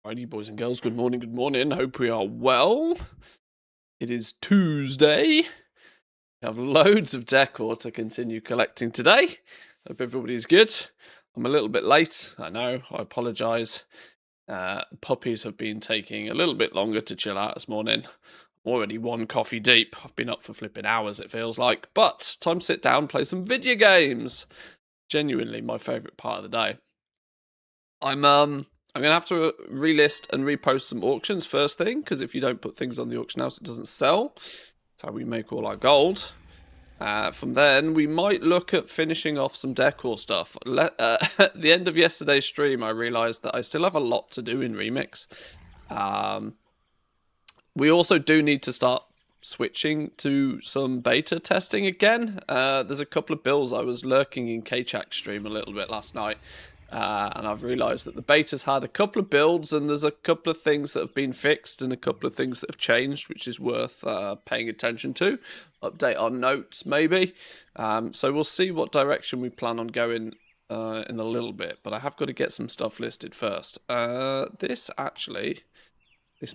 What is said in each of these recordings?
Righty, boys and girls, good morning, good morning. Hope we are well. It is Tuesday. We have loads of decor to continue collecting today. Hope everybody's good. I'm a little bit late, I know, I apologise. Puppies have been taking a little bit longer to chill out this morning. I'm already one coffee deep. I've been up for flipping hours, it feels like. But time to sit down, play some video games. Genuinely my favourite part of the day. I'm going to have to relist and repost some auctions first thing, because if you don't put things on the auction house, it doesn't sell. That's how we make all our gold. From then, we might look at finishing off some decor stuff. At the end of yesterday's stream, I realised that I still have a lot to do in Remix. We also do need to start switching to some beta testing again. There's a couple of builds I was lurking in K-Chak's stream a little bit last night. And I've realised that the beta's had a couple of builds and there's a couple of things that have been fixed and a couple of things that have changed, which is worth paying attention to. Update our notes, maybe. So we'll see what direction we plan on going in a little bit. But I have got to get some stuff listed first. This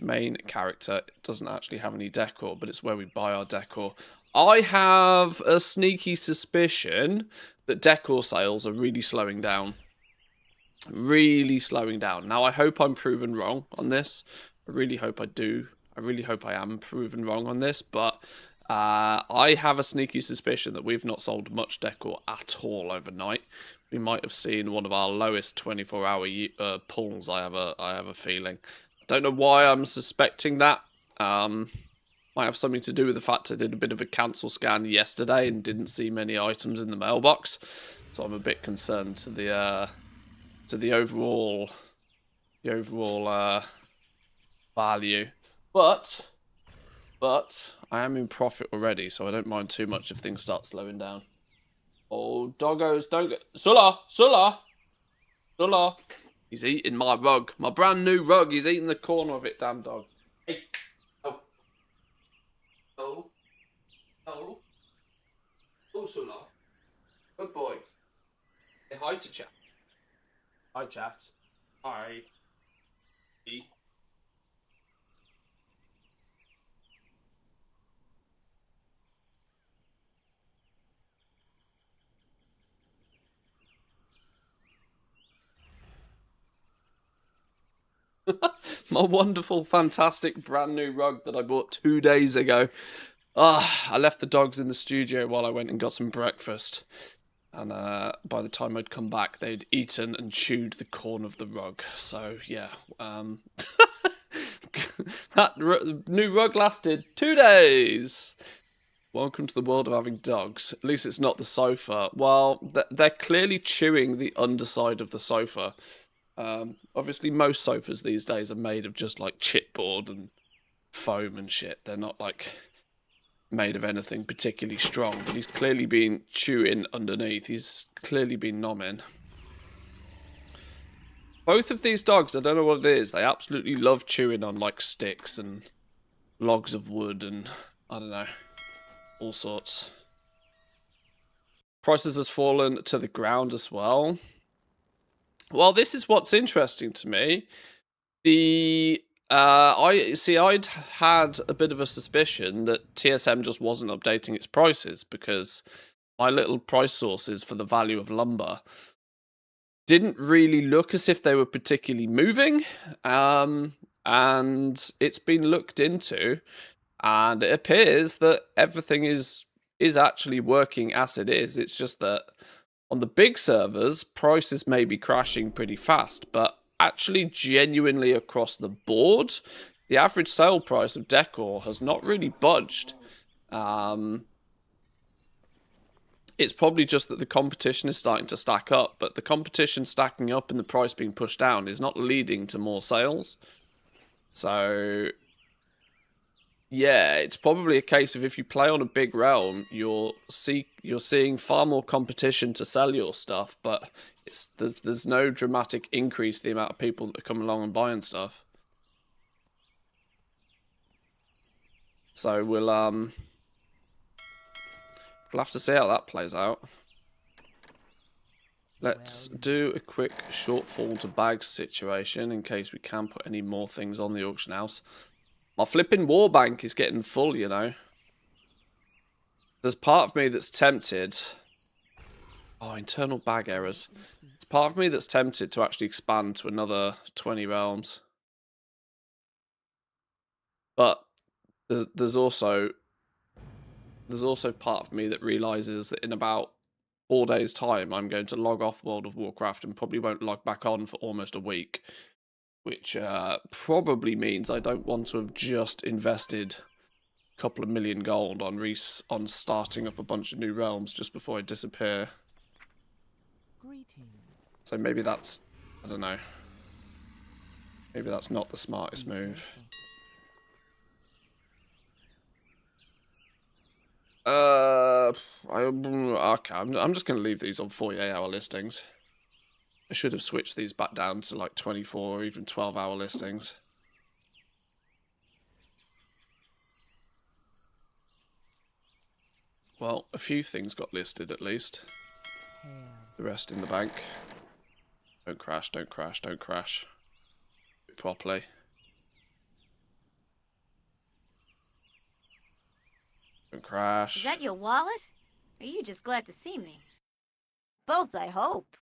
main character doesn't actually have any decor, but it's where we buy our decor. I have a sneaky suspicion that decor sales are really slowing down. Really slowing down. Now, I hope I'm proven wrong on this. I really hope I do. I really hope I am proven wrong on this, but I have a sneaky suspicion that we've not sold much decor at all overnight. We might have seen one of our lowest 24-hour pulls, I have a feeling. I don't know why I'm suspecting that. Might have something to do with the fact I did a bit of a cancel scan yesterday and didn't see many items in the mailbox. So I'm a bit concerned to the overall value, but I am in profit already, so I don't mind too much if things start slowing down. Oh, doggos, don't get Sulla. He's eating my rug, my brand new rug. He's eating the corner of it, damn dog. Hey, oh, Sulla, good boy. Say hi to chat. Hi, chat. Hi. My wonderful, fantastic, brand new rug that I bought 2 days ago. I left the dogs in the studio while I went and got some breakfast. And by the time I'd come back, they'd eaten and chewed the corner of the rug. So, yeah. That new rug lasted 2 days. Welcome to the world of having dogs. At least it's not the sofa. Well, they're clearly chewing the underside of the sofa. Obviously, most sofas these days are made of just, like, chipboard and foam and shit. They're not, like, made of anything particularly strong, but he's clearly been chewing underneath. He's clearly been nomming. Both of these dogs, I don't know what it is, they absolutely love chewing on like sticks and logs of wood and I don't know, all sorts. Prices has fallen to the ground as well. Well, this is what's interesting to me. I'd had a bit of a suspicion that TSM just wasn't updating its prices because my little price sources for the value of lumber didn't really look as if they were particularly moving. And it's been looked into, and it appears that everything is actually working as it is. It's just that on the big servers, prices may be crashing pretty fast, but actually genuinely across the board, the average sale price of Decor has not really budged. It's probably just that the competition is starting to stack up, but the competition stacking up and the price being pushed down is not leading to more sales. So yeah, it's probably a case of if you play on a big realm, you're seeing far more competition to sell your stuff, but there's no dramatic increase in the amount of people that come along and buying stuff. So we'll have to see how that plays out. Let's do a quick shortfall to bags situation in case we can put any more things on the auction house. My flipping war bank is getting full, you know. There's part of me that's tempted. Oh, internal bag errors. It's part of me that's tempted to actually expand to another 20 realms. But there's also part of me that realizes that in about 4 days' time, I'm going to log off World of Warcraft and probably won't log back on for almost a week. Which probably means I don't want to have just invested a couple of million gold on starting up a bunch of new realms just before I disappear. So maybe that's, I don't know. Maybe that's not the smartest move. Okay, I'm just going to leave these on 48-hour listings. I should have switched these back down to like 24 or even 12-hour listings. Well, a few things got listed at least. The rest in the bank. Don't crash, don't crash, don't crash. Do it properly. Don't crash. Is that your wallet? Or are you just glad to see me? Both, I hope.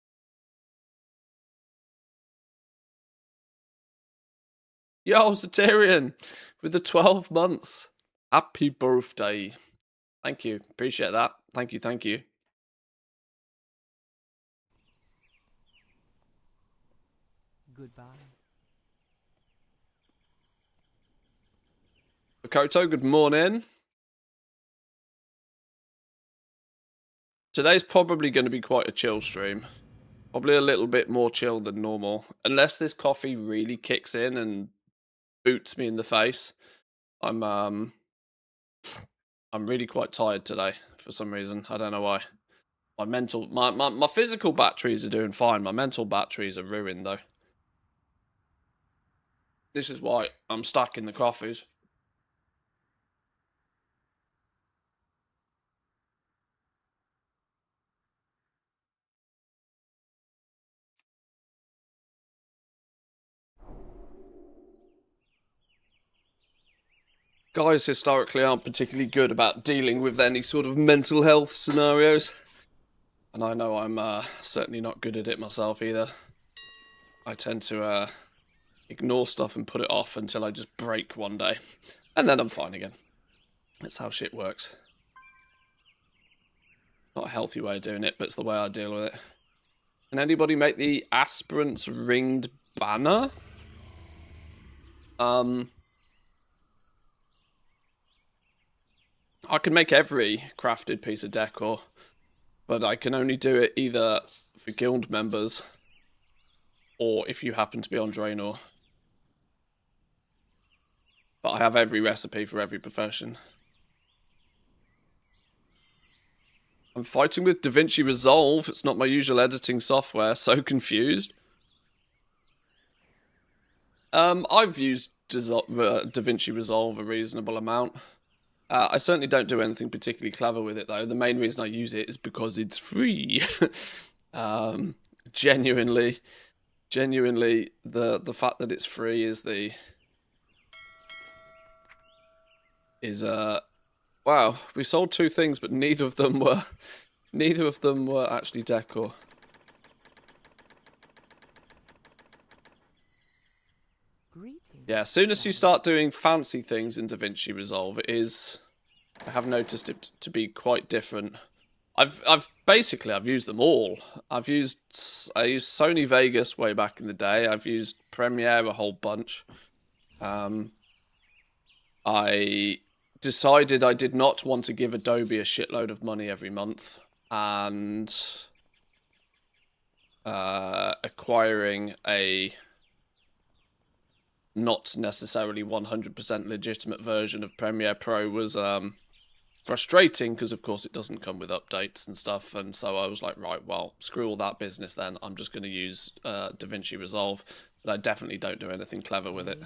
Yo, Satirian, with the 12 months. Happy birthday. Thank you. Appreciate that. Thank you, thank you. Goodbye. Koto, good morning. Today's probably going to be quite a chill stream. Probably a little bit more chill than normal. Unless this coffee really kicks in and boots me in the face. I'm really quite tired today for some reason. I don't know why. My physical batteries are doing fine. My mental batteries are ruined though. This is why I'm stacking the coffees. Guys historically aren't particularly good about dealing with any sort of mental health scenarios. And I know I'm certainly not good at it myself either. I tend to ignore stuff and put it off until I just break one day. And then I'm fine again. That's how shit works. Not a healthy way of doing it, but it's the way I deal with it. Can anybody make the aspirant's ringed banner? I can make every crafted piece of decor, but I can only do it either for guild members or if you happen to be on Draenor. But I have every recipe for every profession. I'm fighting with DaVinci Resolve. It's not my usual editing software. So confused. I've used DaVinci Resolve a reasonable amount. I certainly don't do anything particularly clever with it, though. The main reason I use it is because it's free. Genuinely, the fact that it's free is wow. We sold 2 things, but neither of them were actually decor. Yeah, as soon as you start doing fancy things in DaVinci Resolve, I have noticed it to be quite different. I've used them all. I used Sony Vegas way back in the day. I've used Premiere a whole bunch. I decided I did not want to give Adobe a shitload of money every month, and acquiring a not necessarily 100% legitimate version of Premiere Pro was frustrating because, of course, it doesn't come with updates and stuff. And so I was like, right, well, screw all that business then. I'm just going to use DaVinci Resolve. But I definitely don't do anything clever with it.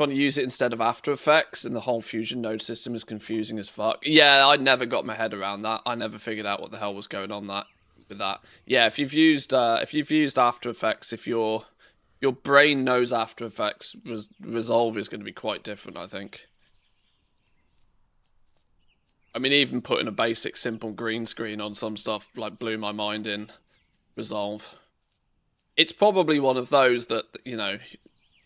Trying to use it instead of After Effects, and the whole Fusion node system is confusing as fuck. Yeah, I never got my head around that. I never figured out what the hell was going on with that. Yeah, if you've used After Effects, if your brain knows After Effects, Resolve is going to be quite different, I think. I mean, even putting a basic, simple green screen on some stuff like blew my mind in Resolve. It's probably one of those that, you know,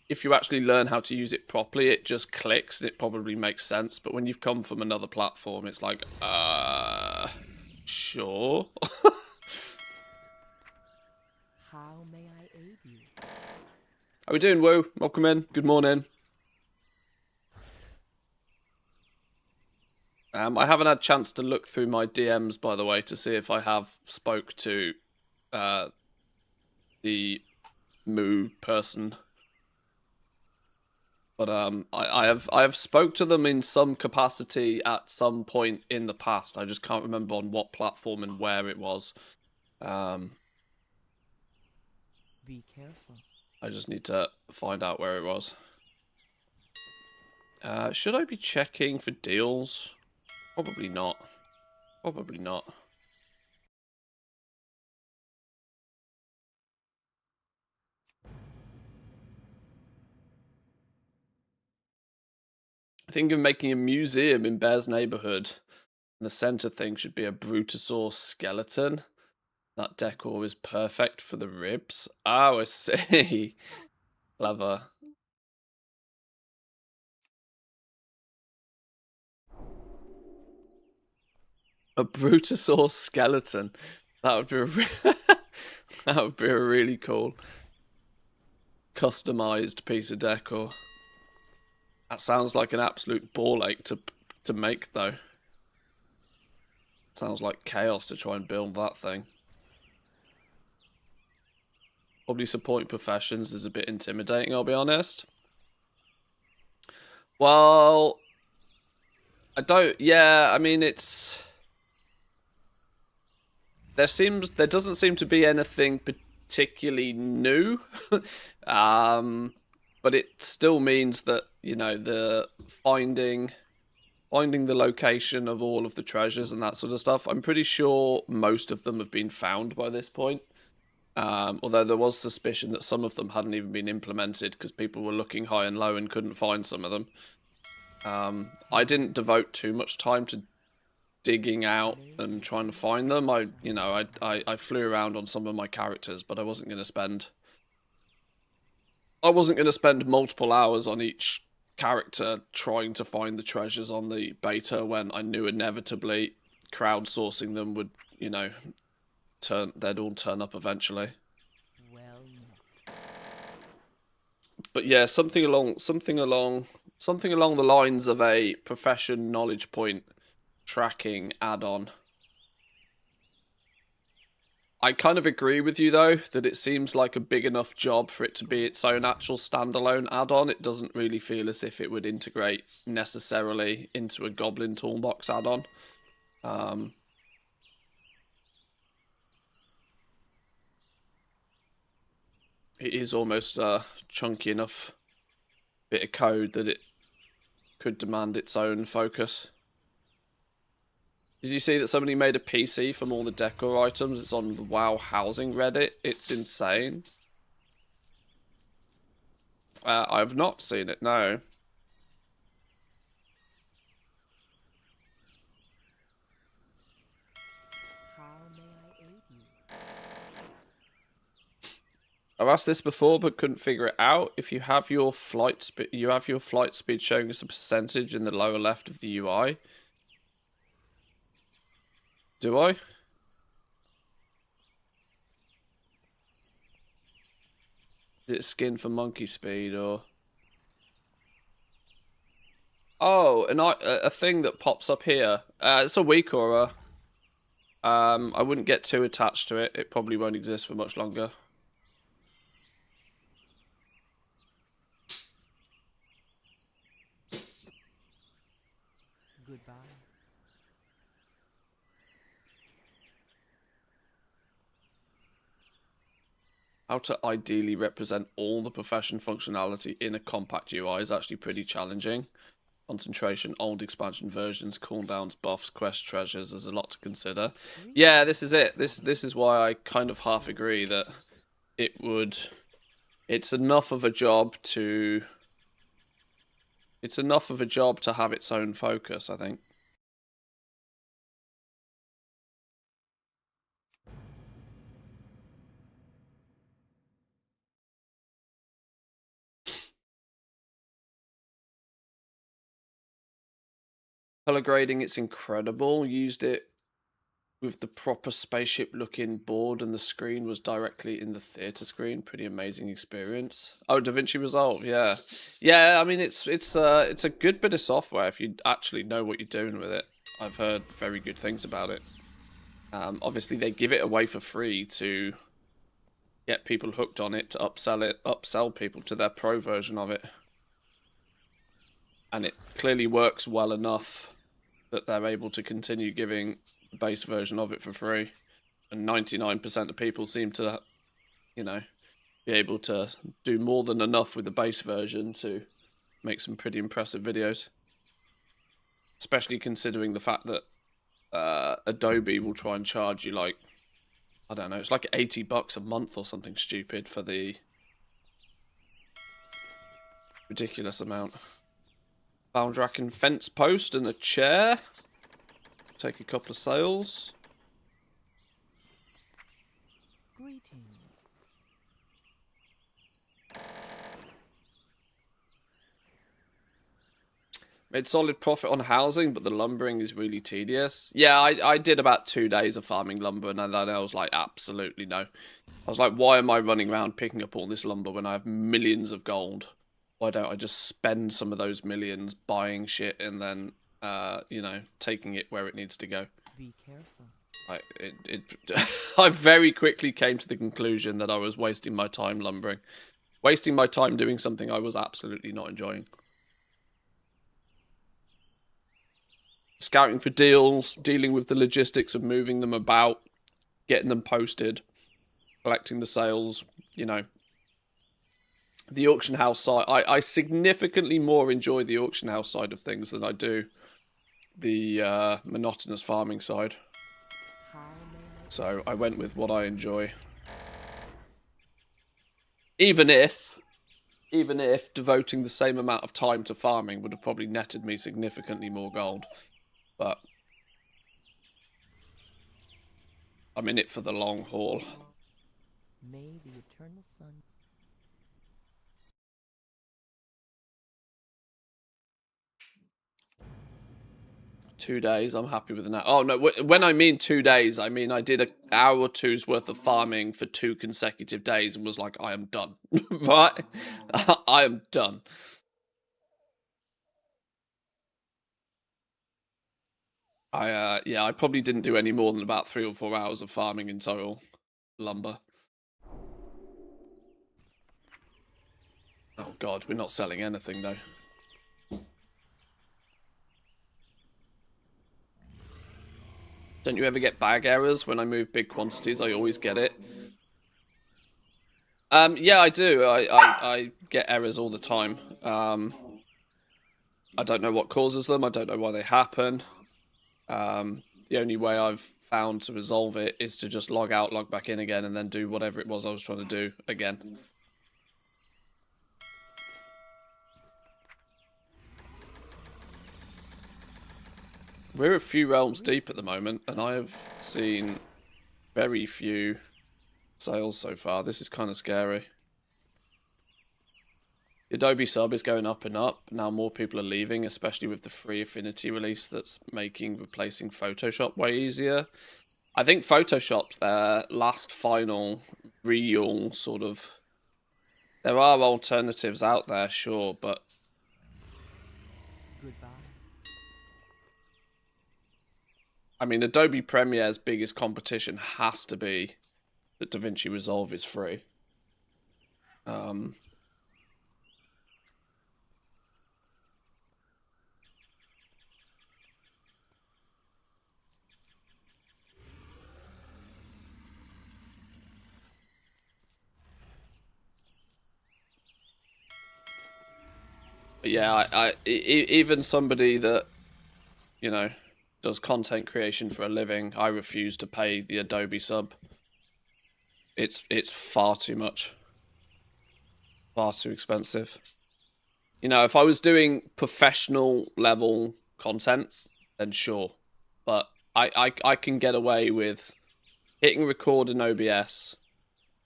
if you actually learn how to use it properly, it just clicks and it probably makes sense. But when you've come from another platform, it's like, sure. How may I aid you? How we doing, Woo? Welcome in. Good morning. I haven't had a chance to look through my DMs, by the way, to see if I have spoke to the Moo person. But I have spoke to them in some capacity at some point in the past. I just can't remember on what platform and where it was. Be careful. I just need to find out where it was. Should I be checking for deals? Probably not. Probably not. I think of making a museum in Bear's neighborhood. And the center thing should be a Brutosaur skeleton. That decor is perfect for the ribs. Oh, I see. Clever. A Brutosaur skeleton. That would be that would be a really cool customized piece of decor. That sounds like an absolute ball ache to make, though. Sounds like chaos to try and build that thing. Probably supporting professions is a bit intimidating, I'll be honest. Well, I don't. Yeah, I mean, it's. There doesn't seem to be anything particularly new, but it still means that, you know, the finding the location of all of the treasures and that sort of stuff. I'm pretty sure most of them have been found by this point. Although there was suspicion that some of them hadn't even been implemented because people were looking high and low and couldn't find some of them. I didn't devote too much time to digging out and trying to find them. I flew around on some of my characters, but I wasn't going to spend multiple hours on each character trying to find the treasures on the beta when I knew inevitably crowdsourcing them would, you know, they'd all turn up eventually. Well met. But yeah, something along the lines of a profession knowledge point tracking add-on. I kind of agree with you, though, that it seems like a big enough job for it to be its own actual standalone add-on. It doesn't really feel as if it would integrate necessarily into a Goblin Toolbox add-on. It is almost a chunky enough bit of code that it could demand its own focus. Did you see that somebody made a PC from all the decor items? It's on the WoW Housing Reddit. It's insane. I've not seen it, no. How may I aid you? I've asked this before but couldn't figure it out. If you have your flight speed showing as a percentage in the lower left of the UI. Do I? Is it skin for monkey speed or? Oh, a thing that pops up here. It's a weak aura. I wouldn't get too attached to it. It probably won't exist for much longer. Goodbye. how to ideally represent all the profession functionality in a compact UI is actually pretty challenging. Concentration, old expansion versions, cooldowns, buffs, quest treasures. There's a lot to consider. Yeah, this is it. This is why I kind of half agree that it's enough of a job to have its own focus, I think. Color grading, it's incredible. Used it with the proper spaceship looking board, and the screen was directly in the theater screen. Pretty amazing experience. Oh, DaVinci Resolve, yeah. I mean, it's a good bit of software if you actually know what you're doing with it. I've heard very good things about it. Obviously they give it away for free to get people hooked on it, to upsell people to their pro version of it. And it clearly works well enough that they're able to continue giving the base version of it for free. And 99% of people seem to, you know, be able to do more than enough with the base version to make some pretty impressive videos. Especially considering the fact that Adobe will try and charge you like, I don't know, it's like $80 a month or something stupid for the ridiculous amount. Bound rack and fence post and a chair. Take a couple of sales. Greetings. Made solid profit on housing, but the lumbering is really tedious. Yeah, I did about 2 days of farming lumber, and then I was like, absolutely no. I was like, why am I running around picking up all this lumber when I have millions of gold? Why don't I just spend some of those millions buying shit and then, you know, taking it where it needs to go? Be careful. I very quickly came to the conclusion that I was wasting my time lumbering. Wasting my time doing something I was absolutely not enjoying. Scouting for deals, dealing with the logistics of moving them about, getting them posted, collecting the sales, you know. The auction house side, I significantly more enjoy the auction house side of things than I do the monotonous farming side. So I went with what I enjoy. Even if devoting the same amount of time to farming would have probably netted me significantly more gold. But I'm in it for the long haul. May the eternal sun. 2 days, I'm happy with that. Oh no, when I mean 2 days, I mean I did an hour or two's worth of farming for 2 consecutive days and was like, I am done. Right? I am done. Yeah, I probably didn't do any more than about 3 or 4 hours of farming in total. Lumber. Oh god, we're not selling anything though. Don't you ever get bag errors when I move big quantities? I always get it. Yeah, I do. I get errors all the time. I don't know what causes them. I don't know why they happen. The only way I've found to resolve it is to just log out, log back in again, and then do whatever it was I was trying to do again. We're a few realms deep at the moment, and I have seen very few sales so far. This is kind of scary. The Adobe sub is going up and up. Now more people are leaving, especially with the free Affinity release that's making replacing Photoshop way easier. I think Photoshop's their last final real sort of... There are alternatives out there, sure, but... Goodbye. I mean, Adobe Premiere's biggest competition has to be that DaVinci Resolve is free. But yeah, even somebody that, you know, does content creation for a living, I refuse to pay the Adobe sub. It's far too much. Far too expensive. You know, if I was doing professional level content, then sure. But I can get away with hitting record in OBS,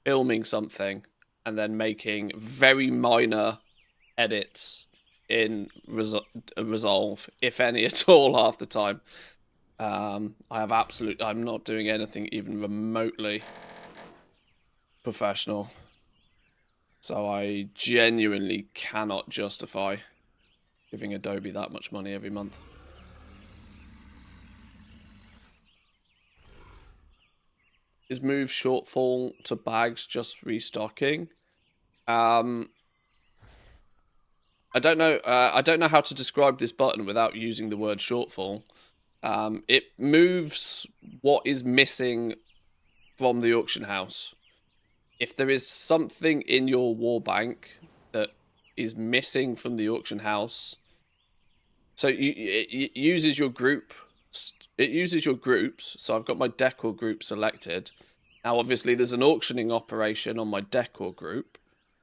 filming something, and then making very minor edits in Resolve, if any at all, half the time. I'm not doing anything even remotely professional. So I genuinely cannot justify giving Adobe that much money every month. Is move shortfall to bags just restocking? I don't know. I don't know how to describe this button without using the word shortfall. It moves what is missing from the auction house. If there is something in your war bank that is missing from the auction house, so it uses your group. It uses your groups. So I've got my Decor group selected. Now, obviously, there's an auctioning operation on my Decor group,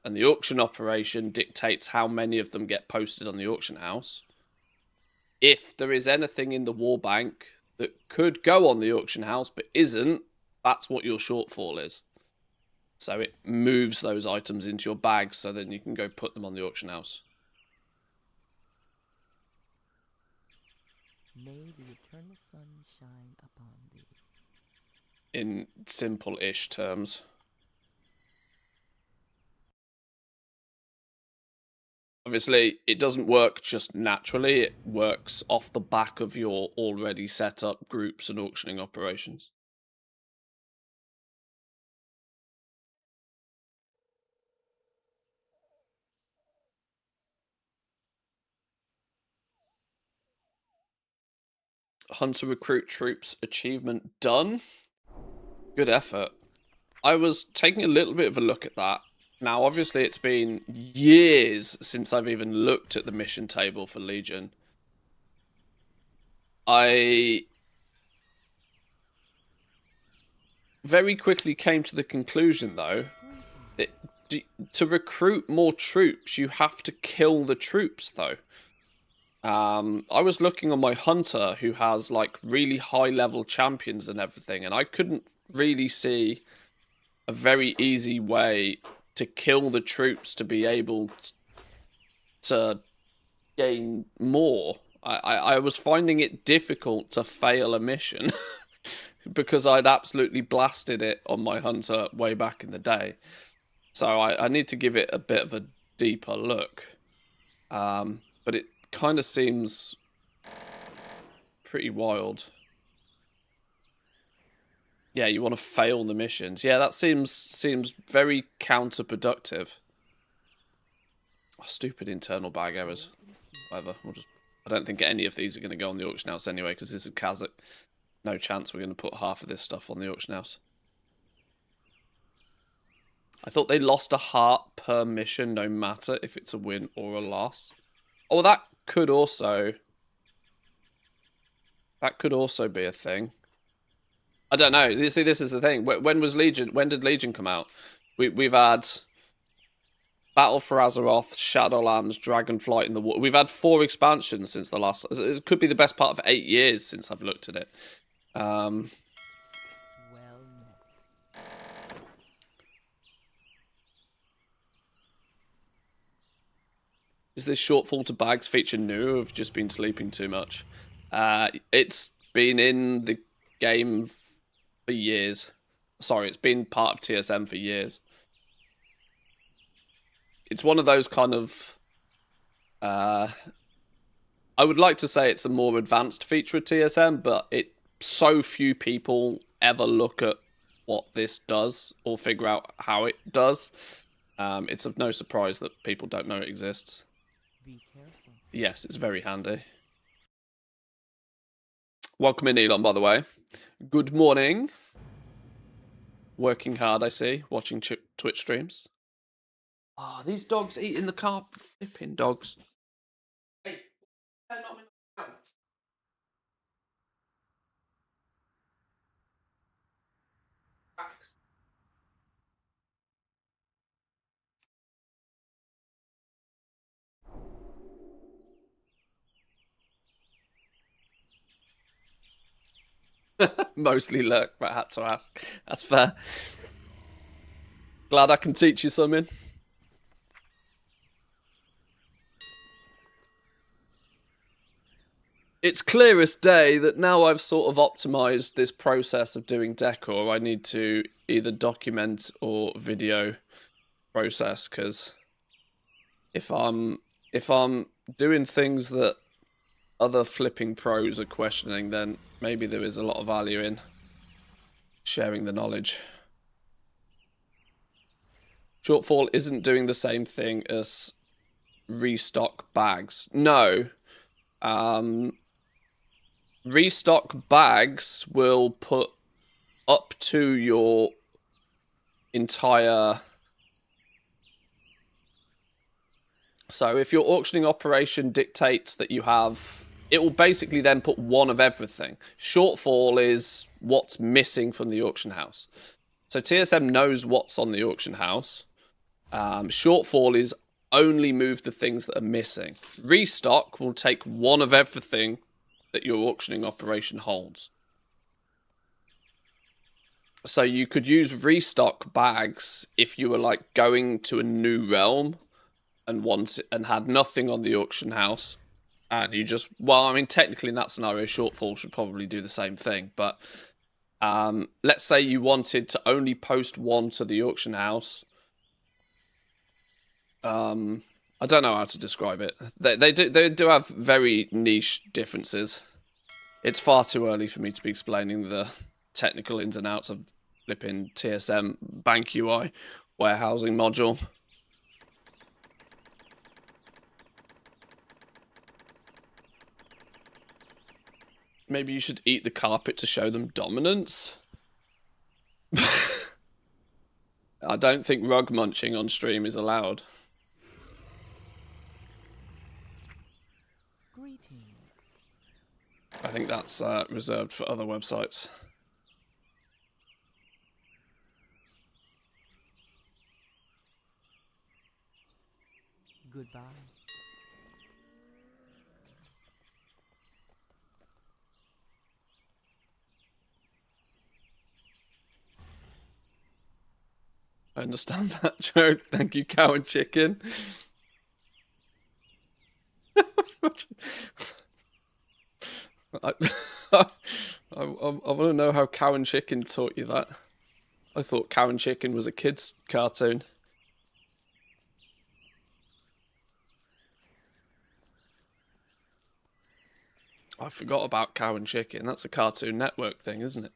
and the auction operation dictates how many of them get posted on the auction house. If there is anything in the war bank that could go on the auction house but isn't, that's what your shortfall is. So it moves those items into your bag so then you can go put them on the auction house. May the eternal sun shine upon thee. In simple-ish terms. Obviously, it doesn't work just naturally. It works off the back of your already set up groups and auctioning operations. Hunter recruit troops achievement done. Good effort. I was taking a little bit of a look at that. Now, obviously, it's been years since I've even looked at the mission table for Legion. I very quickly came to the conclusion, though, that to recruit more troops, you have to kill the troops, though. I was looking on my Hunter, who has, like, really high-level champions and everything, and I couldn't really see a very easy way to kill the troops to be able to gain more. I was finding it difficult to fail a mission because I'd absolutely blasted it on my Hunter way back in the day. So I need to give it a bit of a deeper look. But it kind of seems pretty wild. Yeah, you want to fail the missions. Yeah, that seems very counterproductive. Oh, stupid internal bag errors. Whatever. I don't think any of these are going to go on the auction house anyway, because this is Kazakh. No chance we're going to put half of this stuff on the auction house. I thought they lost a heart per mission, no matter if it's a win or a loss. Oh, that could also be a thing. I don't know. You see, this is the thing. When was Legion? When did Legion come out? We've had Battle for Azeroth, Shadowlands, Dragonflight in the Water. We've had 4 expansions since the last. It could be the best part of 8 years since I've looked at it. Well met. Is this shortfall to bags feature new or have just been sleeping too much? It's been in the game for years. Sorry, it's been part of TSM for years. It's one of those kind of... I would like to say it's a more advanced feature of TSM, but so few people ever look at what this does or figure out how it does. It's of no surprise that people don't know it exists. Be careful. Yes, it's very handy. Welcome in, Elon, by the way. Good morning. Working hard, I see. Watching Twitch streams. Oh, these dogs eat in the car. Flipping dogs. Mostly lurk, but I had to ask. That's fair. Glad I can teach you something. It's clear as day that now I've sort of optimized this process of doing decor, I need to either document or video process, because if I'm doing things that other flipping pros are questioning, then maybe there is a lot of value in sharing the knowledge. Shortfall isn't doing the same thing as restock bags. No. Restock bags will put up to your entire... So if your auctioning operation dictates that you have... It will basically then put one of everything. Shortfall is what's missing from the auction house. So TSM knows what's on the auction house. Shortfall is only move the things that are missing. Restock will take one of everything that your auctioning operation holds. So you could use restock bags if you were like going to a new realm and had nothing on the auction house. And you just, well, I mean, technically in that scenario, Shortfall should probably do the same thing. But let's say you wanted to only post one to the auction house. I don't know how to describe it. They do have very niche differences. It's far too early for me to be explaining the technical ins and outs of flipping TSM Bank UI warehousing module. Maybe you should eat the carpet to show them dominance? I don't think rug munching on stream is allowed. Greetings. I think that's reserved for other websites. Goodbye. I understand that joke. Thank you, Cow and Chicken. I want to know how Cow and Chicken taught you that. I thought Cow and Chicken was a kid's cartoon. I forgot about Cow and Chicken. That's a Cartoon Network thing, isn't it?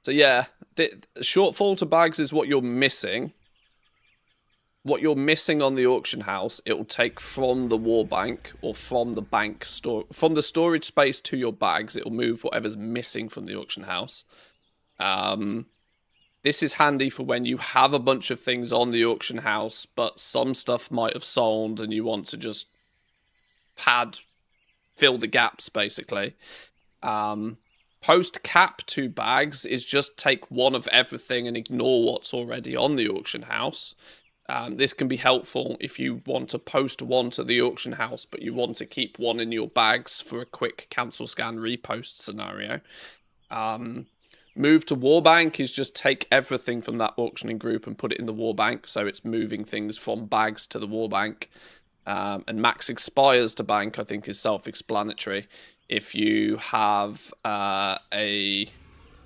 So yeah, the shortfall to bags is what you're missing. What you're missing on the auction house, it will take from the war bank or from the bank store, from the storage space to your bags. It will move whatever's missing from the auction house. This is handy for when you have a bunch of things on the auction house, but some stuff might have sold and you want to just fill the gaps, basically. Post cap to bags is just take one of everything and ignore what's already on the auction house. This can be helpful if you want to post one to the auction house, but you want to keep one in your bags for a quick cancel scan repost scenario. Move to Warbank is just take everything from that auctioning group and put it in the Warbank, so it's moving things from bags to the Warbank. And max expires to bank, I think, is self-explanatory. If you have a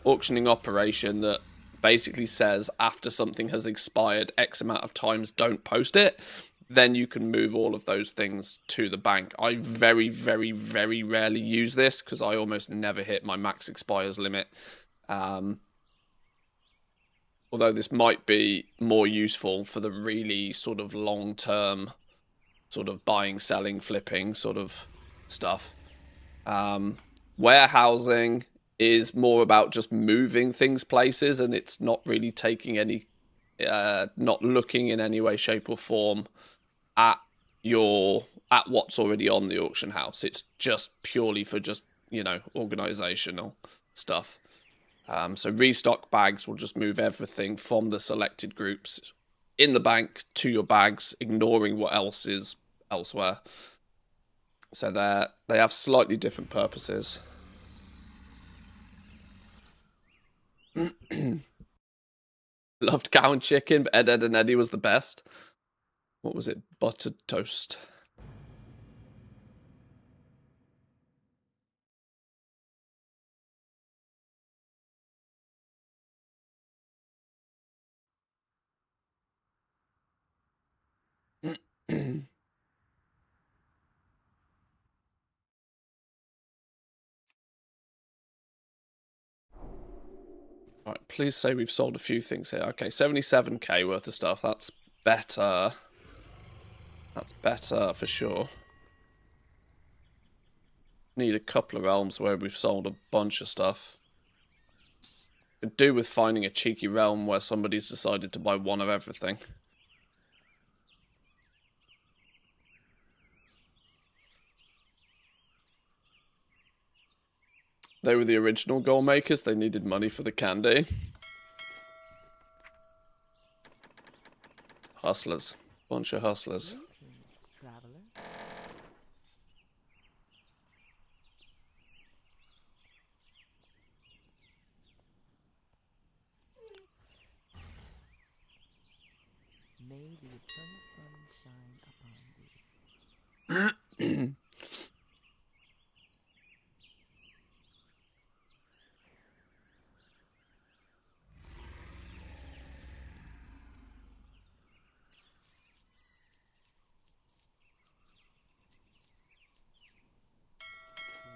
auctioning operation that basically says after something has expired X amount of times, don't post it, then you can move all of those things to the bank. I very, very, very rarely use this because I almost never hit my max expires limit. Although this might be more useful for the really sort of long-term sort of buying, selling, flipping sort of stuff. Warehousing is more about just moving things places, and it's not really taking any, not looking in any way, shape, or form at what's already on the auction house. It's just purely for just, you know, organizational stuff. So restock bags will just move everything from the selected groups in the bank to your bags, ignoring what else is elsewhere. So they have slightly different purposes. Loved cow and chicken, but Ed and Eddie was the best. What was it? Buttered toast. Right, please say we've sold a few things here. Okay, 77k worth of stuff. That's better. That's better for sure. Need a couple of realms where we've sold a bunch of stuff. Could do with finding a cheeky realm where somebody's decided to buy one of everything. They were the original goal makers. They needed money for the candy. Hustlers. Bunch of hustlers. Traveler. May the eternal sun shine upon thee.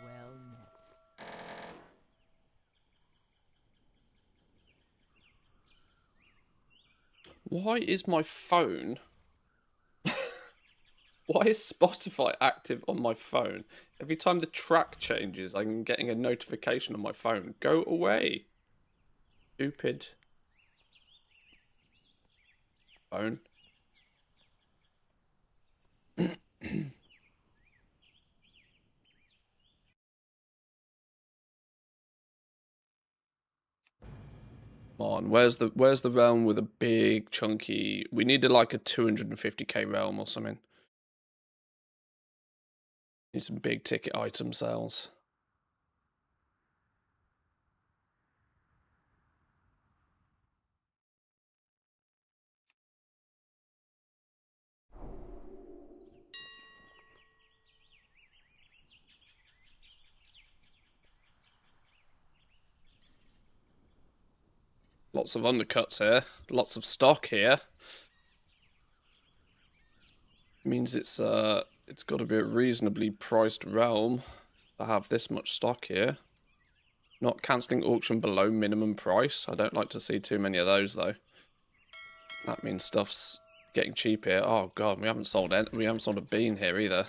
Well met. Why is my phone... Why is Spotify active on my phone? Every time the track changes, I'm getting a notification on my phone. Go away. Stupid phone. Come on, where's the realm with a big chunky... We needed like a 250k realm or something. Need some big ticket item sales. Lots of undercuts here. Lots of stock here. Means it's got to be a reasonably priced realm to have this much stock here. Not cancelling auction below minimum price. I don't like to see too many of those though. That means stuff's getting cheap here. Oh god, we haven't sold a bean here either.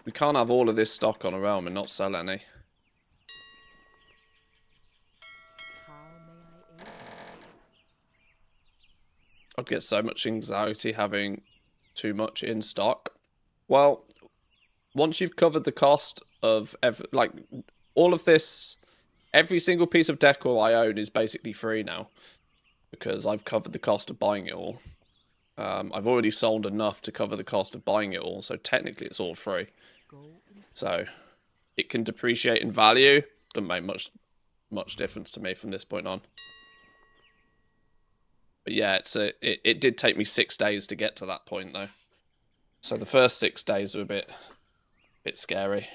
We can't have all of this stock on a realm and not sell any. I'd get so much anxiety having too much in stock. Well, once you've covered the cost of all of this, every single piece of decor I own is basically free now because I've covered the cost of buying it all. I've already sold enough to cover the cost of buying it all, so technically it's all free. So it can depreciate in value. Doesn't make much difference to me from this point on. But yeah, it did take me 6 days to get to that point though. So the first 6 days were a bit scary.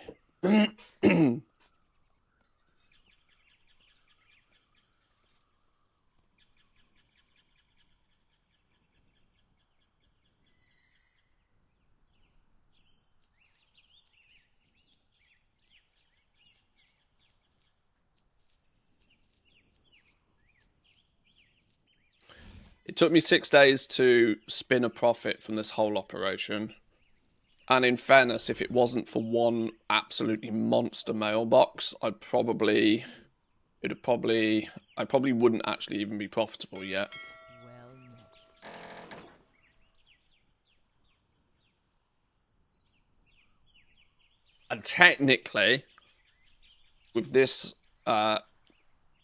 It took me 6 days to spin a profit from this whole operation. And in fairness, if it wasn't for one absolutely monster mailbox, I probably wouldn't actually even be profitable yet. Well met. And technically, with this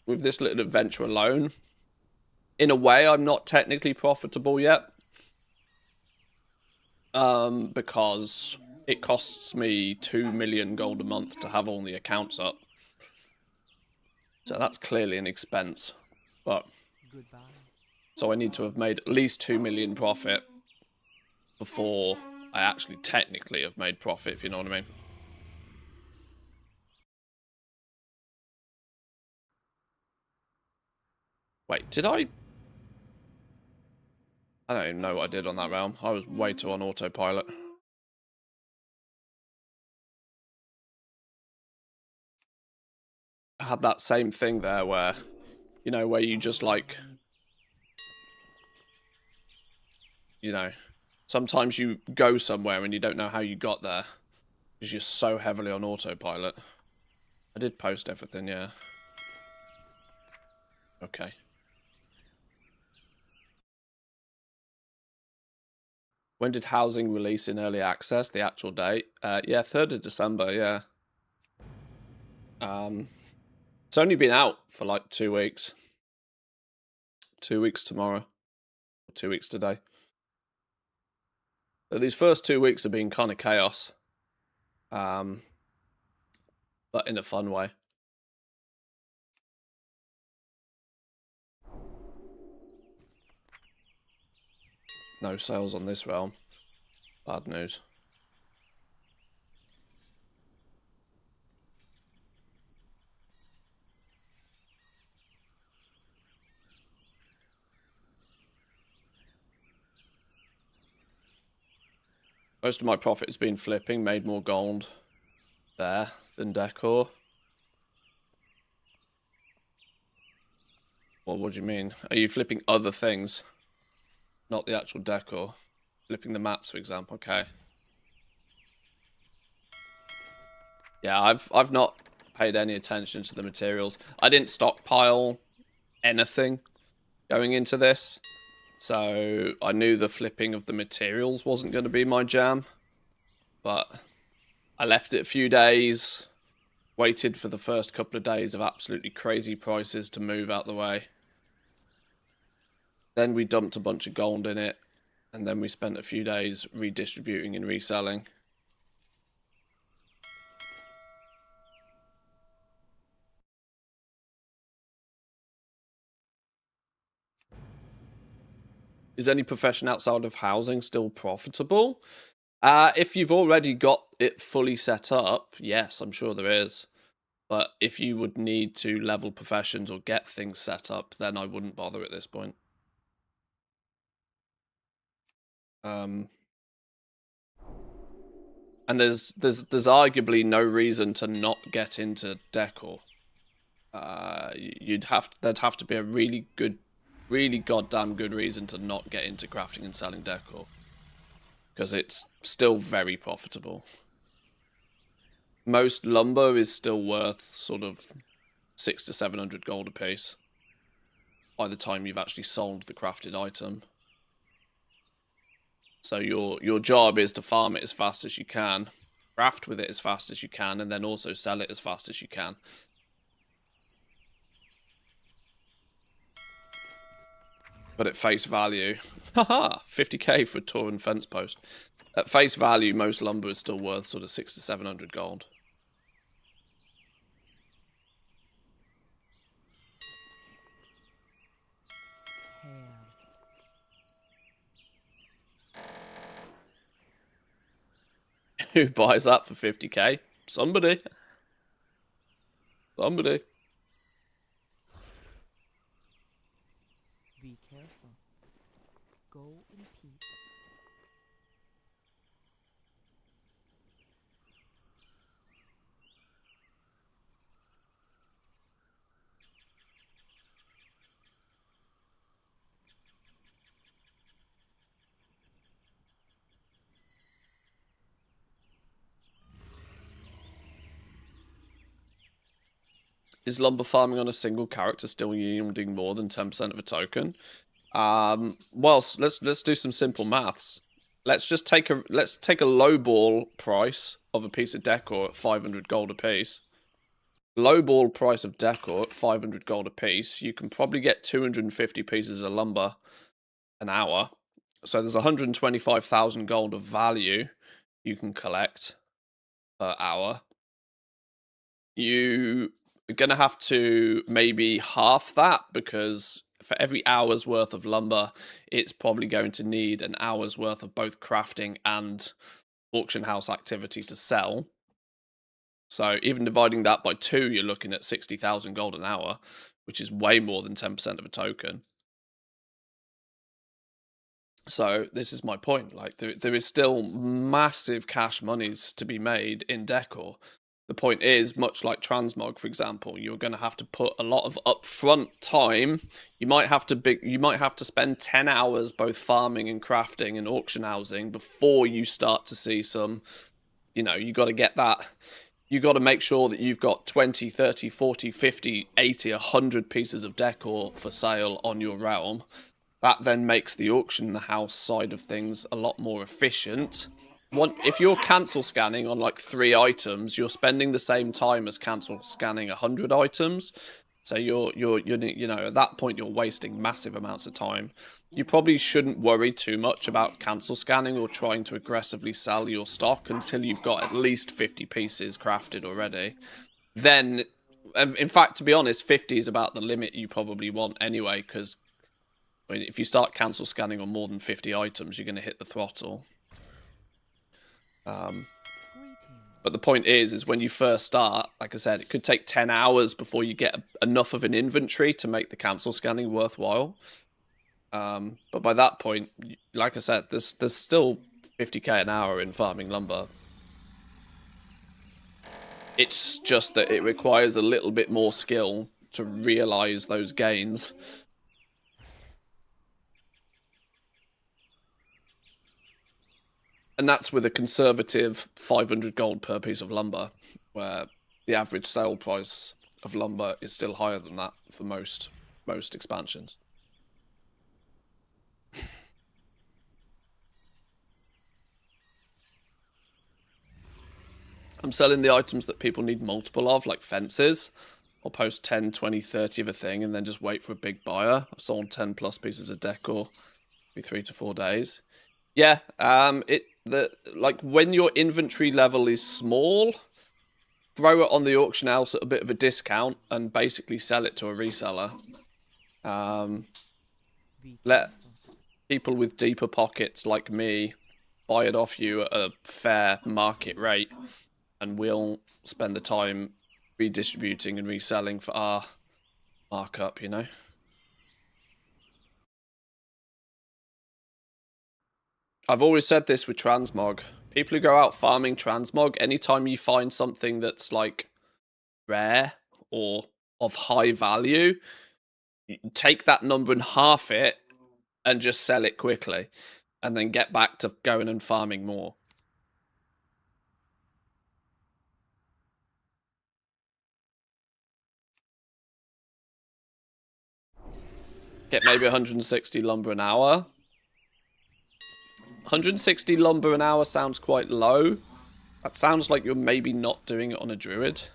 little adventure alone, in a way, I'm not technically profitable yet. Because it costs me 2 million gold a month to have all the accounts up. So that's clearly an expense. But Goodbye. so I need to have made at least 2 million profit before I actually technically have made profit, if you know what I mean. Wait, did I don't even know what I did on that realm. I was way too on autopilot. I had that same thing there where, you know, where you just like, you know, sometimes you go somewhere and you don't know how you got there because you're so heavily on autopilot. I did post everything, yeah. Okay. When did housing release in early access? The actual date? Yeah, 3rd of December, yeah. It's only been out for like 2 weeks. 2 weeks tomorrow. 2 weeks today. So these first 2 weeks have been kind of chaos. But in a fun way. No sales on this realm. Bad news. Most of my profit has been flipping, made more gold there than Decor. Well, what do you mean? Are you flipping other things? Not the actual Decor. Flipping the mats, for example. Okay. Yeah, I've not paid any attention to the materials. I didn't stockpile anything going into this. So I knew the flipping of the materials wasn't going to be my jam. But I left it a few days, waited for the first couple of days of absolutely crazy prices to move out the way. Then we dumped a bunch of gold in it, and then we spent a few days redistributing and reselling. Is any profession outside of housing still profitable? If you've already got it fully set up, yes, I'm sure there is. But if you would need to level professions or get things set up, then I wouldn't bother at this point. And there's arguably no reason to not get into Decor. There'd have to be a really goddamn good reason to not get into crafting and selling Decor, because it's still very profitable. Most lumber is still worth sort of 600 to 700 gold a piece by the time you've actually sold the crafted item. So your job is to farm it as fast as you can, craft with it as fast as you can, and then also sell it as fast as you can. But at face value, haha, 50k for a Tauren fence post. At face value, most lumber is still worth sort of 600 to 700 gold. Who buys that for 50k? Somebody. Somebody. Be careful. Go in peace. Is lumber farming on a single character still yielding more than 10% of a token? Well, let's do some simple maths. Let's take a lowball price of a piece of decor at 500 gold a piece. Lowball price of decor at 500 gold a piece. You can probably get 250 pieces of lumber an hour. So there's 125,000 gold of value you can collect per hour. You are going to have to maybe half that, because for every hour's worth of lumber, it's probably going to need an hour's worth of both crafting and auction house activity to sell. So even dividing that by 2, you're looking at 60,000 gold an hour, which is way more than 10% of a token. So this is my point. Like, there is still massive cash monies to be made in Decor. The point is, much like Transmog, for example, you're going to have to put a lot of upfront time. You might have to spend 10 hours both farming and crafting and auction housing before you start to see some, you got to get that. You got to make sure that you've got 20, 30, 40, 50, 80, 100 pieces of decor for sale on your realm. That then makes the auction house side of things a lot more efficient. If you're cancel scanning on like 3 items, you're spending the same time as cancel scanning 100 items. So you're at that point you're wasting massive amounts of time. You probably shouldn't worry too much about cancel scanning or trying to aggressively sell your stock until you've got at least 50 pieces crafted already. Then, in fact, to be honest, 50 is about the limit you probably want anyway, because if you start cancel scanning on more than 50 items, you're going to hit the throttle. But the point is when you first start, like I said, it could take 10 hours before you get enough of an inventory to make the cancel scanning worthwhile. But by that point, like I said, there's still 50k an hour in farming lumber. It's just that it requires a little bit more skill to realize those gains. And that's with a conservative 500 gold per piece of lumber, where the average sale price of lumber is still higher than that for most expansions. I'm selling the items that people need multiple of, like fences. I'll post 10, 20, 30 of a thing and then just wait for a big buyer. I've sold 10 plus pieces of decor every 3 to 4 days. Yeah, like when your inventory level is small, throw it on the auction house at a bit of a discount and basically sell it to a reseller. Let people with deeper pockets like me buy it off you at a fair market rate, and we'll spend the time redistributing and reselling for our markup, I've always said this with transmog. People who go out farming transmog, anytime you find something that's like rare or of high value, take that number and half it and just sell it quickly, and then get back to going and farming more. Get maybe 160 lumber an hour. 160 lumber an hour sounds quite low. That sounds like you're maybe not doing it on a druid.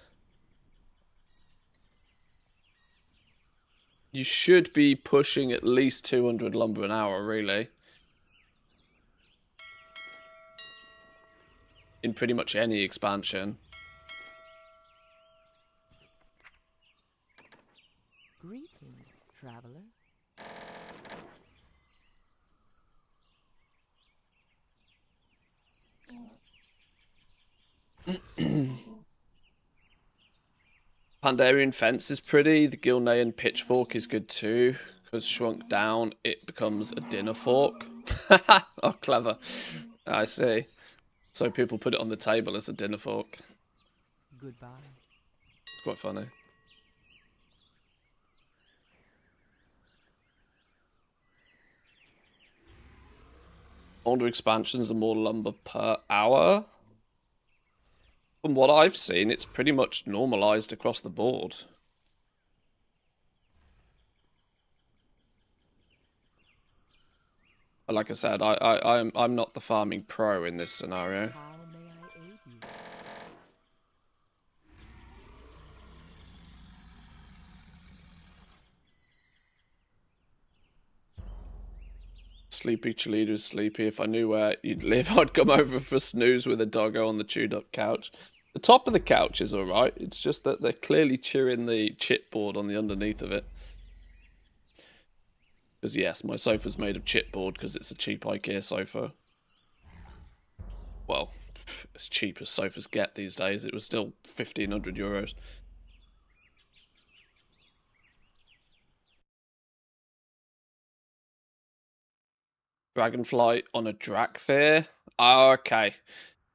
You should be pushing at least 200 lumber an hour, really. In pretty much any expansion. Greetings, traveler. Pandarian Fence is pretty. The Gilnean Pitchfork is good too, because shrunk down, it becomes a dinner fork. Oh, clever. I see. So people put it on the table as a dinner fork. Goodbye. It's quite funny. Older expansions are more lumber per hour. From what I've seen, it's pretty much normalized across the board. But like I said, I'm not the farming pro in this scenario. How may I aid you? Sleepy Cholita's sleepy. If I knew where you'd live, I'd come over for snooze with a doggo on the chewed-up couch. The top of the couch is alright. It's just that they're clearly chewing the chipboard on the underneath of it. Because yes, my sofa's made of chipboard because it's a cheap IKEA sofa. Well, as cheap as sofas get these days. It was still 1,500 euros. Dragonfly on a Drakthir? Oh, okay.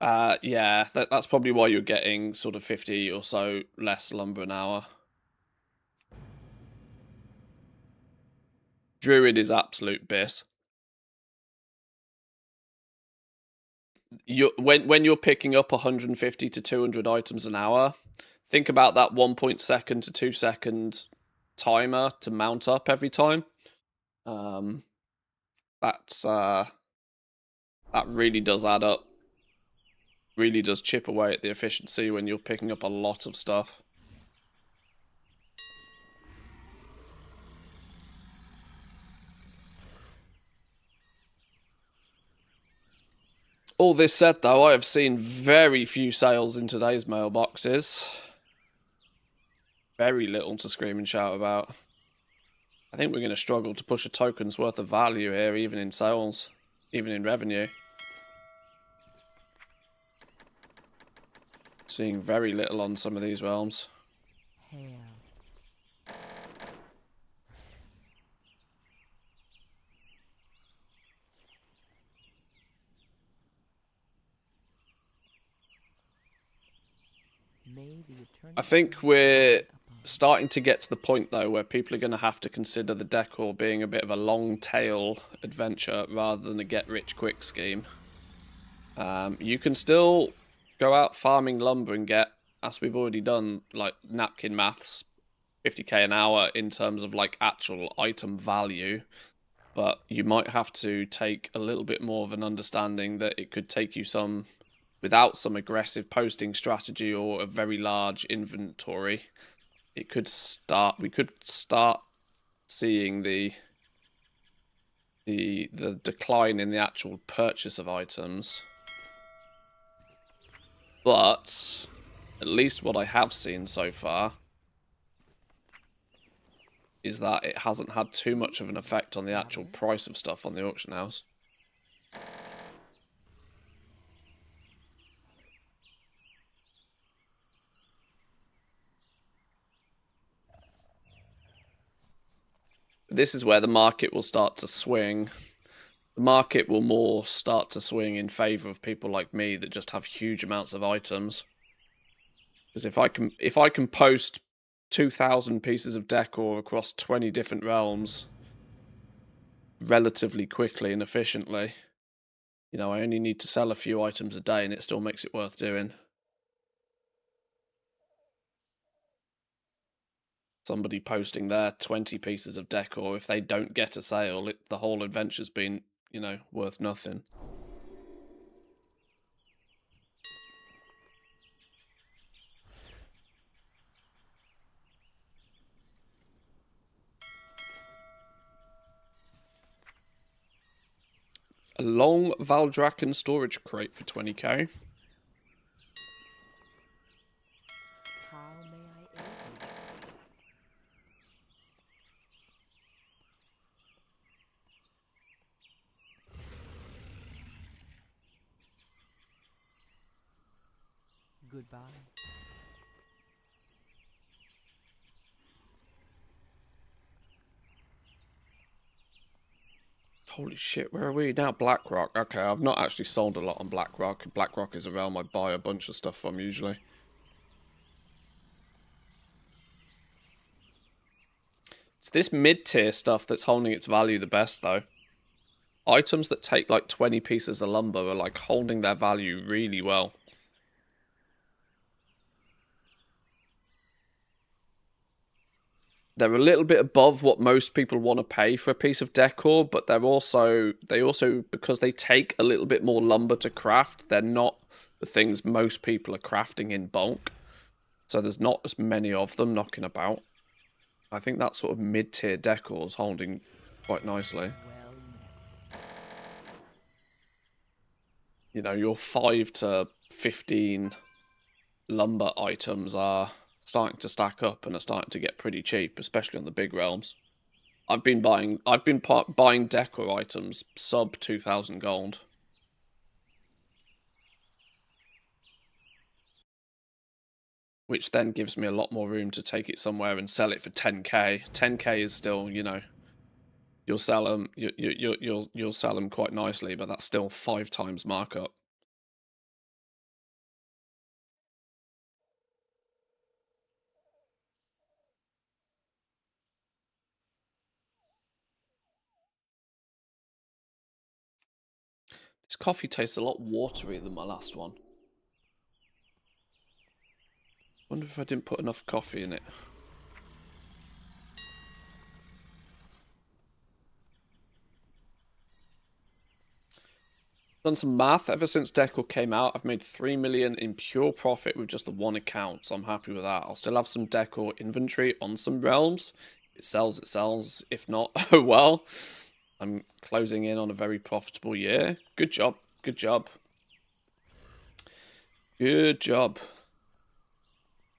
Yeah, that's probably why you're getting sort of 50 or so less lumber an hour. Druid is absolute biss. When you're picking up 150 to 200 items an hour, think about that 1.2 to 2 second timer to mount up every time. That really does add up. Really does chip away at the efficiency when you're picking up a lot of stuff. All this said, though, I have seen very few sales in today's mailboxes. Very little to scream and shout about. I think we're going to struggle to push a token's worth of value here, even in sales, even in revenue. Seeing very little on some of these realms. Hair. I think we're starting to get to the point, though, where people are going to have to consider the Decor being a bit of a long-tail adventure rather than a get-rich-quick scheme. You can still go out farming lumber and get, as we've already done, like, napkin maths, 50k an hour in terms of, like, actual item value. But you might have to take a little bit more of an understanding that it could take you some... Without some aggressive posting strategy or a very large inventory, we could start seeing the decline in the actual purchase of items. But at least what I have seen so far is that it hasn't had too much of an effect on the actual price of stuff on the auction house. This is where the market will start to swing. The market will more start to swing in favour of people like me that just have huge amounts of items. Because if I can post 2,000 pieces of decor across 20 different realms relatively quickly and efficiently, you know, I only need to sell a few items a day and it still makes it worth doing. Somebody posting their 20 pieces of decor, if they don't get a sale, the whole adventure's been, you know, worth nothing. A long Valdrakken storage crate for 20k. How may I aid you? Goodbye. Holy shit, where are we now? Blackrock. Okay, I've not actually sold a lot on Blackrock. Blackrock is a realm I buy a bunch of stuff from usually. It's this mid-tier stuff that's holding its value the best, though. Items that take like 20 pieces of lumber are like holding their value really well. they're a little bit above what most people want to pay for a piece of decor, but they also because they take a little bit more lumber to craft, they're not the things most people are crafting in bulk. So there's not as many of them knocking about. I think that sort of mid-tier decor is holding quite nicely. You know, your 5 to 15 lumber items are starting to stack up and are starting to get pretty cheap, especially on the big realms. I've been buying decor items sub 2,000 gold. Which then gives me a lot more room to take it somewhere and sell it for 10k. 10k is still, you know, you'll sell them you'll sell them quite nicely, but that's still 5 times markup. This coffee tastes a lot waterier than my last one. Wonder if I didn't put enough coffee in it. Done some math. Ever since Decor came out, I've made 3 million in pure profit with just the one account, so I'm happy with that. I'll still have some Decor inventory on some realms. It sells, it sells. If not, oh well. I'm closing in on a very profitable year. Good job. Good job. Good job.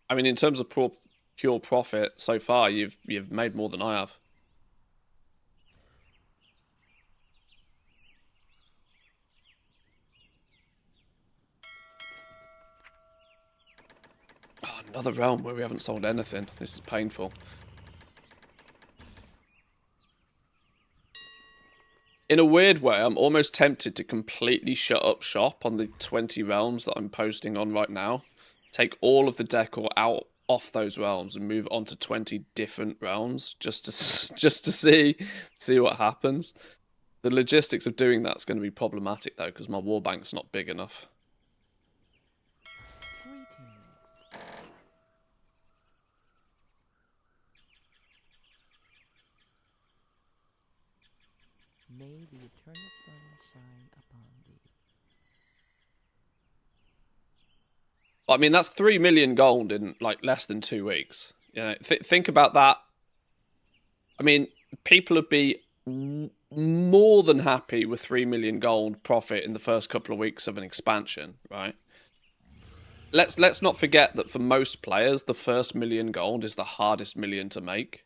I mean, in terms of pure profit so far, you've made more than I have. Oh, another realm where we haven't sold anything. This is painful. In a weird way, I'm almost tempted to completely shut up shop on the 20 realms that I'm posting on right now. Take all of the decor out off those realms and move on to 20 different realms just to see what happens. The logistics of doing that's going to be problematic though, because my war bank's not big enough. May the eternal sun shine upon thee. I mean, that's 3 million gold in like less than 2 weeks. You know, think about that. I mean, people would be more than happy with 3 million gold profit in the first couple of weeks of an expansion, right? Let's not forget that for most players, the first million gold is the hardest million to make.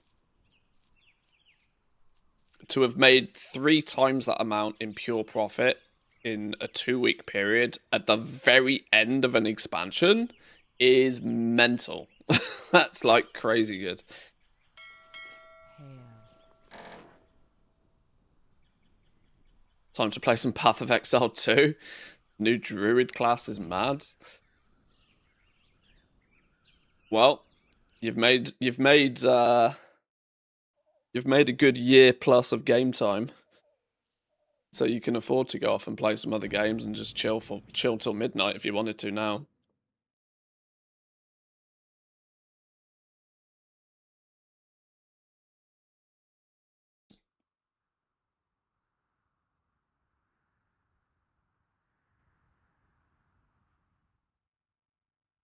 To have made 3 times that amount in pure profit in a 2-week period at the very end of an expansion is mental. That's like crazy good. Time to play some Path of Exile 2. New druid class is mad. Well, you've made a good year plus of game time. So you can afford to go off and play some other games and just chill till midnight if you wanted to now.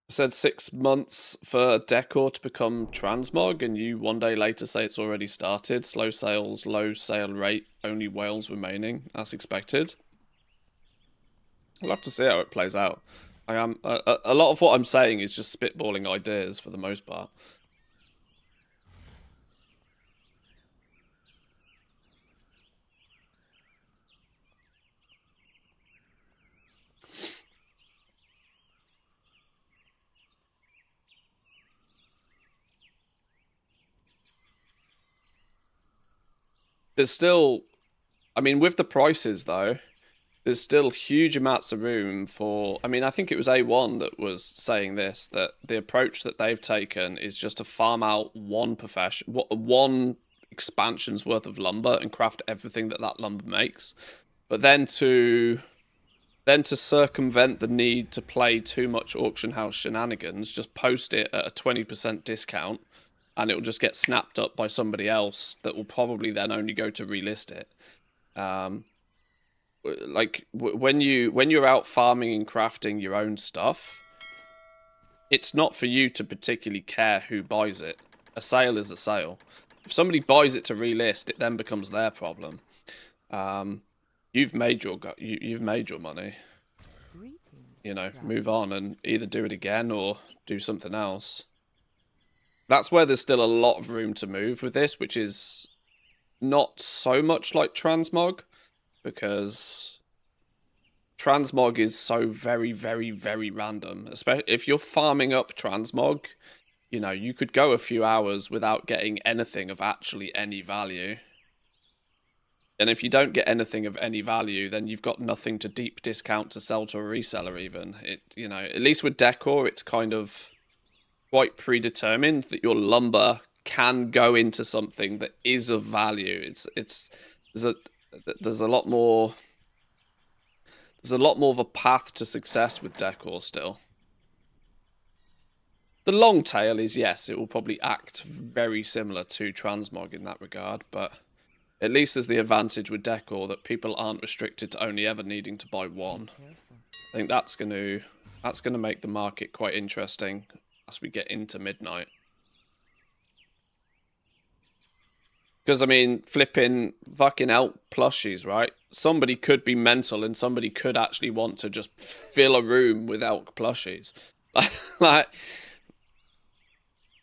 I said 6 months for Decor to become transmog, and you one day later say it's already started. Slow sales, low sale rate, only whales remaining. As expected. We'll have to see how it plays out. I am a lot of what I'm saying is just spitballing ideas for the most part. There's still, I mean, with the prices though, there's still huge amounts of room for, I mean, I think it was A1 that was saying this, that the approach that they've taken is just to farm out one expansion's worth of lumber and craft everything that lumber makes. But then to circumvent the need to play too much auction house shenanigans, just post it at a 20% discount and it will just get snapped up by somebody else that will probably then only go to relist it. Like when you're out farming and crafting your own stuff, it's not for you to particularly care who buys it. A sale is a sale. If somebody buys it to relist, it then becomes their problem. You've made your money. You know, move on and either do it again or do something else. That's where there's still a lot of room to move with this, which is not so much like transmog, because transmog is so very, very, very random. Especially if you're farming up transmog, you know, you could go a few hours without getting anything of actually any value. And if you don't get anything of any value, then you've got nothing to deep discount to sell to a reseller even. You know, at least with Decor, it's kind of quite predetermined that your lumber can go into something that is of value. There's a lot more of a path to success with Decor still. The long tail is, yes, it will probably act very similar to transmog in that regard, but at least there's the advantage with Decor that people aren't restricted to only ever needing to buy one. I think that's gonna make the market quite interesting as we get into midnight. Because, I mean, flipping fucking elk plushies, right? Somebody could be mental and somebody could actually want to just fill a room with elk plushies. Like,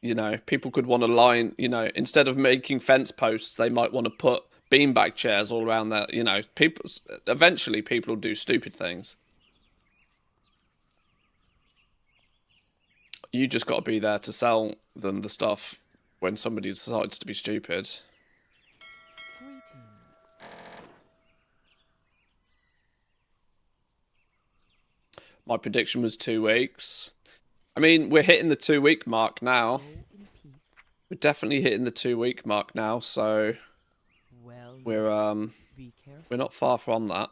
you know, people could want to line, you know, instead of making fence posts, they might want to put beanbag chairs all around there. You know, eventually people will do stupid things. You just got to be there to sell them the stuff when somebody decides to be stupid. My prediction was 2 weeks. I mean, we're hitting the 2-week mark now. We're definitely hitting the 2-week mark now, so we're not far from that.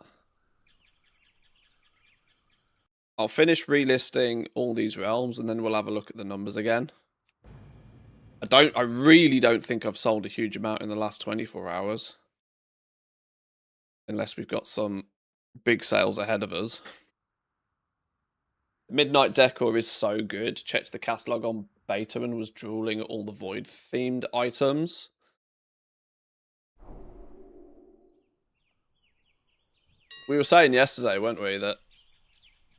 I'll finish relisting all these realms and then we'll have a look at the numbers again. I really don't think I've sold a huge amount in the last 24 hours. Unless we've got some big sales ahead of us. Midnight Decor is so good. Checked the cast log on beta and was drooling at all the void themed items. We were saying yesterday, weren't we, that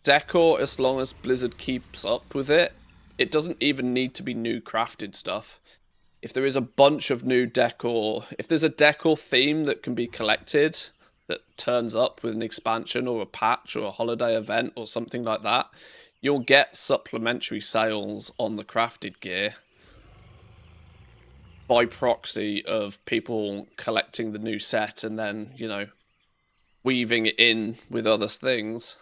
Decor, as long as Blizzard keeps up with it, it doesn't even need to be new crafted stuff. If there is a bunch of new Decor, if there's a Decor theme that can be collected that turns up with an expansion or a patch or a holiday event or something like that, you'll get supplementary sales on the crafted gear by proxy of people collecting the new set and then, you know, weaving it in with other things.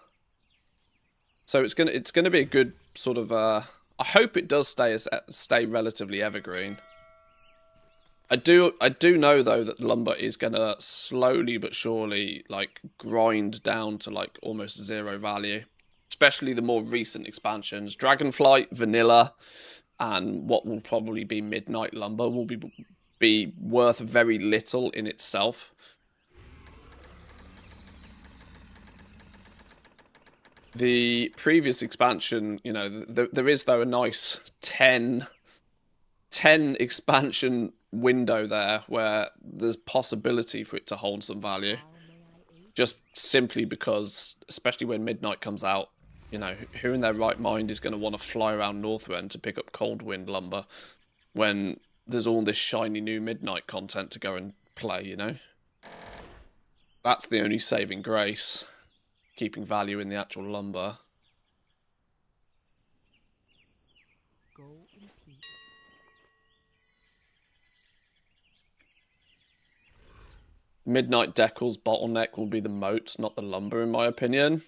So it's gonna be a good sort of I hope it does stay relatively evergreen. I do know though that lumber is gonna slowly but surely like grind down to like almost zero value, especially the more recent expansions. Dragonflight, Vanilla, and what will probably be Midnight Lumber will be worth very little in itself. The previous expansion, you know, there is though a nice 10 expansion window there where there's possibility for it to hold some value. Just simply because, especially when Midnight comes out, you know, who in their right mind is going to want to fly around Northrend to pick up Coldwind lumber when there's all this shiny new Midnight content to go and play, you know? That's the only saving grace. Keeping value in the actual lumber. Go in peace. Midnight Decor's bottleneck will be the moats, not the lumber, in my opinion.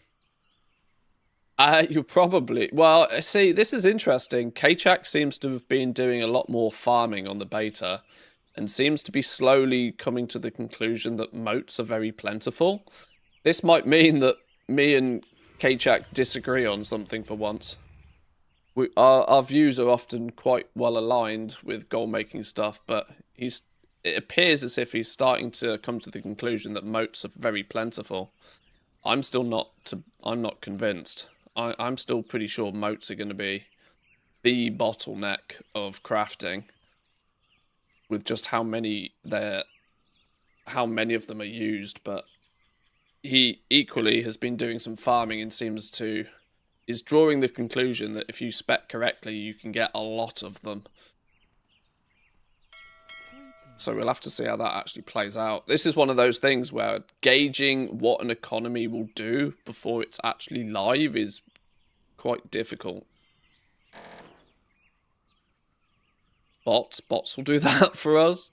You probably... Well, see, this is interesting. Kachak seems to have been doing a lot more farming on the beta and seems to be slowly coming to the conclusion that moats are very plentiful. This might mean that me and Kachak disagree on something for once. our views are often quite well aligned with goal making stuff, but it appears as if he's starting to come to the conclusion that moats are very plentiful. I'm not convinced. I'm still pretty sure moats are going to be the bottleneck of crafting, with just how many of them are used. But he equally has been doing some farming and is drawing the conclusion that if you spec correctly, you can get a lot of them. So we'll have to see how that actually plays out. This is one of those things where gauging what an economy will do before it's actually live is quite difficult. Bots will do that for us.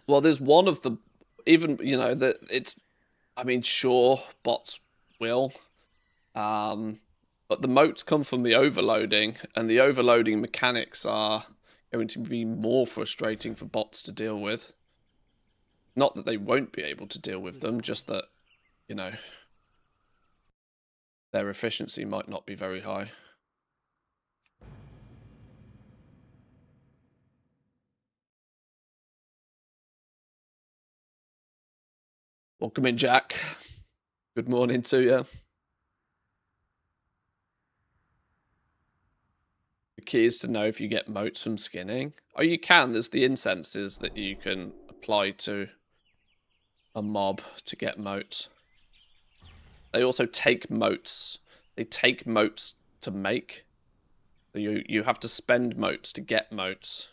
Well, there's one of the, even, you know, that it's, I mean, sure, bots will. But the moats come from the overloading, and the overloading mechanics are going to be more frustrating for bots to deal with. Not that they won't be able to deal with them, just that, you know, their efficiency might not be very high. Welcome in, Jack. Good morning to you. The key is to know if you get moats from skinning. Oh, you can. There's the incenses that you can apply to a mob to get moats. They also take moats. They take moats to make. So you have to spend moats to get moats.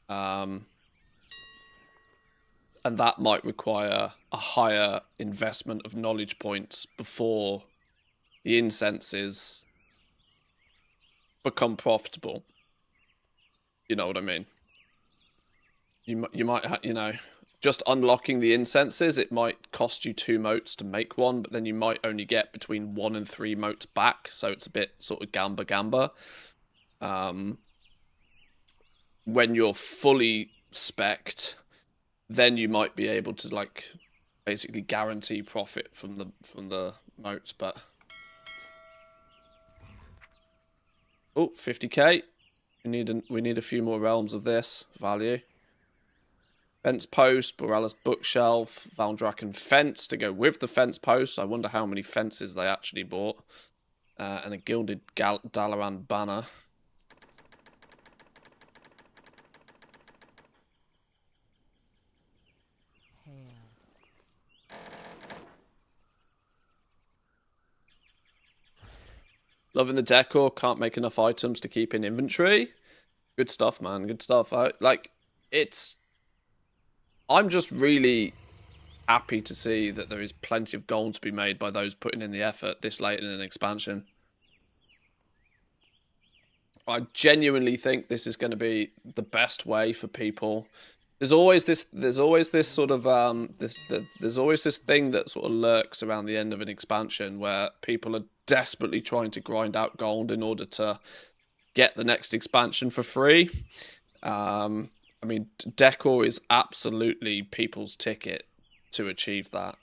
And that might require a higher investment of knowledge points before the incenses become profitable. You know what I mean? You might, you know, just unlocking the incenses, it might cost you 2 moats to make one, but then you might only get between 1 and 3 moats back, so it's a bit sort of gamba. When you're fully specced, then you might be able to, like, basically guarantee profit from the moats. But oh, 50k. We need a few more realms of this value. Fence post, Borealis bookshelf, Valdraken fence to go with the fence post. I wonder how many fences they actually bought. And a gilded Dalaran banner. Loving the decor. Can't make enough items to keep in inventory. Good stuff, man. Good stuff. I'm just really happy to see that there is plenty of gold to be made by those putting in the effort this late in an expansion. I genuinely think this is going to be the best way for people. There's always this sort of there's always this thing that sort of lurks around the end of an expansion where people are desperately trying to grind out gold in order to get the next expansion for free. I mean, Decor is absolutely people's ticket to achieve that.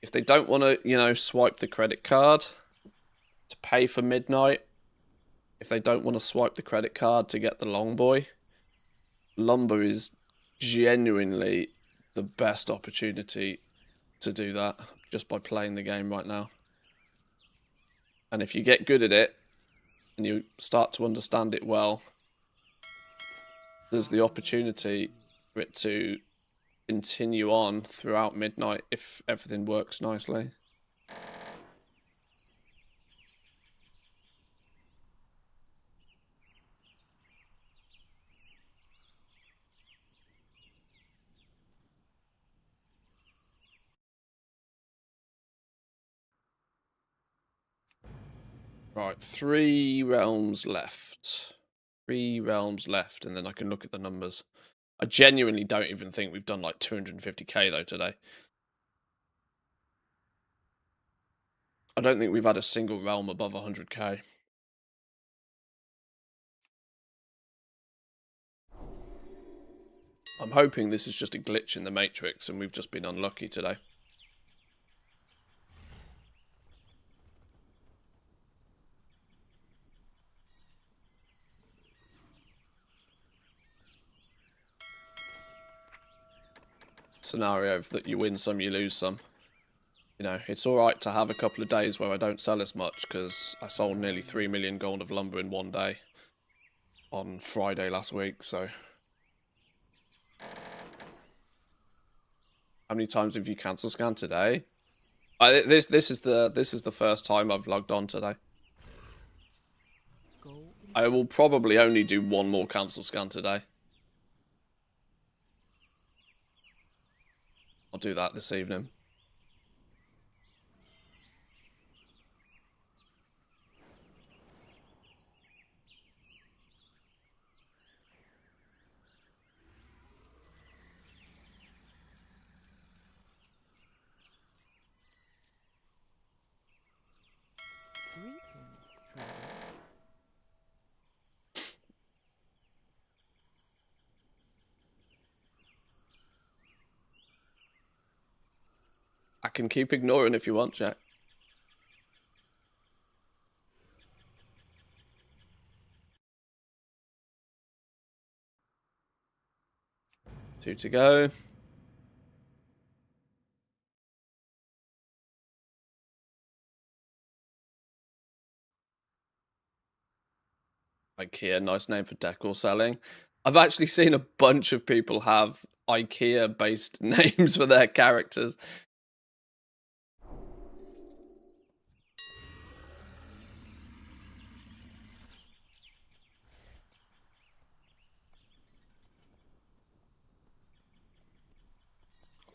If they don't want to, you know, swipe the credit card to pay for Midnight, if they don't want to swipe the credit card to get the Long Boy, Lumber is genuinely the best opportunity to do that just by playing the game right now. And if you get good at it and you start to understand it well, there's the opportunity for it to continue on throughout Midnight if everything works nicely. Right, 3 realms left. 3 realms left, and then I can look at the numbers. I genuinely don't even think we've done like 250k though today. I don't think we've had a single realm above 100k. I'm hoping this is just a glitch in the Matrix and we've just been unlucky today. scenario that you win some, you lose some. You know, it's alright to have a couple of days where I don't sell as much, because I sold nearly 3 million gold of lumber in one day on Friday last week, so... How many times have you cancelled scan today? This is the first time I've logged on today. I will probably only do one more cancel scan today. I'll do that this evening. Greetings, traveler. I can keep ignoring if you want, Jack. Two to go. IKEA, nice name for decor selling. I've actually seen a bunch of people have IKEA-based names for their characters.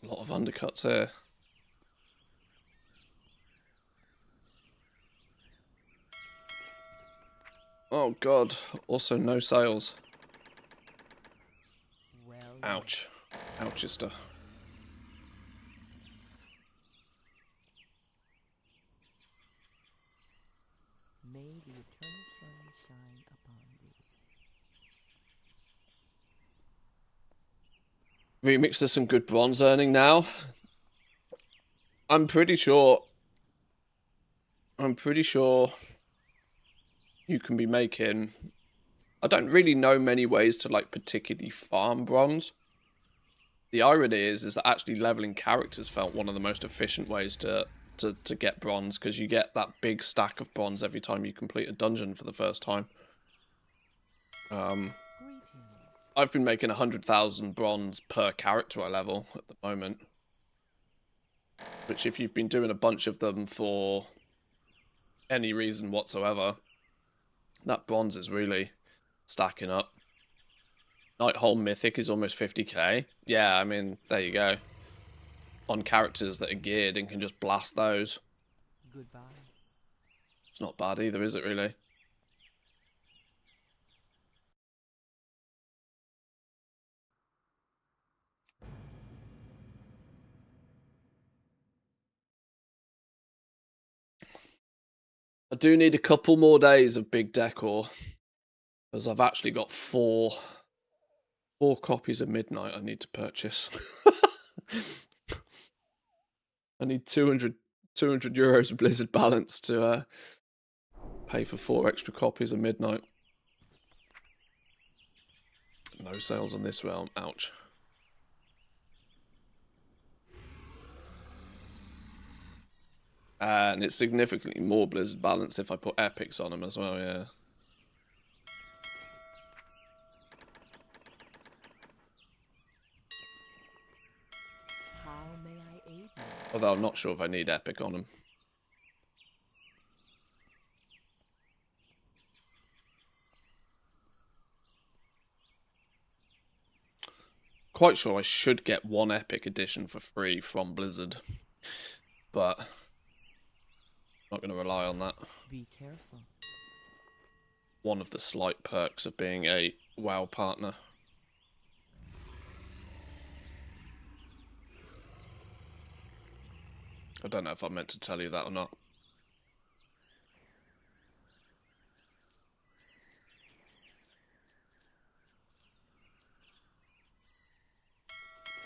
A lot of undercuts here. Oh god, also no sales. Well, Ouch. Ouchester. may the eternal sun shine upon thee. Remix to some good bronze earning now. I'm pretty sure you can be making... I don't really know many ways to like particularly farm bronze. The irony is that actually leveling characters felt one of the most efficient ways to get bronze, because you get that big stack of bronze every time you complete a dungeon for the first time. Greetings. I've been making 100,000 bronze per character I level at the moment. Which, if you've been doing a bunch of them for any reason whatsoever, that bronze is really stacking up. Nighthold Mythic is almost 50k. Yeah, I mean, there you go. On characters that are geared and can just blast those. Goodbye. It's not bad either, is it really? I do need a couple more days of big decor, because I've actually got four copies of Midnight I need to purchase. I need 200 euros of Blizzard balance to pay for 4 extra copies of Midnight. No sales on this realm. Ouch. And it's significantly more Blizzard balance if I put epics on them as well, yeah. How may I aid you? Although I'm not sure if I need epic on them. Quite sure I should get 1 epic edition for free from Blizzard. But I'm not going to rely on that. Be careful. One of the slight perks of being a WoW partner. I don't know if I meant to tell you that or not.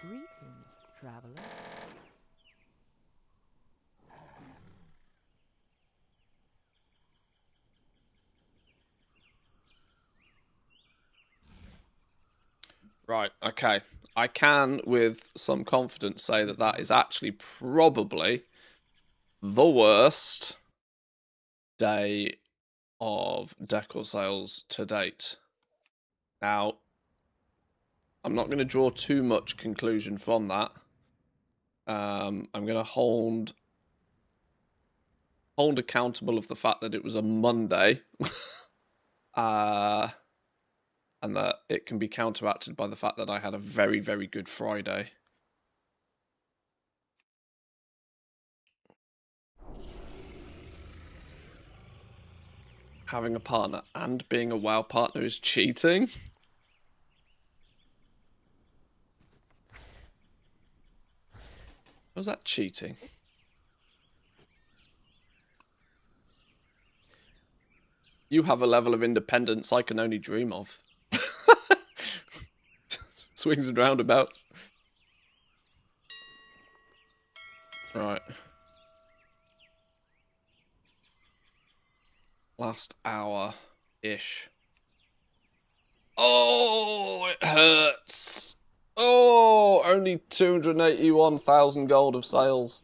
Greetings, traveler. Right, okay. I can, with some confidence, say that that is actually probably the worst day of Decor sales to date. Now, I'm not going to draw too much conclusion from that. I'm going to hold accountable of the fact that it was a Monday. And that it can be counteracted by the fact that I had a very, very good Friday. Having a partner and being a WoW partner is cheating? Was that cheating? You have a level of independence I can only dream of. Swings and roundabouts. Right. Last hour-ish. Oh, it hurts. Oh, only 281,000 gold of sales.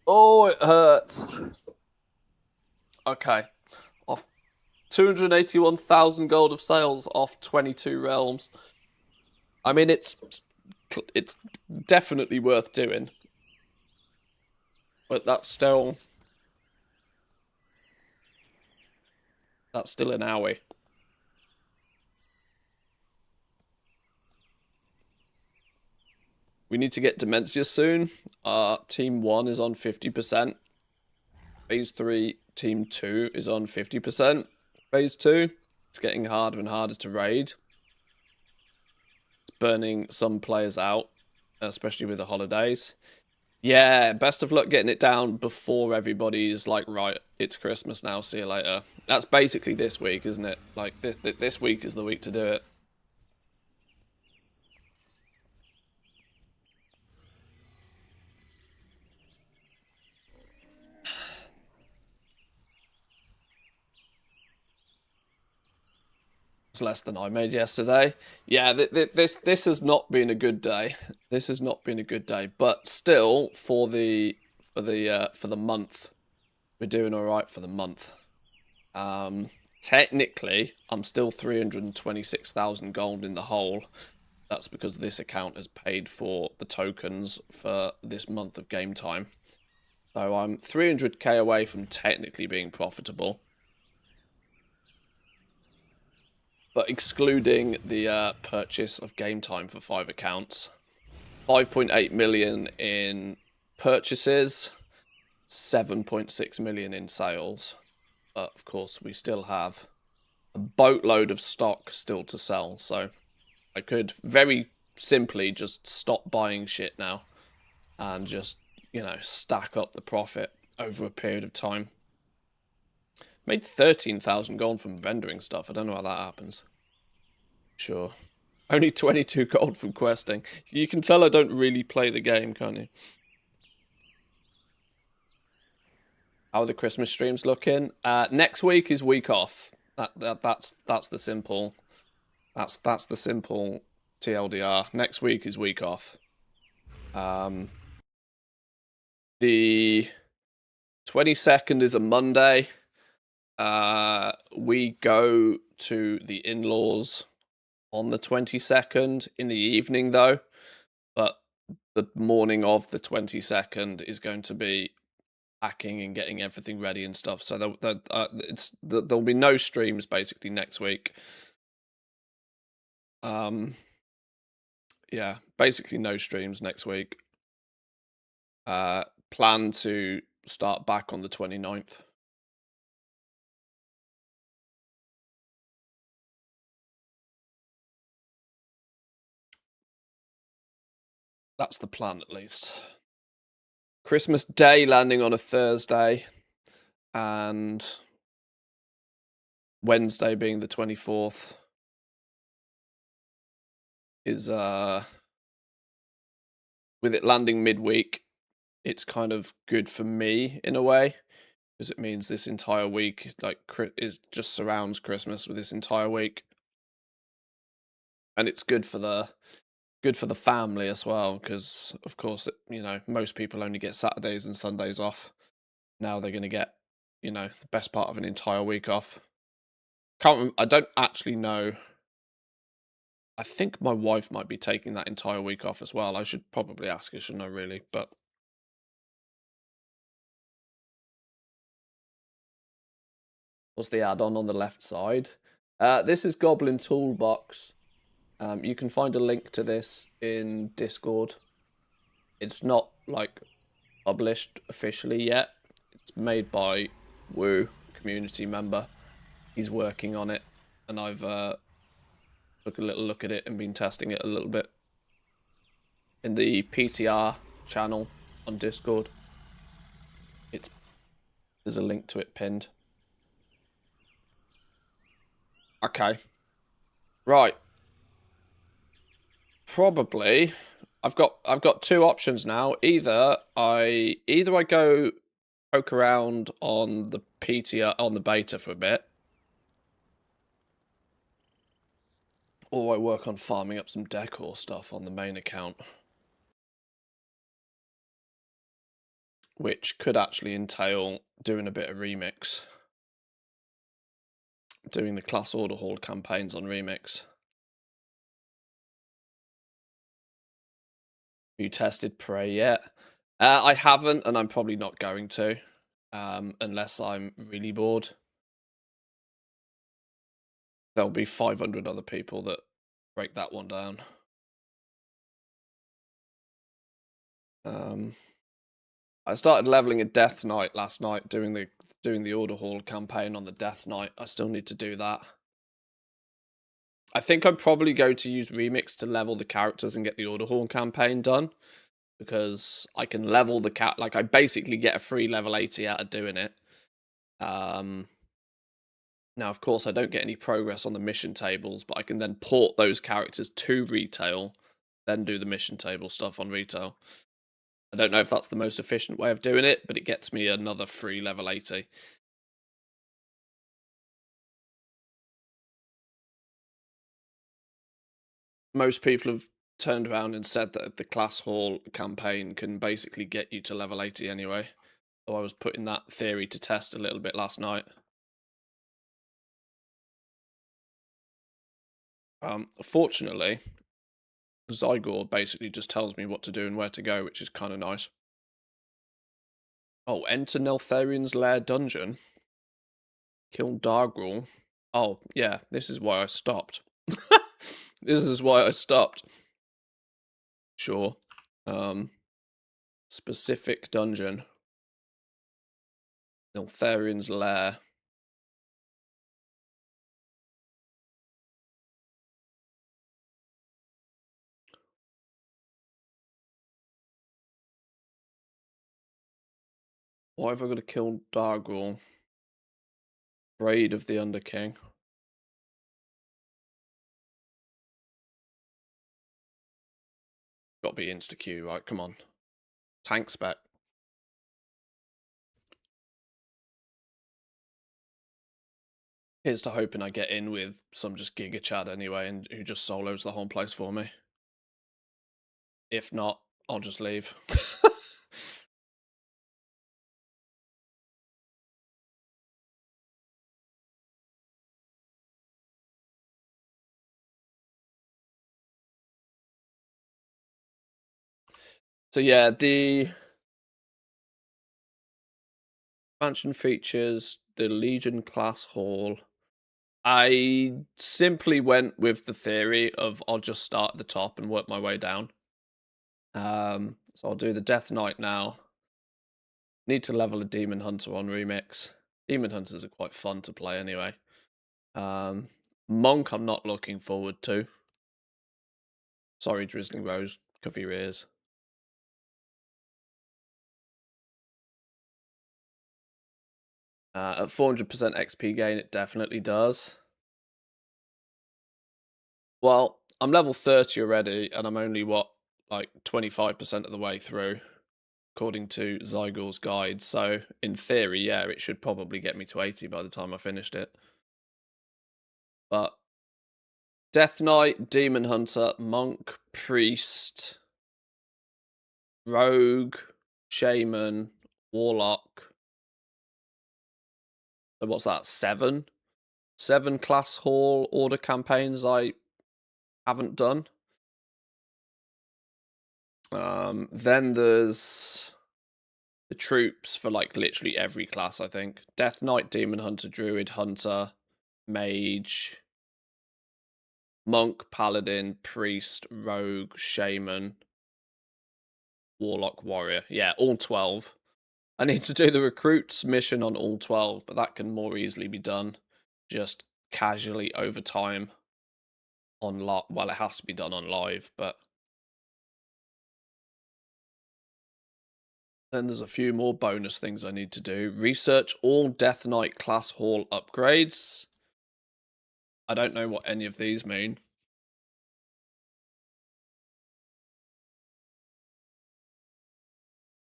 Oh, it hurts. Okay. Off 281,000 gold of sales off 22 realms. I mean, it's definitely worth doing. But that's still an owie. We need to get Dementia soon. Team 1 is on 50%. Phase 3, Team 2 is on 50%. Phase 2, it's getting harder and harder to raid. It's burning some players out, especially with the holidays. Yeah, best of luck getting it down before everybody's like, right, it's Christmas now, see you later. That's basically this week, isn't it? Like, this week is the week to do it. It's less than I made yesterday. Yeah, this has not been a good day. This has not been a good day, but still for the month, we're doing all right for the month. Technically, I'm still 326,000 gold in the hole. That's because this account has paid for the tokens for this month of game time. So I'm 300k away from technically being profitable. But excluding the purchase of game time for 5 accounts, 5.8 million in purchases, 7.6 million in sales. But of course, we still have a boatload of stock still to sell. So I could very simply just stop buying shit now and just, you know, stack up the profit over a period of time. Made 13,000 gold from vendoring stuff. I don't know how that happens. Sure. Only 22 gold from questing. You can tell I don't really play the game, can't you? How are the Christmas streams looking? Next week is week off. That's the simple. That's the simple TLDR. Next week is week off. The 22nd is a Monday. We go to the in-laws on the 22nd in the evening, though. But the morning of the 22nd is going to be packing and getting everything ready and stuff. So there'll be no streams basically next week. Yeah, basically no streams next week. Plan to start back on the 29th. That's the plan, at least. Christmas Day landing on a Thursday, and Wednesday being the 24th is, with it landing midweek, it's kind of good for me in a way, because it means this entire week, like, is just surrounds Christmas with this entire week. and it's good for the family as well, because of course, most people only get Saturdays and Sundays off. Now they're going to get, the best part of an entire week off. I don't actually know. I think my wife might be taking that entire week off as well. I should probably ask her, shouldn't I, really? But what's the add-on on the left side? This is Goblin Toolbox. You can find a link to this in Discord. It's not, like, published officially yet. It's made by Woo, community member. He's working on it, and I've took a little look at it and been testing it a little bit in the PTR channel on Discord. There's a link to it pinned. Okay. Right. Probably I've got two options now. Either I go poke around on the PTR on the beta for a bit, or I work on farming up some decor stuff on the main account, which could actually entail doing a bit of remix, doing the class order hall campaigns on remix. Have you tested Prey yet? I haven't, and I'm probably not going to, unless I'm really bored. There'll be 500 other people that break that one down. I started leveling a Death Knight last night, doing the Order Hall campaign on the Death Knight. I still need to do that. I think I'm probably going to use Remix to level the characters and get the Order Hall campaign done, because I can level the I basically get a free level 80 out of doing it. Now, of course, I don't get any progress on the mission tables, but I can then port those characters to retail, then do the mission table stuff on retail. I don't know if that's the most efficient way of doing it, but it gets me another free level 80. Most people have turned around and said that the Class Hall campaign can basically get you to level 80 anyway. So I was putting that theory to test a little bit last night. Fortunately, Zygor basically just tells me what to do and where to go, which is kind of nice. Oh, enter Neltharian's Lair dungeon. Kill Dargrul. Oh, yeah, this is why I stopped. This is why I stopped. Sure. Specific dungeon. Neltharian's Lair. Why have I got to kill Dargrul? Braid of the Underking. Got to be insta-Q, right? Come on. Tank spec. Here's to hoping I get in with some just Giga Chad anyway, and who just solos the whole place for me. If not, I'll just leave. So yeah, the expansion features the Legion class hall. I simply went with the theory of I'll just start at the top and work my way down. So I'll do the Death Knight now. Need to level a Demon Hunter on Remix. Demon Hunters are quite fun to play anyway. Monk I'm not looking forward to. Sorry, Drizzling Rose, cover your ears. At 400% XP gain, it definitely does. Well, I'm level 30 already, and I'm only, like 25% of the way through, according to Zygor's guide. So, in theory, yeah, it should probably get me to 80 by the time I finished it. But Death Knight, Demon Hunter, Monk, Priest, Rogue, Shaman, Warlock. So what's that? 7? 7 class hall order campaigns I haven't done. Then there's the troops for like literally every class, I think. Death Knight, Demon Hunter, Druid, Hunter, Mage, Monk, Paladin, Priest, Rogue, Shaman, Warlock, Warrior. Yeah, all 12. I need to do the recruits mission on all 12, but that can more easily be done just casually over time on well, it has to be done on live, but then there's a few more bonus things I need to do. Research all Death Knight class hall upgrades. I don't know what any of these mean.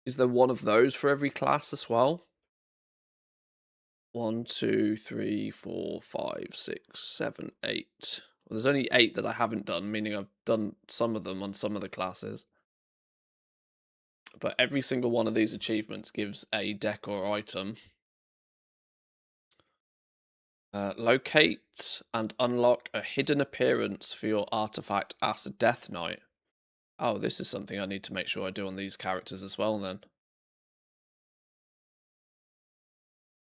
Is there one of those for every class as well? 1, 2, 3, 4, 5, 6, 7, 8. Well, there's only 8 that I haven't done, meaning I've done some of them on some of the classes. But every single one of these achievements gives a decor item. Locate and unlock a hidden appearance for your artifact as a Death Knight. Oh, this is something I need to make sure I do on these characters as well then.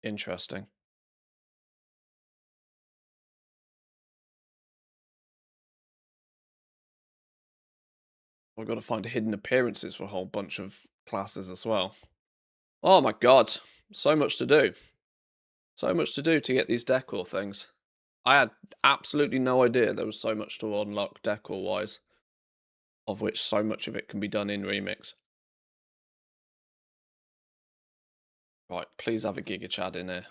Interesting. I've got to find hidden appearances for a whole bunch of classes as well. Oh my god, so much to do. So much to do to get these decor things. I had absolutely no idea there was so much to unlock decor-wise, of which so much of it can be done in Remix. Right, please have a Giga Chad in here.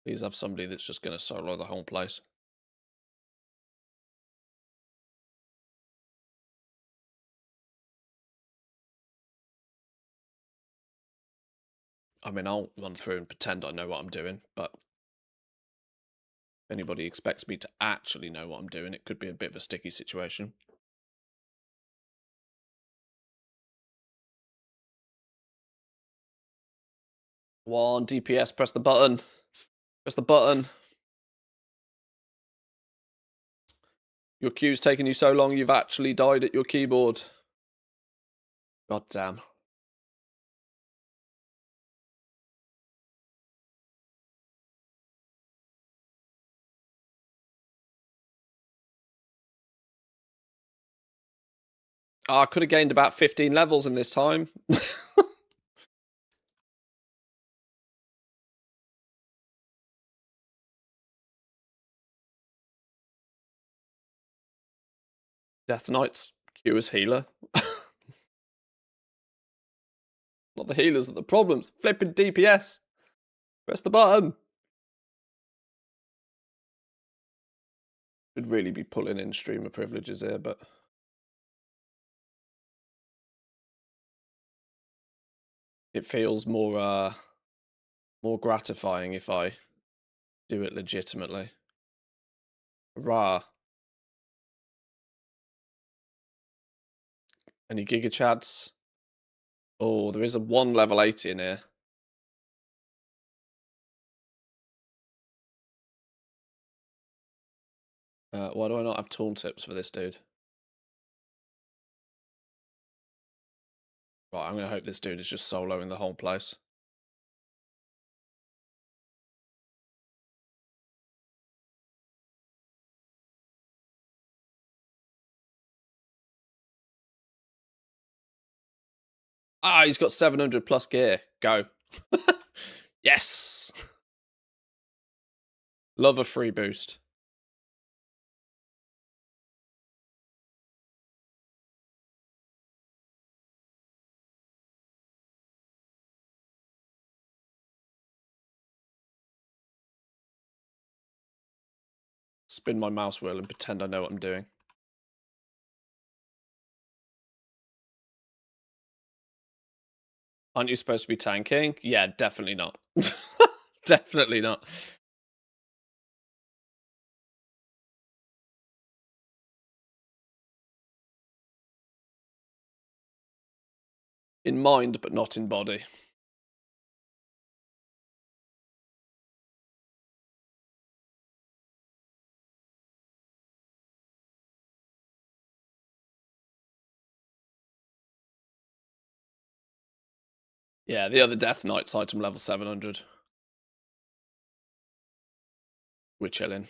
Please have somebody that's just going to solo the whole place. I mean, I'll run through and pretend I know what I'm doing, but if anybody expects me to actually know what I'm doing, it could be a bit of a sticky situation. One DPS, press the button. Press the button. Your queue's taken you so long, you've actually died at your keyboard. God damn. Oh, I could have gained about 15 levels in this time. Death Knight's queue as healer. Not the healers, the problems. Flipping DPS. Press the button. Should really be pulling in streamer privileges here, but it feels more gratifying if I do it legitimately. Hurrah. Any Giga Chads? Oh, there is a 1 level 80 in here. Why do I not have tooltips for this dude? Right, I'm going to hope this dude is just soloing the whole place. Ah, he's got 700 plus gear. Go. Yes! Love a free boost. Spin my mouse wheel and pretend I know what I'm doing. Aren't you supposed to be tanking? Yeah, definitely not. Definitely not. In mind, but not in body. Yeah, the other Death Knight's item level 700. We're chilling.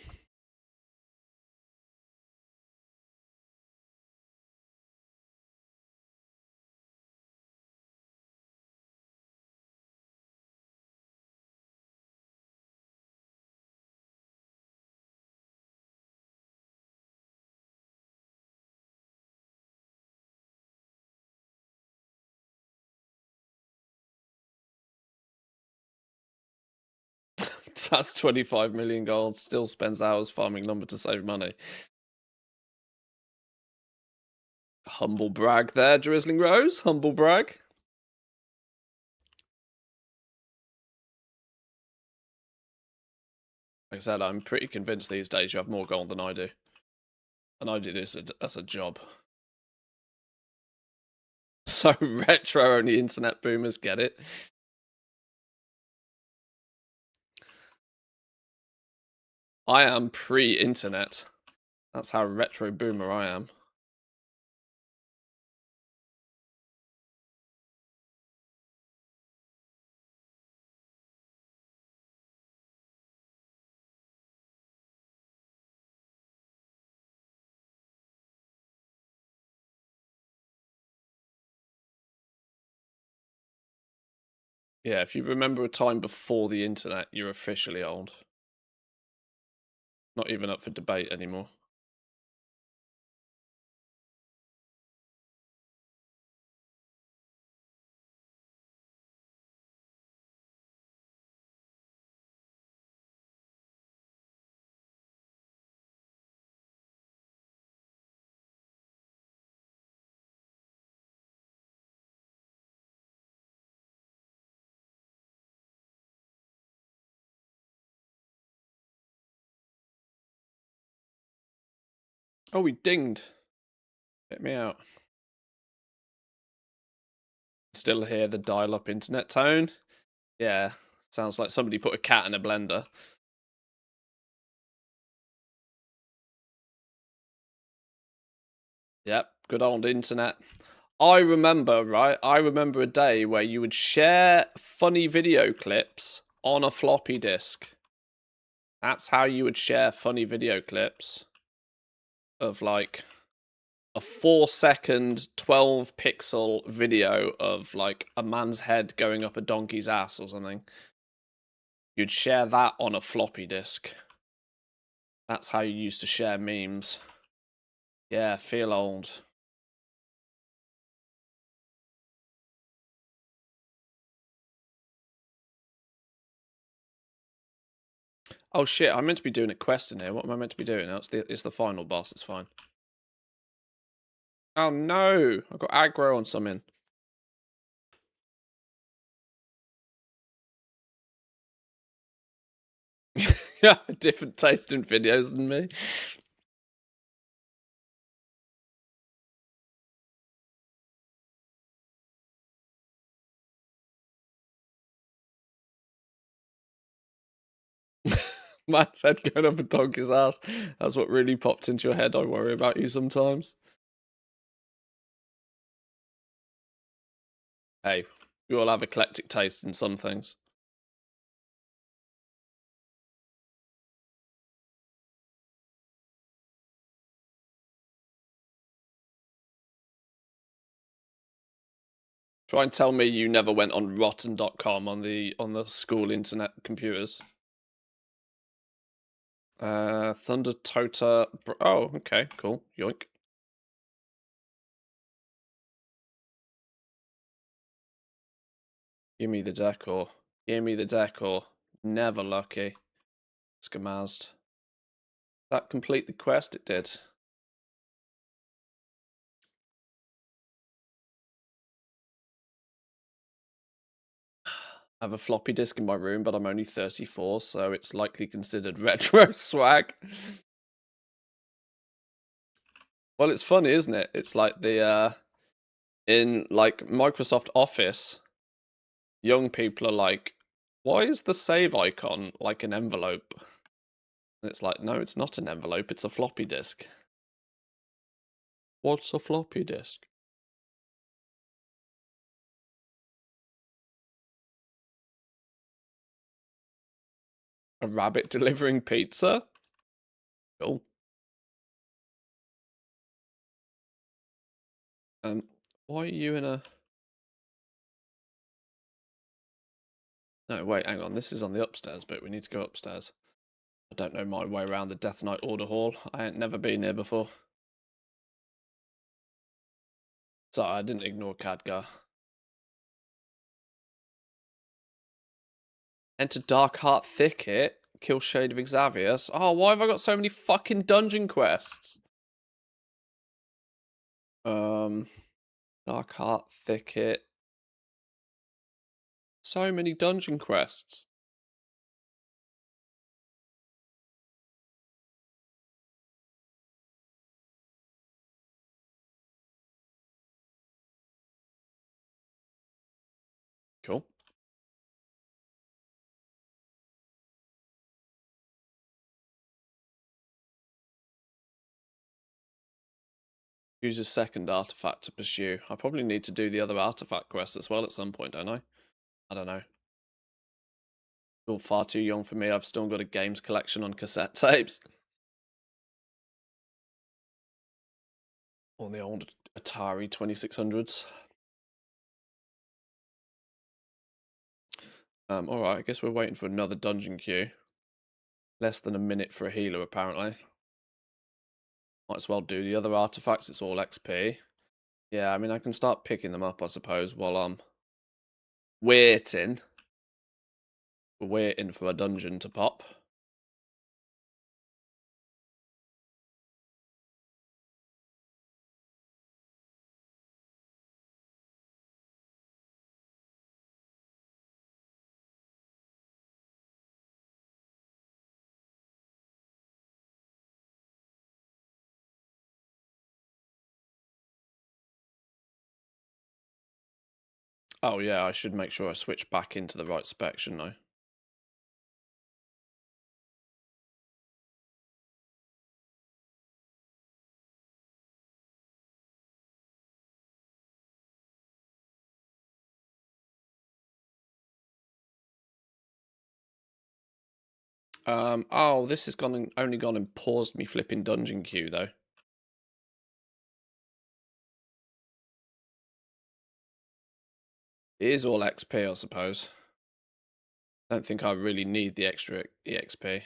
That's 25 million gold. Still spends hours farming lumber to save money. Humble brag there, Drizzling Rose. Humble brag. Like I said, I'm pretty convinced these days you have more gold than I do. And I do this as a job. So retro only internet boomers get it. I am pre-internet. That's how retro boomer I am. Yeah, if you remember a time before the internet, you're officially old. Not even up for debate anymore. Oh, we dinged. Get me out. Still hear the dial-up internet tone. Yeah, sounds like somebody put a cat in a blender. Yep, good old internet. I remember, right? I remember a day where you would share funny video clips on a floppy disk. That's how you would share funny video clips of like a 4-second, 12-pixel video of like a man's head going up a donkey's ass or something. You'd share that on a floppy disk. That's how you used to share memes. Yeah, feel old. Oh shit, I'm meant to be doing a quest in here. What am I meant to be doing? No, it's the final boss, it's fine. Oh no! I got aggro on something. You have a different taste in videos than me. Man's head going up a donkey's ass. That's what really popped into your head. I worry about you sometimes. Hey, we all have eclectic taste in some things. Try and tell me you never went on rotten.com on the school internet computers. Thunder Tota. Oh, okay, cool. Yoink. Give me the decor. Give me the decor. Never lucky. Skamazed. That complete the quest? It did. I have a floppy disk in my room, but I'm only 34, so it's likely considered retro swag. Well, it's funny, isn't it? It's like the In like Microsoft Office, young people are like, why is the save icon like an envelope? And it's like, no, it's not an envelope, it's a floppy disk. What's a floppy disk? A rabbit delivering pizza? Cool. Why are you in a... No, wait, hang on. This is on the upstairs bit. We need to go upstairs. I don't know my way around the Death Knight Order Hall. I ain't never been here before. Sorry, I didn't ignore Khadgar. Enter Darkheart Thicket. Kill Shade of Xavius. Oh, why have I got so many fucking dungeon quests? Darkheart Thicket. So many dungeon quests. Cool. Use a second artifact to pursue. I probably need to do the other artifact quest as well at some point, don't I? I don't know. Still far too young for me. I've still got a games collection on cassette tapes. On the old Atari 2600s. Alright, I guess we're waiting for another dungeon queue. Less than a minute for a healer, apparently. Might as well do the other artifacts, it's all XP. Yeah, I mean, I can start picking them up, I suppose, while I'm waiting. We're waiting for a dungeon to pop. Oh yeah, I should make sure I switch back into the right spec, shouldn't I? Oh, this has only gone and paused me flipping dungeon queue though. It is all XP, I suppose. I don't think I really need the extra EXP.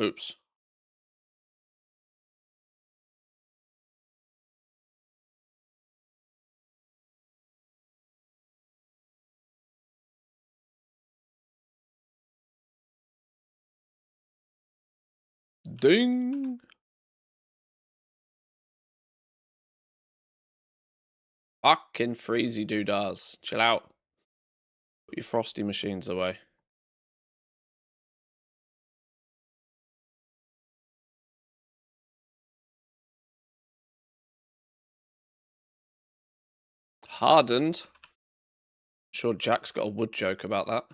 Oops. Ding! Fucking freezy doodahs. Chill out. Put your frosty machines away. Hardened? Sure Jack's got a wood joke about that.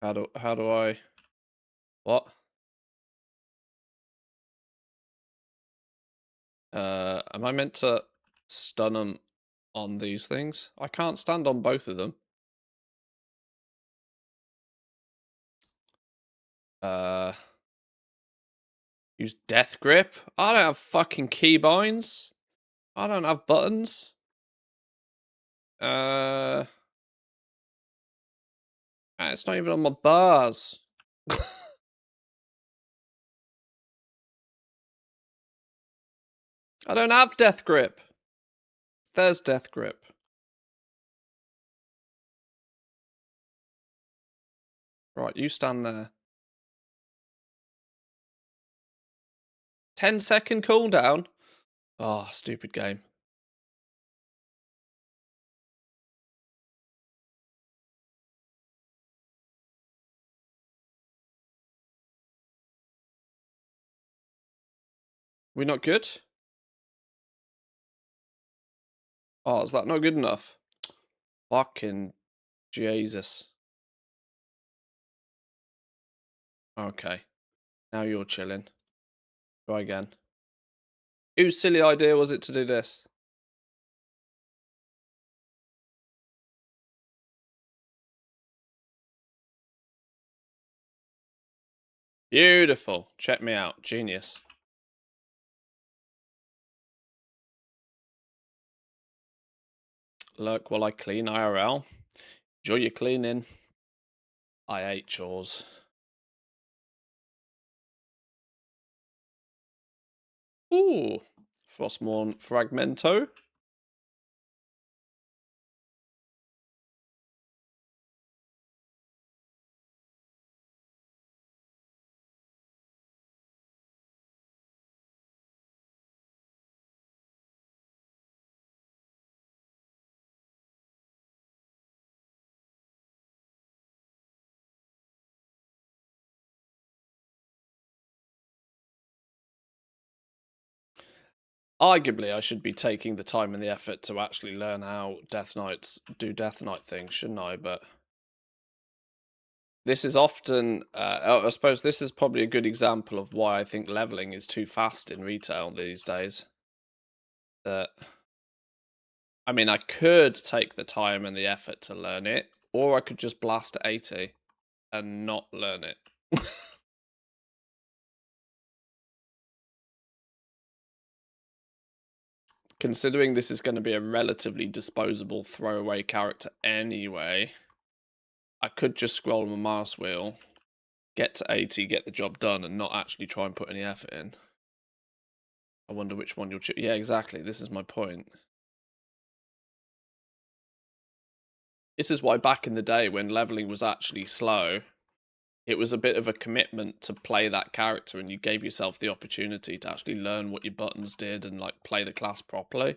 How do I... What? Am I meant to stun them on these things? I can't stand on both of them. Use death grip? I don't have fucking keybinds. I don't have buttons. It's not even on my bars. I don't have death grip. There's death grip. Right, you stand there. 10-second cooldown? Oh, stupid game. We're not good? Oh, is that not good enough? Fucking Jesus. Okay. Now you're chilling. Try again. Whose silly idea was it to do this? Beautiful. Check me out. Genius. Look while I clean IRL. Enjoy your cleaning. I hate chores. Ooh. Frostmourne Fragmento. Arguably, I should be taking the time and the effort to actually learn how Death Knights do Death Knight things, shouldn't I? But this is often, I suppose this is probably a good example of why I think leveling is too fast in retail these days. That, I mean, I could take the time and the effort to learn it, or I could just blast at 80 and not learn it. Considering this is going to be a relatively disposable throwaway character anyway, I could just scroll my mouse wheel, get to 80, get the job done, and not actually try and put any effort in. I wonder which one you'll choose. Yeah, exactly. This is my point. This is why back in the day when leveling was actually slow, it was a bit of a commitment to play that character, and you gave yourself the opportunity to actually learn what your buttons did and like play the class properly.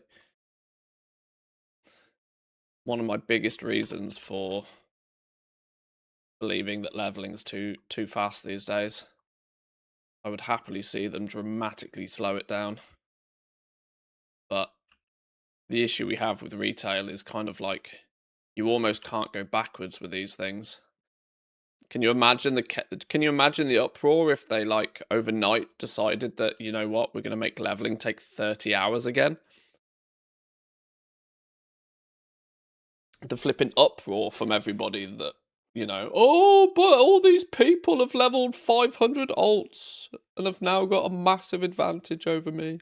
One of my biggest reasons for believing that leveling is too fast these days. I would happily see them dramatically slow it down. But the issue we have with retail is kind of like you almost can't go backwards with these things. Can you imagine the uproar if they like overnight decided that, you know what, we're going to make leveling take 30 hours again? The flipping uproar from everybody that, you know, oh, but all these people have leveled 500 alts and have now got a massive advantage over me.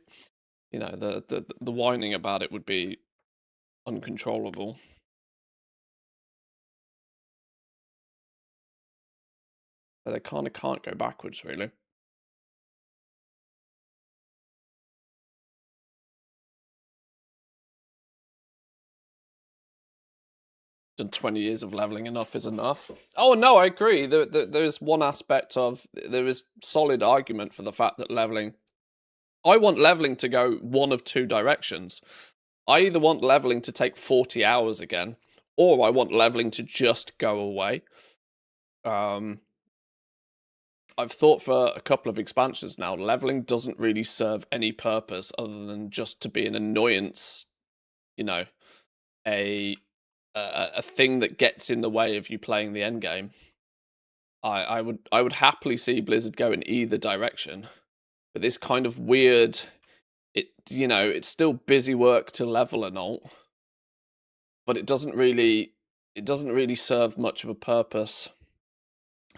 You know, the whining about it would be uncontrollable. But they kind of can't go backwards, really. And 20 years of leveling enough is enough. Oh, no, I agree. There's one aspect of, there is solid argument for the fact that leveling, I want leveling to go one of two directions. I either want leveling to take 40 hours again, or I want leveling to just go away. I've thought for a couple of expansions now, leveling doesn't really serve any purpose other than just to be an annoyance, you know, a thing that gets in the way of you playing the end game. I would happily see Blizzard go in either direction, but this kind of weird, it's still busy work to level and all, but it doesn't really serve much of a purpose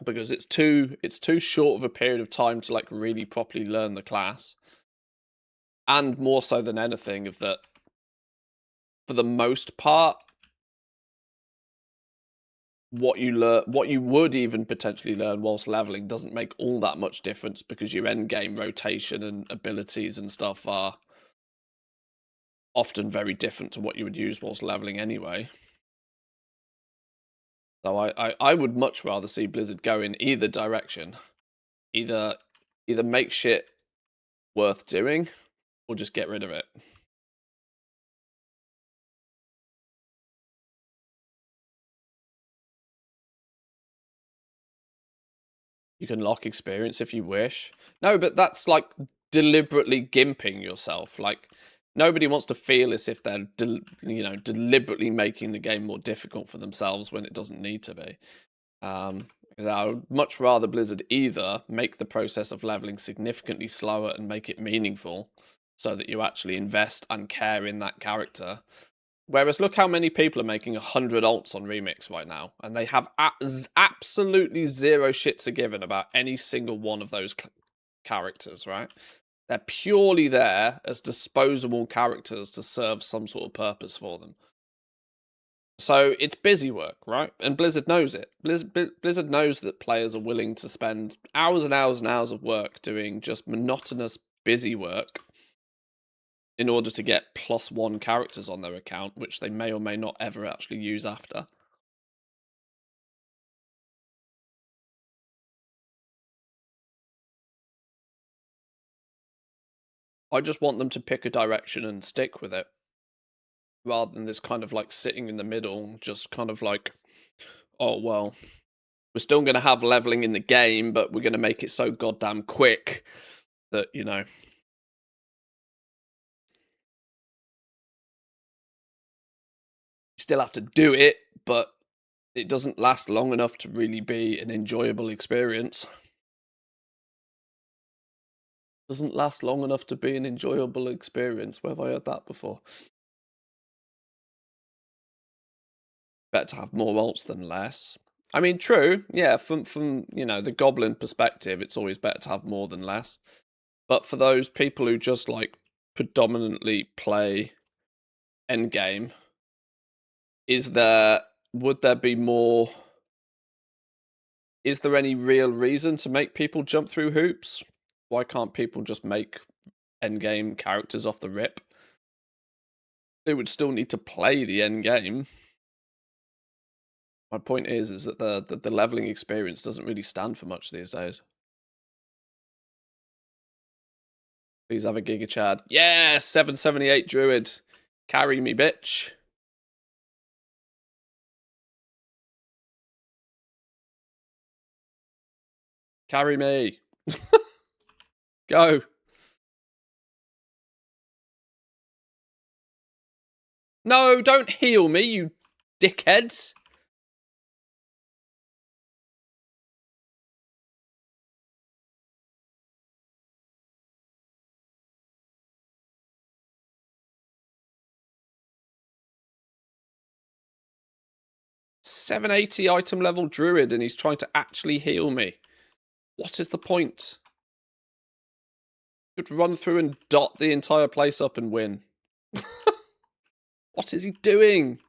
because it's too short of a period of time to like really properly learn the class, and more so than anything of that, for the most part, what you would even potentially learn whilst leveling doesn't make all that much difference because your end game rotation and abilities and stuff are often very different to what you would use whilst leveling anyway. So I would much rather see Blizzard go in either direction. Either make shit worth doing or just get rid of it. You can lock experience if you wish. No, but that's like deliberately gimping yourself. Like, nobody wants to feel as if they're, deliberately making the game more difficult for themselves when it doesn't need to be. I would much rather Blizzard either make the process of leveling significantly slower and make it meaningful so that you actually invest and care in that character. Whereas look how many people are making 100 alts on Remix right now, and they have absolutely zero shits are given about any single one of those characters, right? They're purely there as disposable characters to serve some sort of purpose for them. So it's busy work, right? And Blizzard knows it. Blizzard knows that players are willing to spend hours and hours and hours of work doing just monotonous, busy work in order to get +1 characters on their account, which they may or may not ever actually use after. I just want them to pick a direction and stick with it, rather than this kind of like sitting in the middle, just kind of like, oh, well, we're still going to have leveling in the game, but we're going to make it so goddamn quick that, you still have to do it, but it doesn't last long enough to really be an enjoyable experience. Doesn't last long enough to be an enjoyable experience. Where have I heard that before? Better to have more alts than less. I mean, true, yeah, from the goblin perspective, it's always better to have more than less. But for those people who just like predominantly play endgame, would there be more? Is there any real reason to make people jump through hoops? Why can't people just make endgame characters off the rip? They would still need to play the endgame. My point is that the leveling experience doesn't really stand for much these days. Please have a Giga Chad. Yeah, 778 Druid. Carry me, bitch. Carry me. Go. No, don't heal me, you dickheads. $780 item level Druid, and he's trying to actually heal me. What is the point? Could run through and dot the entire place up and win. What is he doing?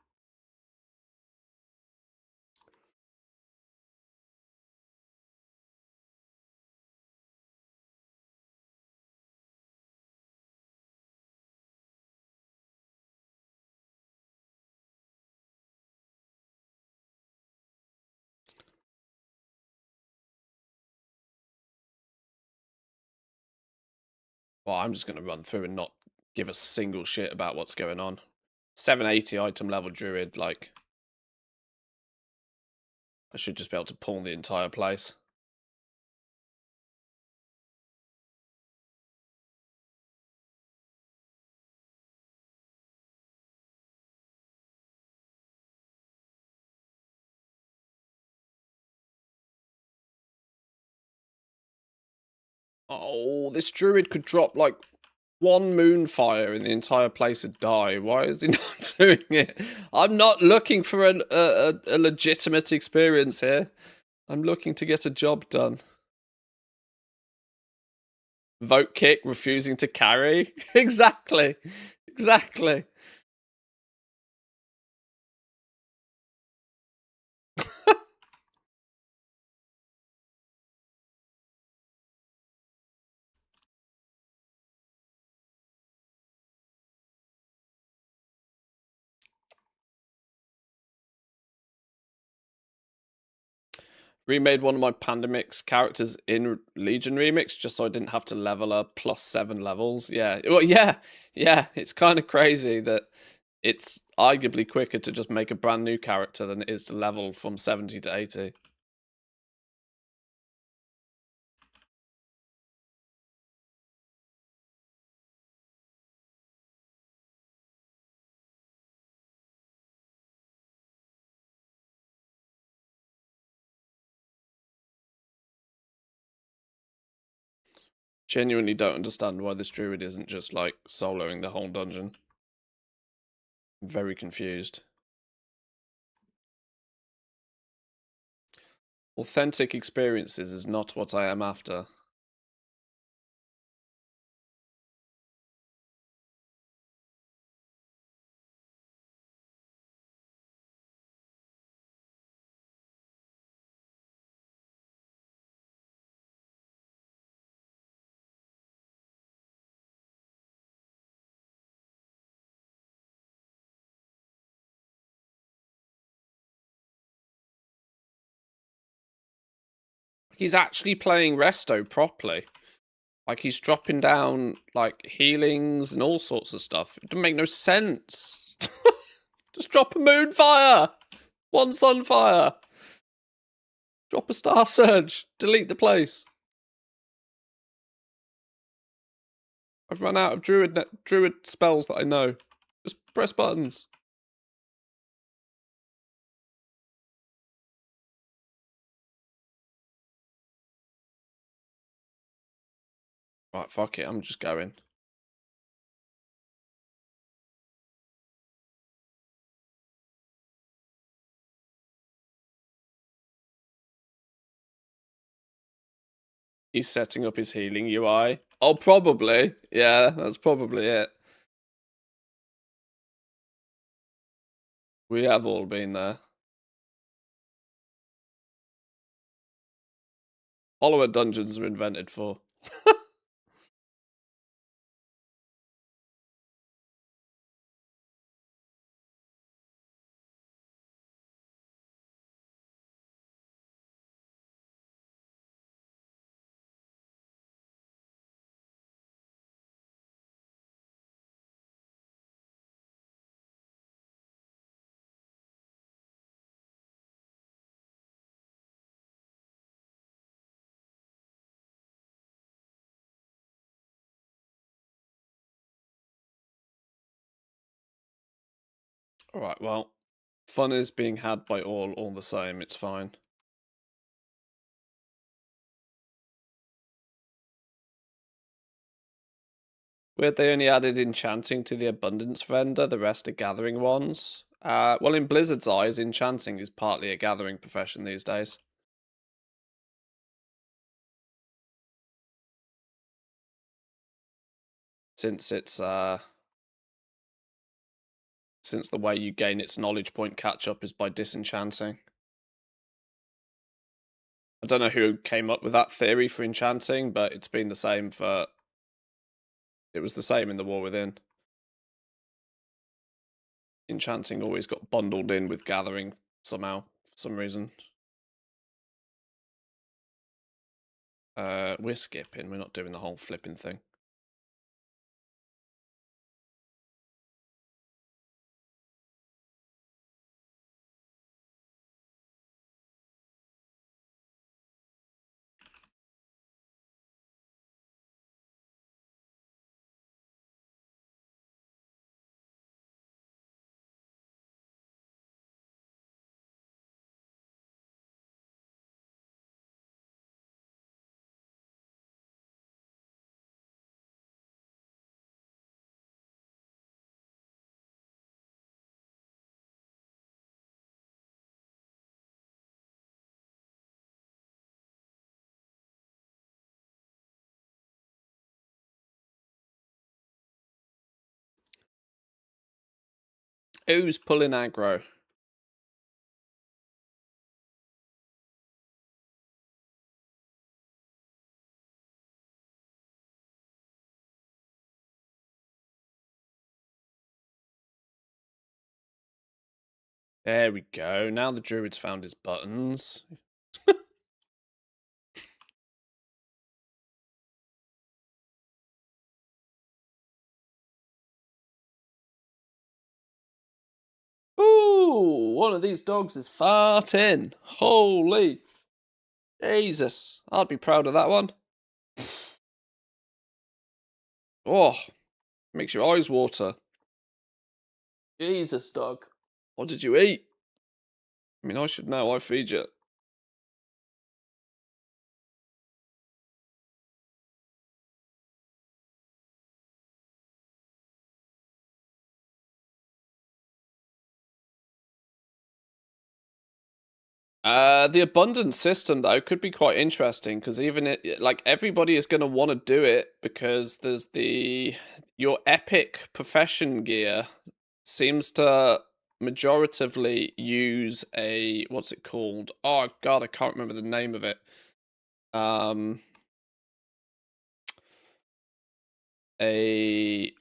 Well, I'm just going to run through and not give a single shit about what's going on. 780 item level Druid, like, I should just be able to pull the entire place. Oh, this Druid could drop, like, 1 Moonfire and the entire place would die. Why is he not doing it? I'm not looking for a legitimate experience here. I'm looking to get a job done. Vote kick, refusing to carry. Exactly. Exactly. Remade one of my Pandemix characters in Legion Remix just so I didn't have to level up +7 levels. Yeah. Well, yeah. It's kind of crazy that it's arguably quicker to just make a brand new character than it is to level from 70 to 80. Genuinely don't understand why this druid isn't just, like, soloing the whole dungeon. I'm very confused. Authentic experiences is not what I am after. He's actually playing Resto properly. Like, he's dropping down, like, healings and all sorts of stuff. It doesn't make no sense. Just drop a Moonfire! One Sunfire! Drop a Star Surge! Delete the place. I've run out of druid spells that I know. Just press buttons. Right, fuck it, I'm just going. He's setting up his healing UI. Oh, probably. Yeah, that's probably it. We have all been there. Follower dungeons are invented for. Alright, well, fun is being had by all the same, it's fine. Weird they only added enchanting to the abundance vendor, the rest are gathering ones. Well, in Blizzard's eyes, enchanting is partly a gathering profession these days. Since it's, since the way you gain its knowledge point catch-up is by disenchanting. I don't know who came up with that theory for enchanting, but it's been the same for... It was the same in the War Within. Enchanting always got bundled in with gathering somehow, for some reason. We're skipping, we're not doing the whole flipping thing. Who's pulling aggro? There we go. Now the druid's found his buttons. Ooh, one of these dogs is farting. Holy Jesus. I'd be proud of that one. Oh, makes your eyes water. Jesus, dog. What did you eat? I mean, I should know. I feed you. The abundance system though could be quite interesting because like everybody is going to want to do it because there's your epic profession gear seems to majoritively use a what's it called? Oh god, I can't remember the name of it. Um, a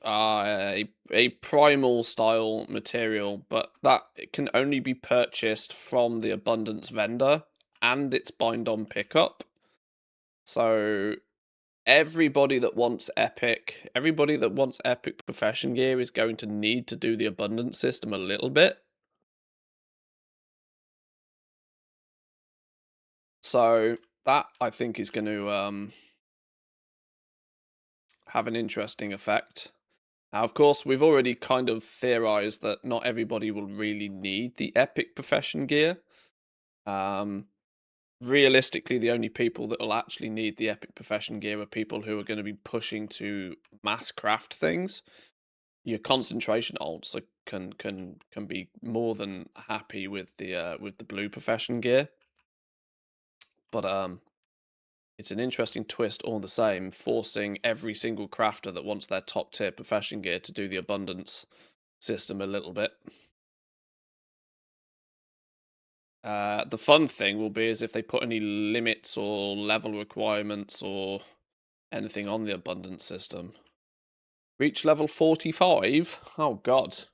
primal style material, but that it can only be purchased from the abundance vendor and it's bind on pickup. So everybody that wants epic profession gear is going to need to do the abundance system a little bit. So that I think is going to have an interesting effect. Now, of course, we've already kind of theorized that not everybody will really need the epic profession gear. Realistically, the only people that will actually need the epic profession gear are people who are going to be pushing to mass craft things. Your concentration alts can be more than happy with the blue profession gear, but it's an interesting twist all the same, forcing every single crafter that wants their top tier profession gear to do the abundance system a little bit. The fun thing will be is if they put any limits or level requirements or anything on the abundance system. Reach level 45? Oh god.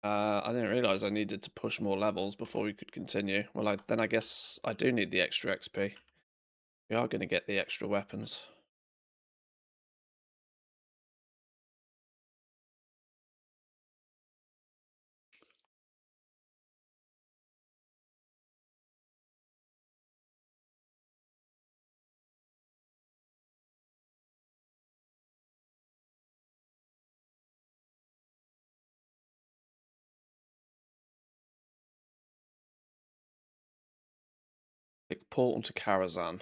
I didn't realise I needed to push more levels before we could continue. Well, then I guess I do need the extra XP. We are going to get the extra weapons. Click portal to Karazhan.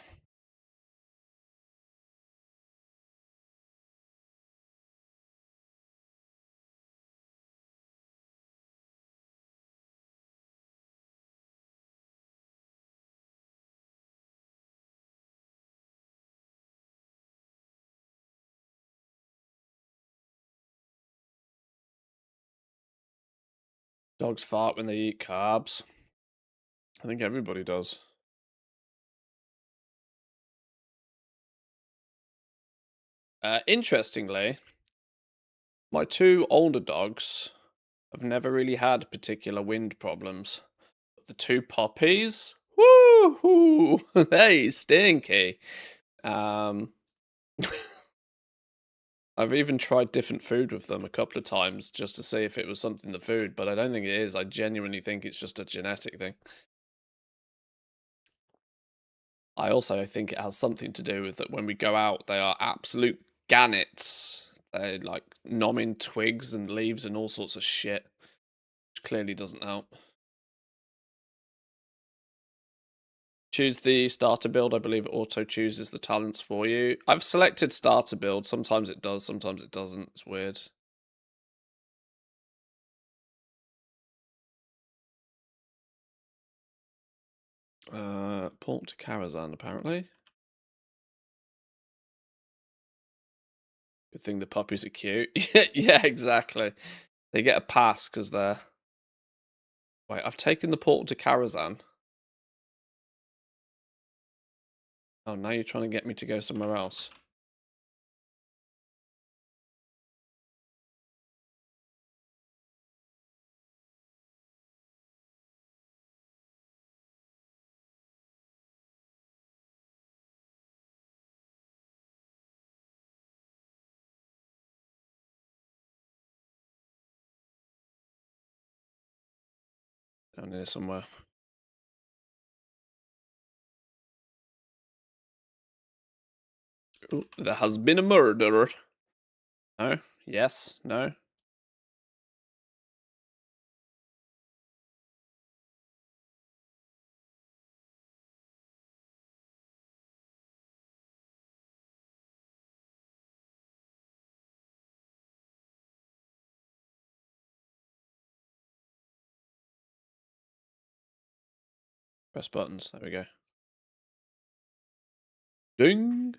Dogs fart when they eat carbs. I think everybody does. Interestingly, my two older dogs have never really had particular wind problems. But the two puppies, woo, they stinky. I've even tried different food with them a couple of times just to see if it was something the food, but I don't think it is. I genuinely think it's just a genetic thing. I also think it has something to do with that when we go out, they are absolute gannets. They like nomming twigs and leaves and all sorts of shit, which clearly doesn't help. Choose the starter build. I believe it auto chooses the talents for you. I've selected starter build. Sometimes it does, sometimes it doesn't. It's weird. Port to Karazhan, apparently. Good thing the puppies are cute. Yeah, exactly. They get a pass because they're... Wait, I've taken the portal to Karazhan. Oh, now you're trying to get me to go somewhere else. Down here somewhere. Ooh, there has been a murder. No? Yes? No? Press buttons. There we go. Ding.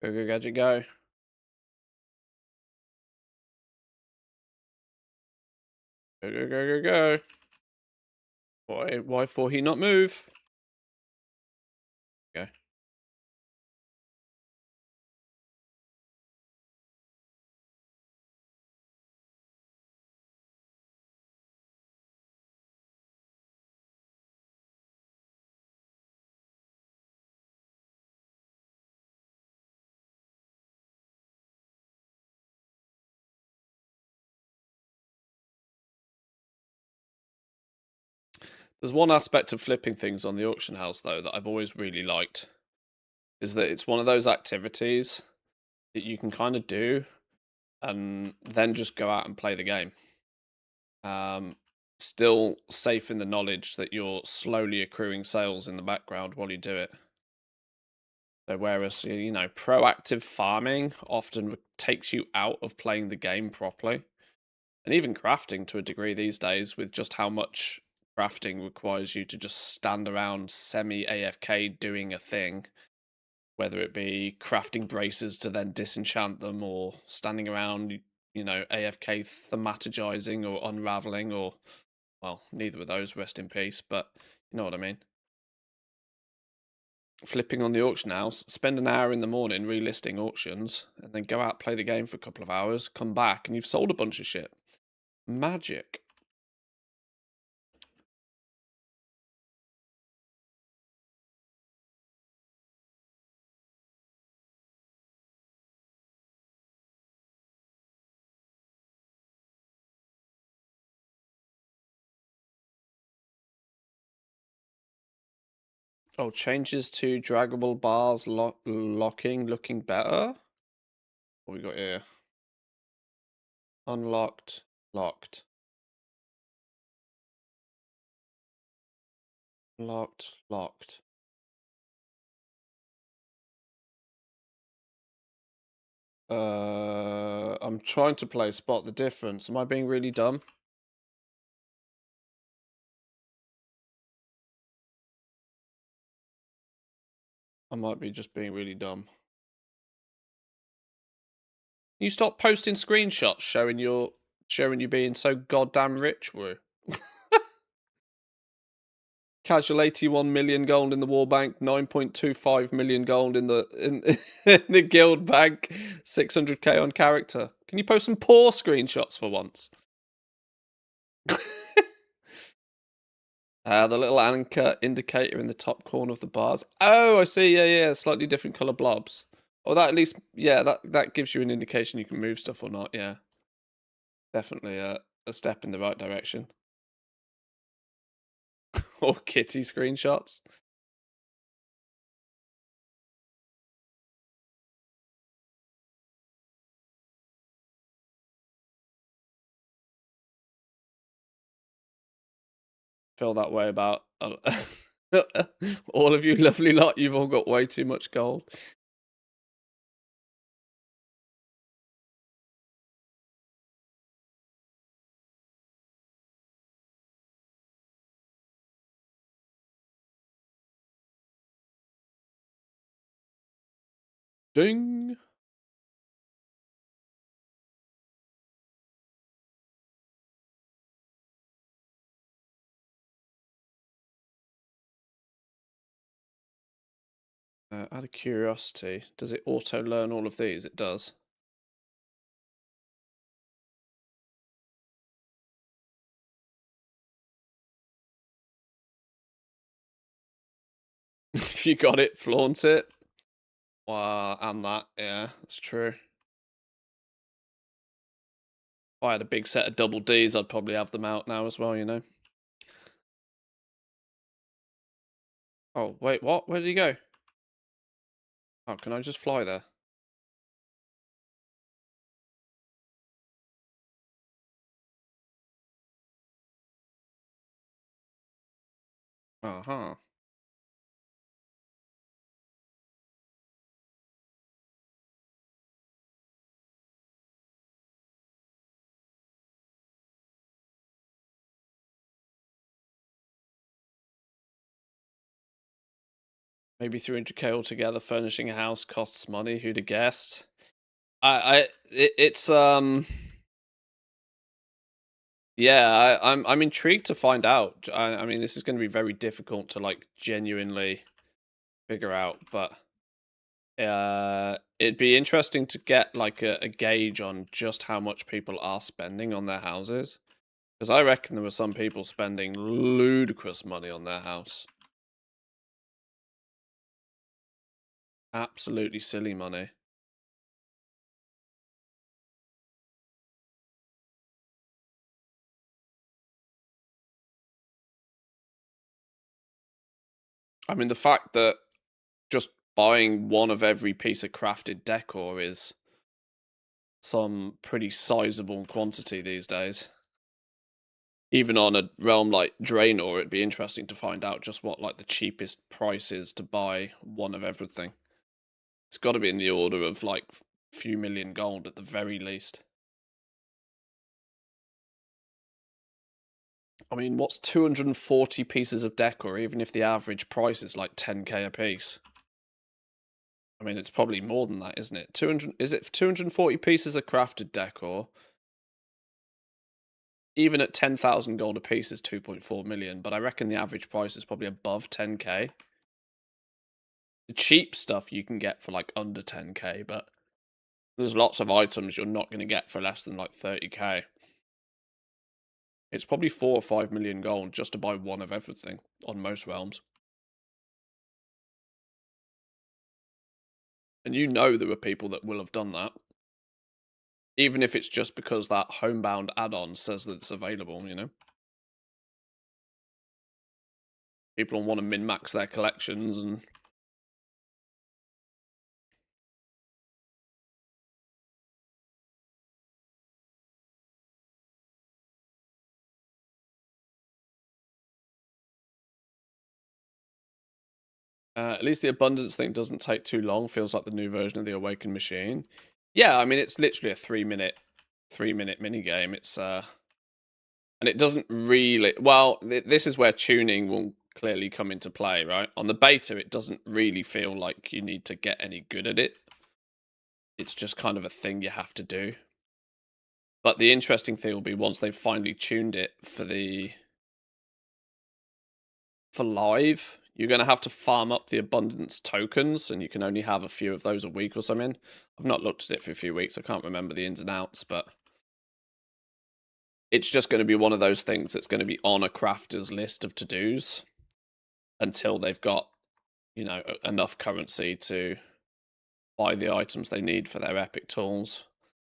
Go, go, gadget, go. Go, go, go, go, go. Why for he not move? Okay. There's one aspect of flipping things on the auction house, though, that I've always really liked. Is that it's one of those activities that you can kind of do and then just go out and play the game. Still safe in the knowledge that you're slowly accruing sales in the background while you do it. So whereas, you know, proactive farming often takes you out of playing the game properly. And even crafting to a degree these days, with just how much crafting requires you to just stand around semi-AFK doing a thing, whether it be crafting braces to then disenchant them, or standing around, you know, AFK thematicizing or unraveling, or, well, neither of those, rest in peace, but you know what I mean. Flipping on the auction house, spend an hour in the morning relisting auctions, and then go out, play the game for a couple of hours, come back, and you've sold a bunch of shit. Magic. Oh, changes to draggable bars locking looking better. What we got here? Unlocked, locked. Locked, locked. I'm trying to play Spot the Difference. Am I being really dumb? I might be just being really dumb. You stop posting screenshots showing you being so goddamn rich, Woo. Casual 81 million gold in the war bank, 9.25 million gold in the in the guild bank, 600k on character. Can you post some poor screenshots for once? The little anchor indicator in the top corner of the bars. Oh, I see. Yeah, yeah, slightly different color blobs. Or that at least, yeah, that gives you an indication you can move stuff or not. Yeah, definitely a step in the right direction. Or kitty screenshots. Feel that way about all of you lovely lot. You've all got way too much gold. Ding. Out of curiosity, does it auto learn all of these? It does. If you got it, flaunt it. Wow, and that, yeah, that's true. If I had a big set of double Ds, I'd probably have them out now as well, you know. Oh, wait, what? Where did he go? Oh, can I just fly there? Uh-huh. Maybe 300k altogether. Furnishing a house costs money. Who'd have guessed? It's yeah. I'm intrigued to find out. I mean, this is going to be very difficult to like genuinely figure out, but it'd be interesting to get like a gauge on just how much people are spending on their houses, because I reckon there were some people spending ludicrous money on their house. Absolutely silly money. I mean, the fact that just buying one of every piece of crafted decor is some pretty sizable quantity these days. Even on a realm like Draenor, it'd be interesting to find out just what like the cheapest price is to buy one of everything. It's got to be in the order of like a few million gold at the very least. I mean, what's 240 pieces of decor, even if the average price is like 10k a piece? I mean, it's probably more than that, isn't it? 200, is it 240 pieces of crafted decor? Even at 10,000 gold a piece is 2.4 million, but I reckon the average price is probably above 10k. The cheap stuff you can get for like under 10k, but there's lots of items you're not going to get for less than like 30k. It's probably 4 or 5 million gold just to buy one of everything on most realms. And you know there are people that will have done that. Even if it's just because that homebound add-on says that it's available, you know? People want to min-max their collections and... at least the abundance thing doesn't take too long. Feels like the new version of the Awakened Machine. Yeah, I mean, it's literally a 3-minute mini game. It's and it doesn't really. Well, this is where tuning will clearly come into play, right? On the beta, it doesn't really feel like you need to get any good at it. It's just kind of a thing you have to do. But the interesting thing will be once they've finally tuned it for live, you're going to have to farm up the abundance tokens, and you can only have a few of those a week or something. I've not looked at it for a few weeks. I can't remember the ins and outs, but it's just going to be one of those things that's going to be on a crafter's list of to-dos until they've got, you know, enough currency to buy the items they need for their epic tools.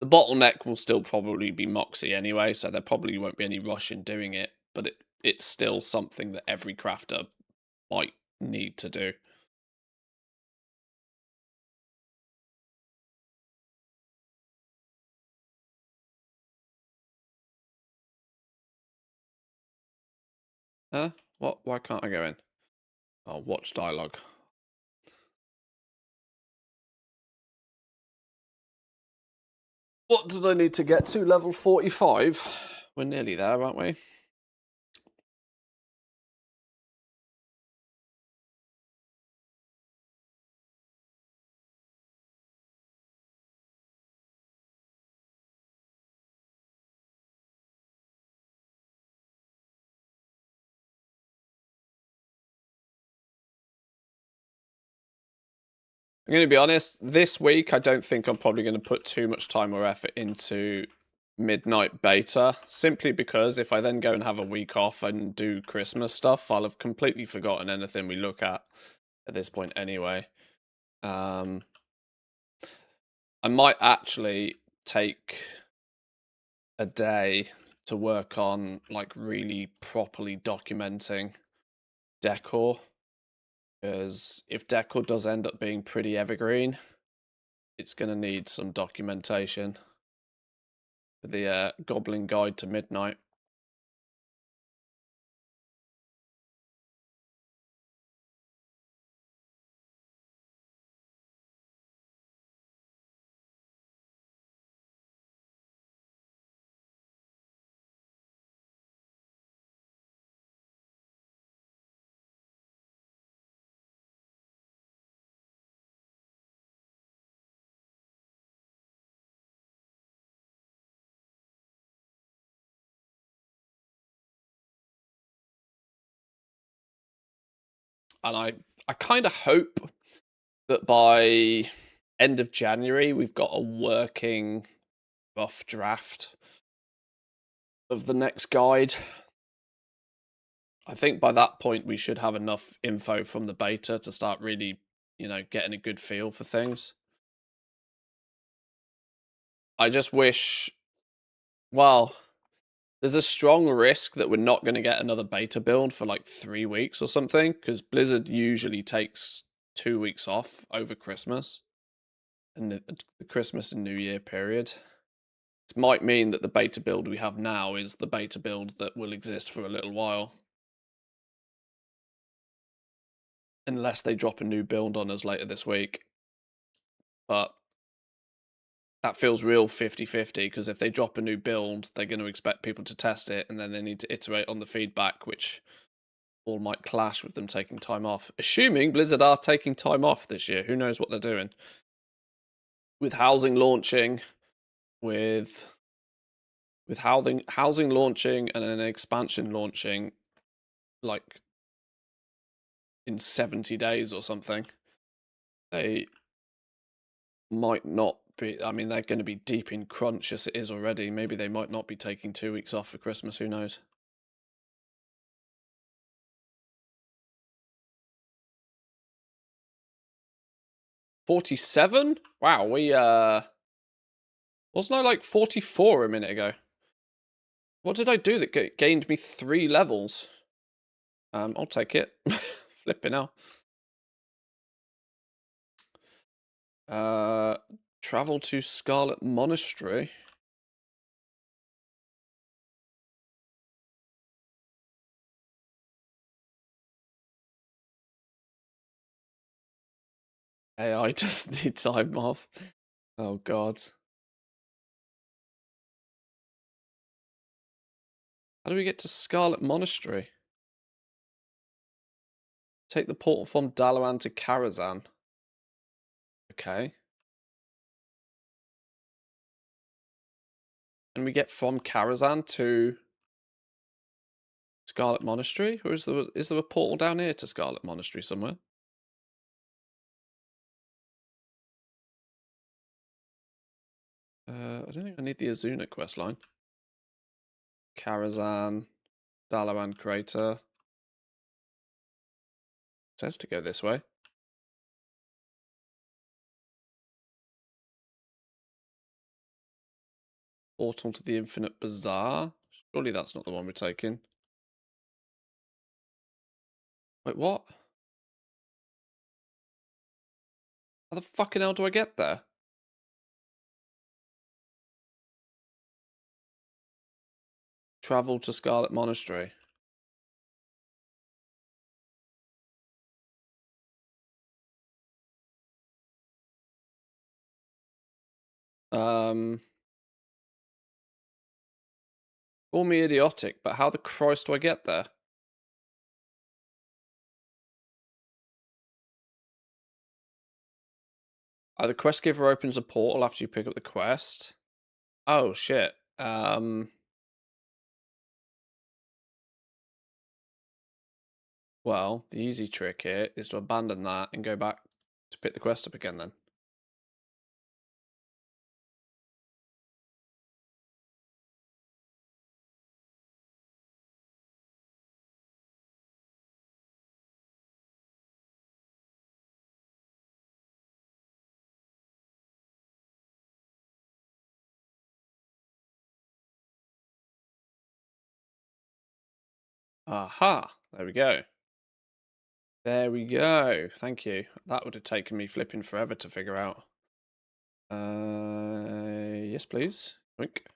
The bottleneck will still probably be Moxie anyway, so there probably won't be any rush in doing it, but it's still something that every crafter might need to do. Huh? What? Why can't I go in? Oh, watch dialogue. What did I need to get to? Level 45? We're nearly there, aren't we? I'm going to be honest, this week I don't think I'm probably going to put too much time or effort into Midnight Beta, simply because if I then go and have a week off and do Christmas stuff, I'll have completely forgotten anything we look at this point anyway. I might actually take a day to work on like really properly documenting Decor, because if Decor does end up being pretty evergreen, it's going to need some documentation for the Goblin Guide to Midnight. and I kind of hope that by end of January we've got a working rough draft of the next guide. I think by that point we should have enough info from the beta to start really, getting a good feel for things. I just wish, well, there's a strong risk that we're not going to get another beta build for like 3 weeks or something, because Blizzard usually takes 2 weeks off over Christmas and the Christmas and New Year period. This might mean that the beta build we have now is the beta build that will exist for a little while. Unless they drop a new build on us later this week. But that feels real 50-50, because if they drop a new build, they're going to expect people to test it, and then they need to iterate on the feedback, which all might clash with them taking time off. Assuming Blizzard are taking time off this year. Who knows what they're doing? With housing launching, with housing launching and an expansion launching, like in 70 days or something, they might not be. I mean, they're going to be deep in crunch as it is already. Maybe they might not be taking 2 weeks off for Christmas. Who knows? $47? Wow, we wasn't I like 44 a minute ago? What did I do that gained me 3 levels? I'll take it. Flipping out. Travel to Scarlet Monastery. AI just need time off. Oh god. How do we get to Scarlet Monastery? Take the portal from Dalaran to Karazhan. Okay. And we get from Karazhan to Scarlet Monastery? Or is there a portal down here to Scarlet Monastery somewhere? I don't think I need the Azuna questline. Karazhan, Dalaran Crater. It says to go this way. Portal to the Infinite Bazaar. Surely that's not the one we're taking. Wait, what? How the fucking hell do I get there? Travel to Scarlet Monastery. Call me idiotic, but how the Christ do I get there? Oh, the quest giver opens a portal after you pick up the quest. Oh shit. Well, the easy trick here is to abandon that and go back to pick the quest up again then. Aha, there we go. There we go. Thank you. That would have taken me flipping forever to figure out. Yes, please. Wink.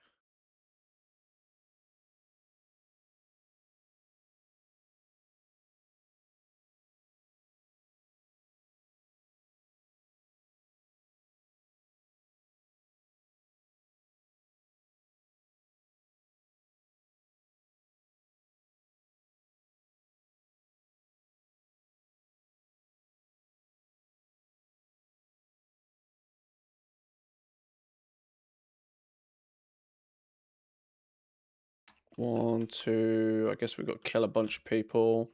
One, two. I guess we've got to kill a bunch of people.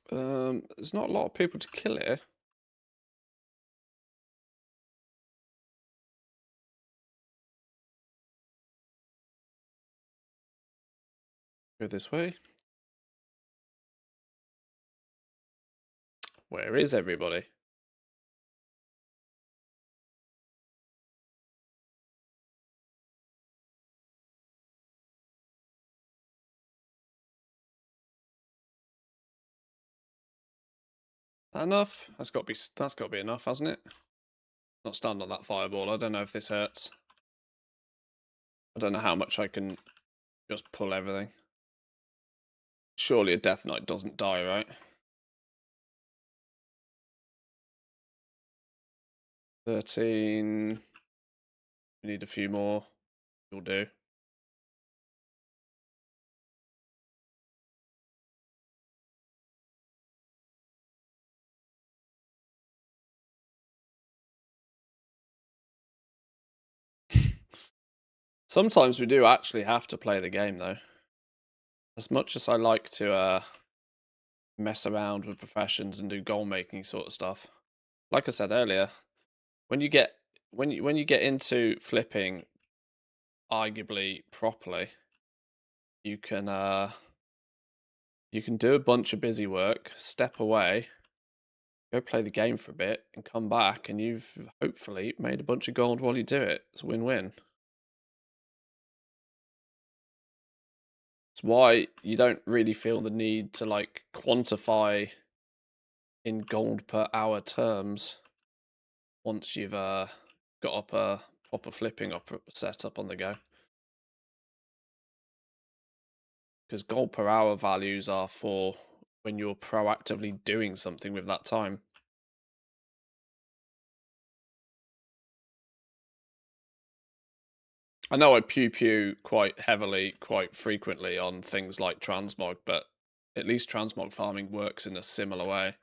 There's not a lot of people to kill here. Go this way. Where is everybody? Enough? That's got to be enough, hasn't it? Not stand on that fireball. I don't know if this hurts. I don't know how much I can just pull everything. Surely a Death Knight doesn't die, right? 13. We need a few more. You'll do. Sometimes we do actually have to play the game, though. As much as I like to mess around with professions and do goal making sort of stuff, like I said earlier, when you get into flipping arguably properly, you can do a bunch of busy work, step away, go play the game for a bit, and come back, and you've hopefully made a bunch of gold while you do it. It's a win-win. It's why you don't really feel the need to like quantify in gold per hour terms once you've got up a proper flipping setup on the go. Because gold per hour values are for when you're proactively doing something with that time. I know I pew quite heavily, quite frequently on things like transmog, but at least transmog farming works in a similar way.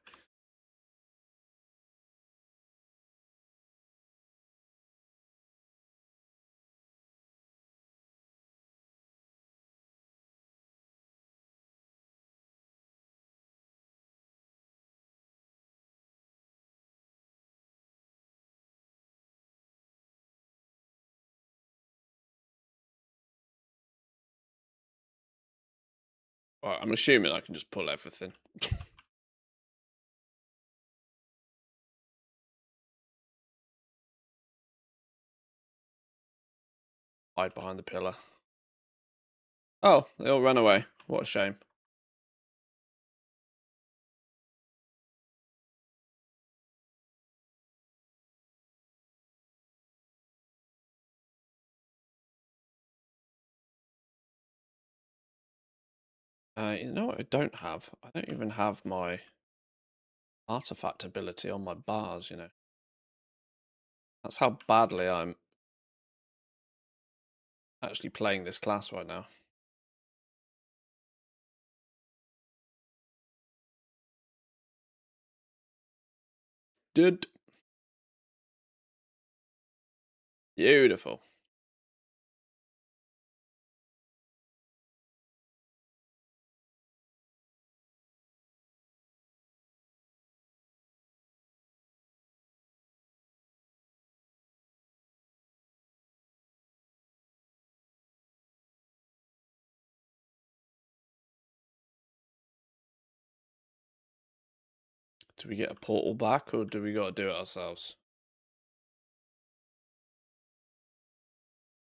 Right, I'm assuming I can just pull everything. Hide behind the pillar. Oh, they all ran away. What a shame. You know what I don't have? I don't even have my artifact ability on my bars, you know. That's how badly I'm actually playing this class right now. Dude. Beautiful. Do we get a portal back or do we got to do it ourselves?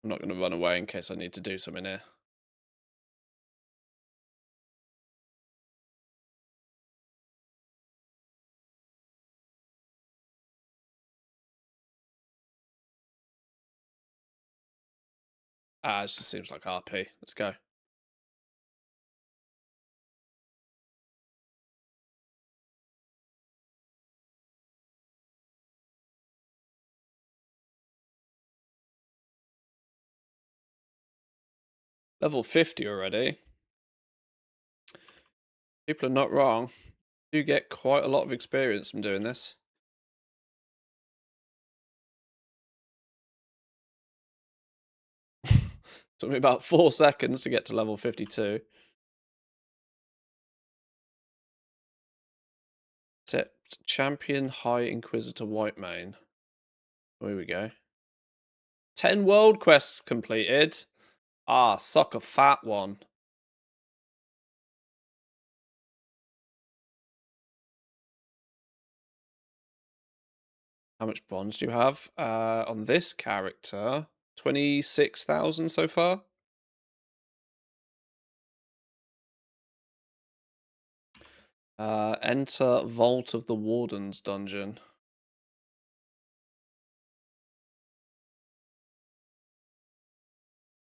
I'm not going to run away in case I need to do something here. Ah, it just seems like RP. Let's go. Level 50 already. People are not wrong. You get quite a lot of experience from doing this. Took me about 4 seconds to get to level 52. Set champion High Inquisitor Whitemane. Here we go. 10 world quests completed. Ah, suck a fat one. How much bronze do you have? On this character, 26,000 so far. Enter Vault of the Wardens dungeon.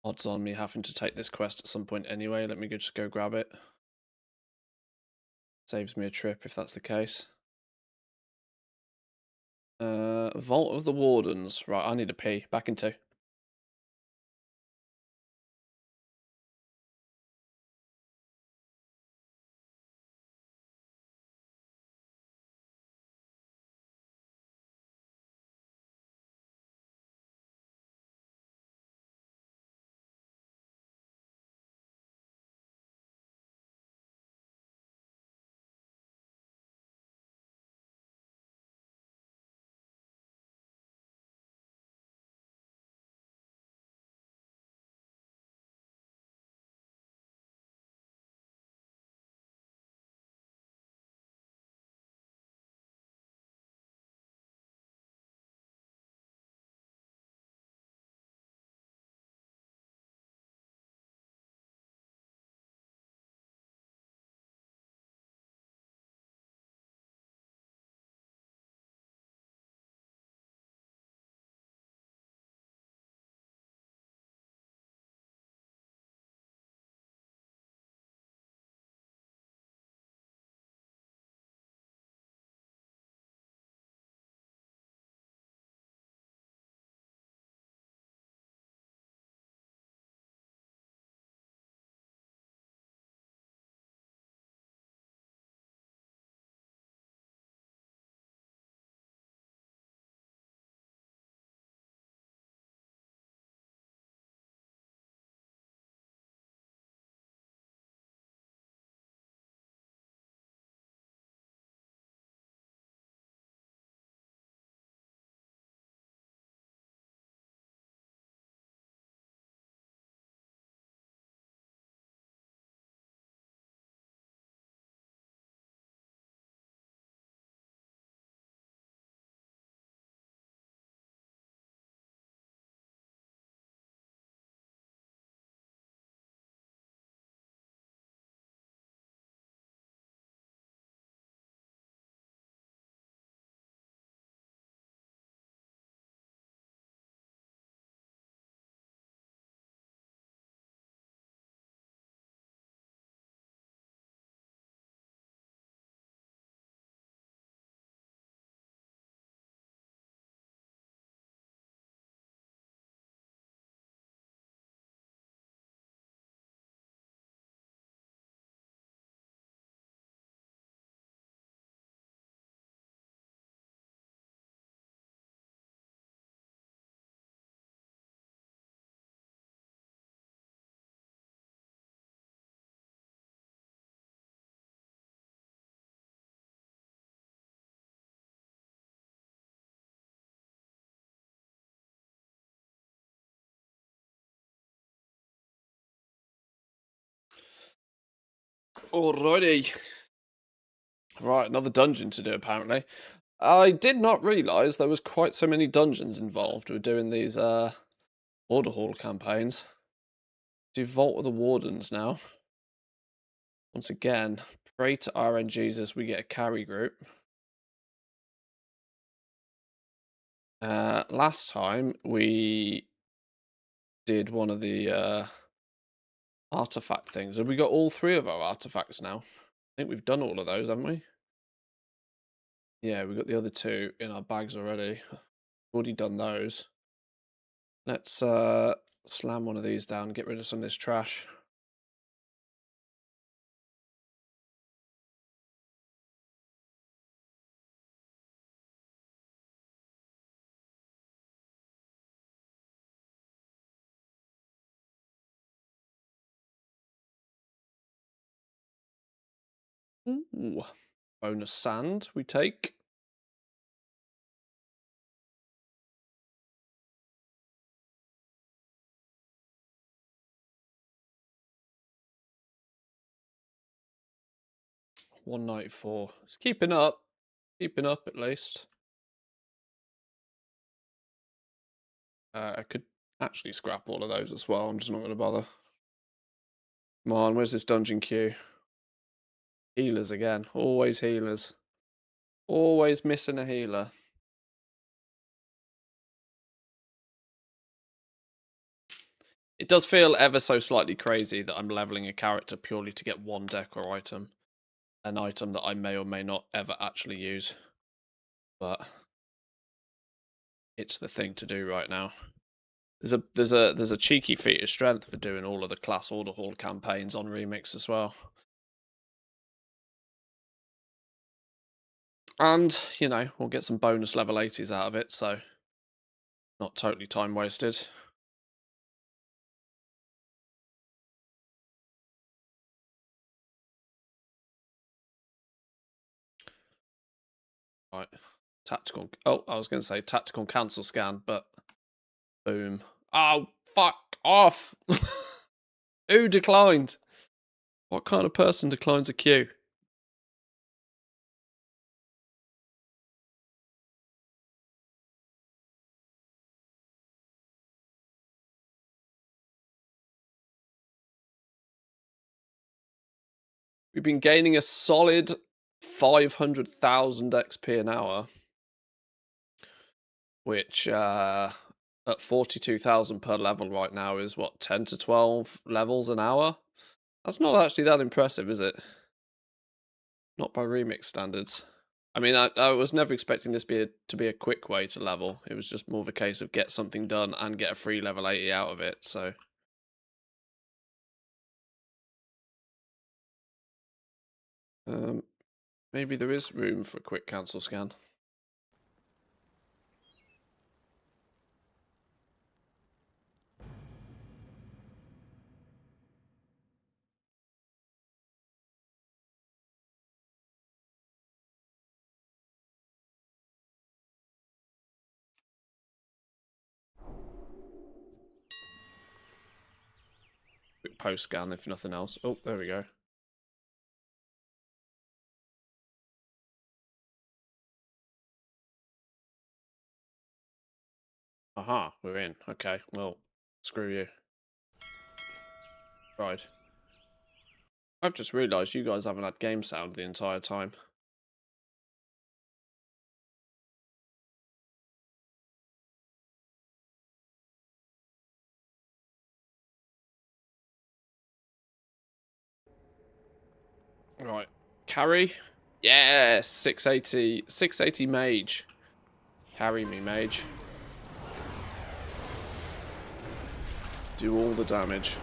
Odds on me having to take this quest at some point anyway. Let me just go grab it. Saves me a trip if that's the case. Vault of the Wardens. Right, I need a pee. Back in 2. Alrighty. Right, another dungeon to do apparently. I did not realise there was quite so many dungeons involved with doing these Order Hall campaigns. Do Vault of the Wardens now. Once again, pray to RN Jesus we get a carry group. Last time we did one of the artifact things. Have we got all 3 of our artifacts now? I think we've done all of those, haven't we? Yeah, we've got the other 2 in our bags already. Already done those. Let's slam one of these down, get rid of some of this trash. Ooh. Bonus sand we take. $194. It's keeping up. Keeping up at least. I could actually scrap all of those as well. I'm just not going to bother. Come on, where's this dungeon queue? Healers again. Always healers. Always missing a healer. It does feel ever so slightly crazy that I'm leveling a character purely to get one decor item. An item that I may or may not ever actually use. But it's the thing to do right now. There's a cheeky feat of strength for doing all of the class order hall campaigns on Remix as well. And, you know, we'll get some bonus level 80s out of it, so not totally time wasted. Right. Tactical. Oh, I was going to say tactical cancel scan, but boom. Oh, fuck off. Who declined? What kind of person declines a queue? We've been gaining a solid 500,000 XP an hour, which at 42,000 per level right now is what, 10 to 12 levels an hour? That's not actually that impressive, is it? Not by Remix standards. I mean, I was never expecting this to be a quick way to level. It was just more of a case of get something done and get a free level 80 out of it, so... maybe there is room for a quick cancel scan. Quick post scan if nothing else. Oh, there we go. Aha, we're in. Okay, well, screw you. Right. I've just realised you guys haven't had game sound the entire time. Right. Carry? Yes! 680. 680 mage. Carry me, mage. Do all the damage.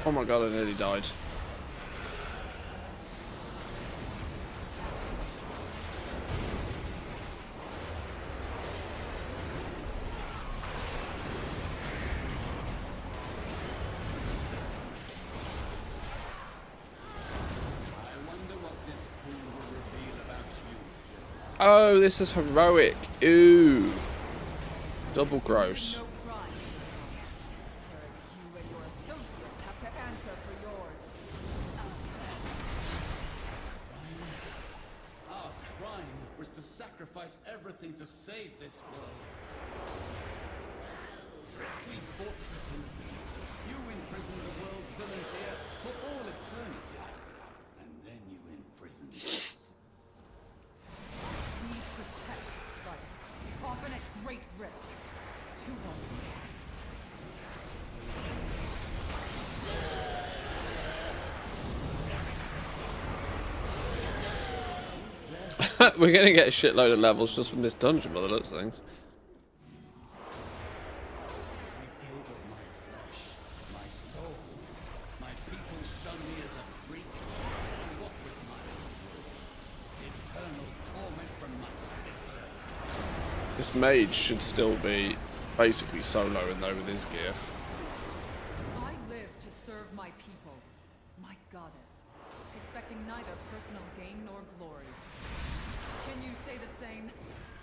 Oh my god, I nearly died. Oh, this is heroic. Ooh. Double gross. Our crime was to sacrifice everything to save this world. We fought for freedom. You imprisoned the world's villains here for all eternity. And then you imprisoned us. We protect life, often at great risk. Too long. We're gonna get a shitload of levels just from this dungeon by the looks of things. I gave up my flesh, my soul. My people shunned me as a freak. And what was mine? This mage should still be basically soloing though with his gear. I live to serve my people, my goddess, expecting neither personal gain nor glory. Can you say the same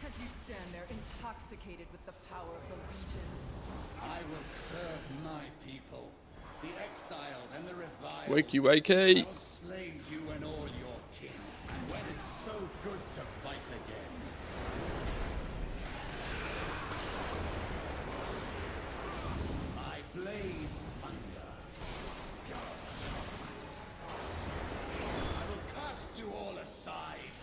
as you stand there intoxicated with the power of the Legion? I will serve my people, the exiled and the revived. Wakey wakey! I'll slay you and all your kin, and when it's so good to fight again. My blades thunder. I will cast you all aside.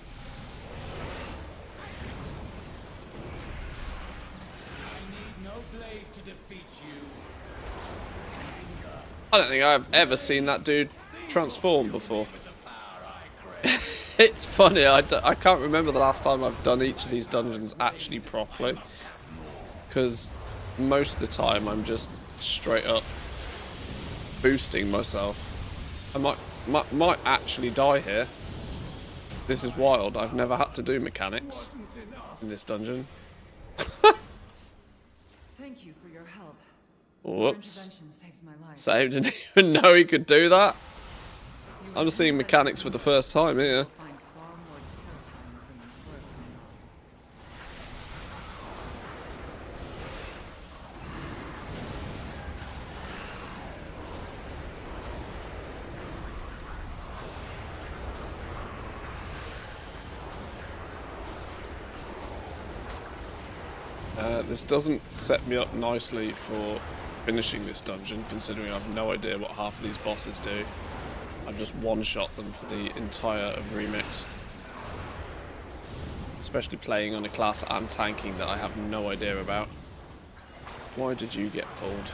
I need no blade to defeat you. I don't think I've ever seen that dude transform before. It's funny, I can't remember the last time I've done each of these dungeons actually properly. Because most of the time I'm just straight up boosting myself. I might actually die here. This is wild. I've never had to do mechanics in this dungeon. Thank you for your help. Whoops. Intervention saved my life. Saved, didn't even know he could do that. I'm seeing mechanics for the first time here. Find far more terrifying things lurking This doesn't set me up nicely for finishing this dungeon, considering I've no idea what half of these bosses do. I've just one-shot them for the entire of Remix. Especially playing on a class and tanking that I have no idea about. Why did you get pulled?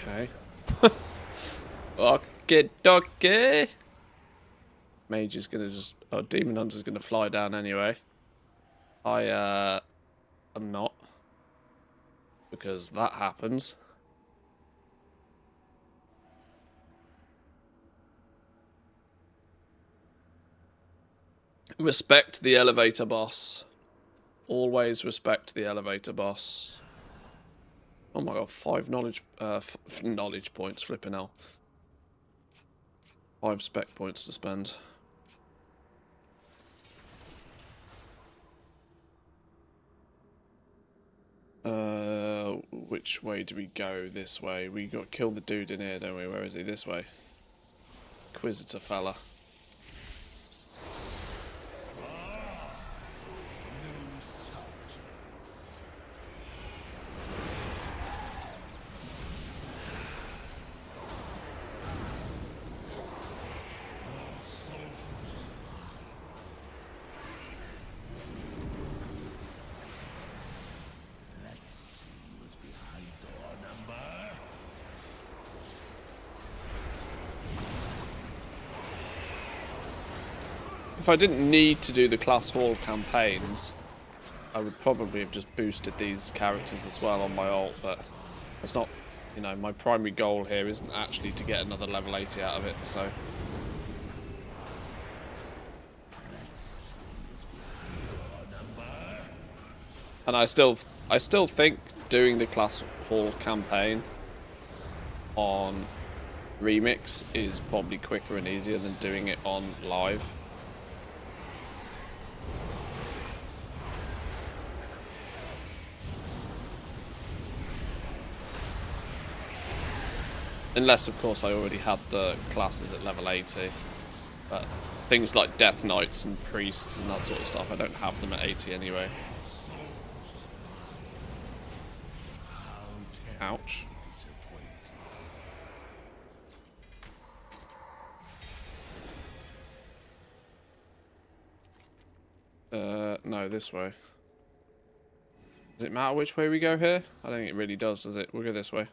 Okay. Okay, dokie. Mage is gonna just... Oh, Demon Hunter's gonna fly down anyway. I'm not. Because that happens. Respect the elevator boss. Always respect the elevator boss. Oh my god, 5 knowledge knowledge points, flipping hell. 5 spec points to spend. Which way do we go? This way. We got to kill the dude in here, don't we? Where is he? This way. Inquisitor fella. If I didn't need to do the class hall campaigns, I would probably have just boosted these characters as well on my ult, but it's not, you know, my primary goal here isn't actually to get another level 80 out of it, so. And I still think doing the class hall campaign on Remix is probably quicker and easier than doing it on live. Unless, of course, I already had the classes at level 80. But things like Death Knights and Priests and that sort of stuff, I don't have them at 80 anyway. Ouch. No, this way. Does it matter which way we go here? I don't think it really does it? We'll go this way.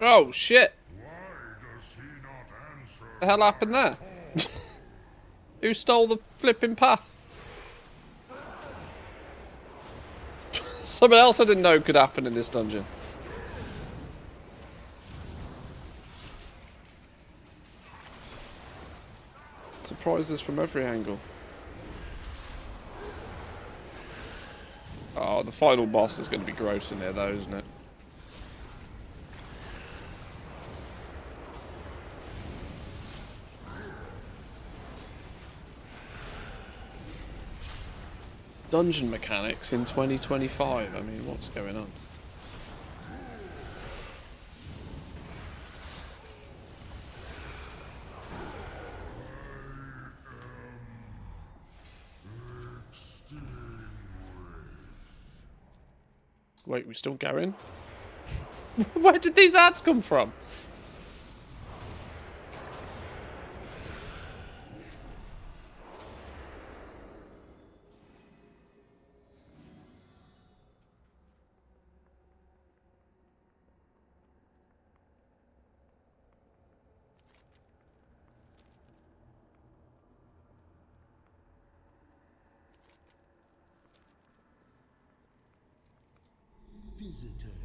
Oh, shit. The hell happened there? Who stole the flipping path? Something else I didn't know could happen in this dungeon. Surprises from every angle. Oh, the final boss is going to be gross in here though, isn't it? Dungeon mechanics in 2025. I mean, what's going on? Wait, we still going? Where did these ads come from?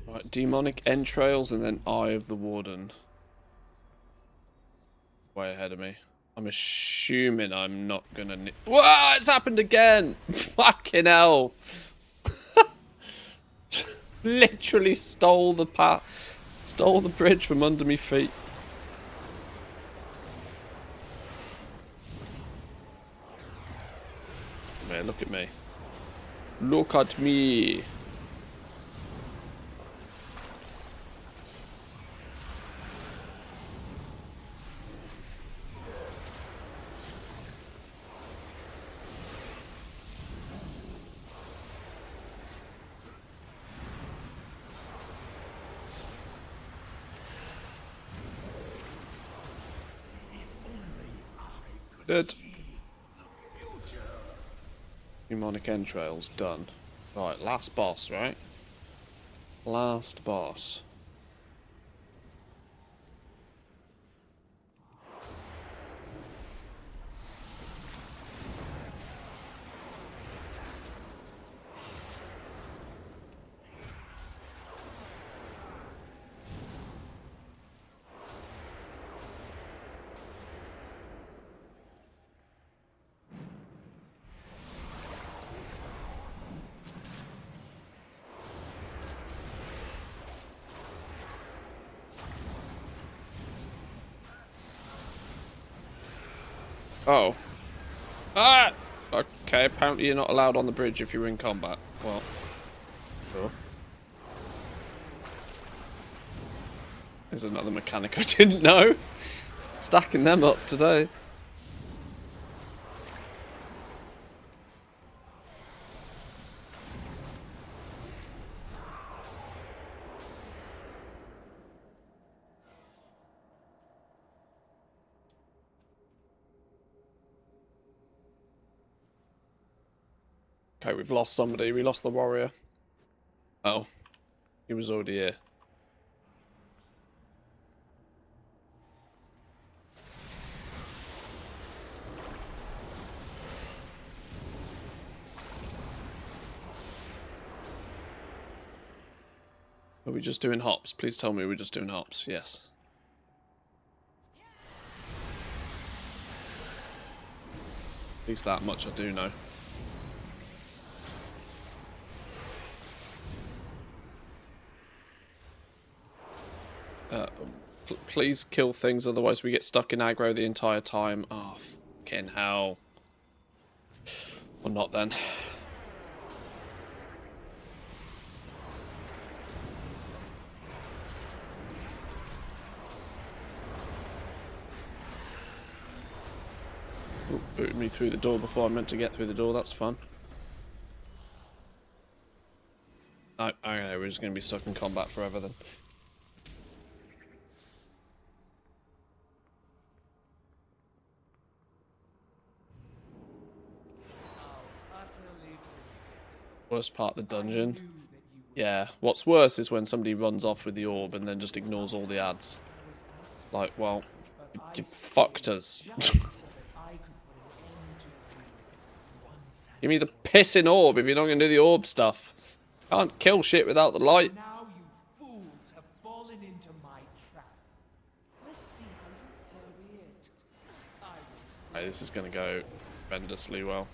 Right, demonic entrails and then Eye of the Warden. Way ahead of me. I'm assuming I'm not gonna. Whoa! It's happened again! Fucking hell! Literally stole the path, stole the bridge from under me feet. Man, look at me. Look at me. Dead. Demonic entrails done. Right, last boss, right? Last boss. Oh. Ah! Okay, apparently you're not allowed on the bridge if you're in combat. Well. Sure. There's another mechanic I didn't know. Stacking them up today. Okay, we've lost somebody. We lost the warrior. Oh. He was already here. Are we just doing hops? Please tell me we're just doing hops. Yes. At least that much I do know. Please kill things, otherwise we get stuck in aggro the entire time. Oh, fucking hell. Or not then. Ooh, booted me through the door before I meant to get through the door. That's fun. Oh, okay, we're just going to be stuck in combat forever then. Worst part of the dungeon. Yeah, what's worse is when somebody runs off with the orb and then just ignores all the ads. Like, well, you fucked us. Give me the pissing orb if you're not going to do the orb stuff. Can't kill shit without the light. Now you fools have fallen into my trap. Let's see how you serve it. I will Right, this is going to go horrendously well.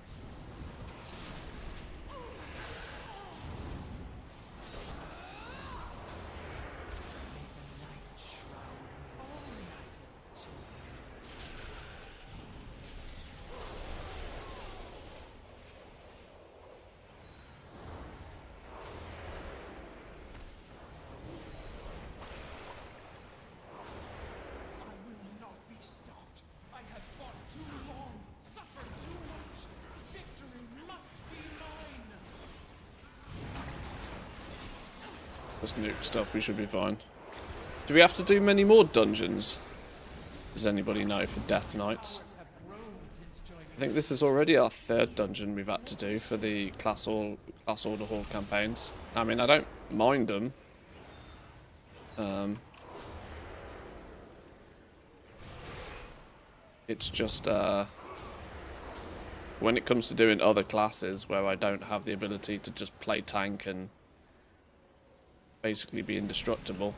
not be stopped. I have fought too long, suffered too much. Victory must be mine. Just nuke stuff, we should be fine. Do we have to do many more dungeons? Does anybody know for Death Knights? I think this is already our 3rd dungeon we've had to do for the Class Order Hall campaigns. I mean, I don't mind them. It's just when it comes to doing other classes where I don't have the ability to just play tank and basically be indestructible.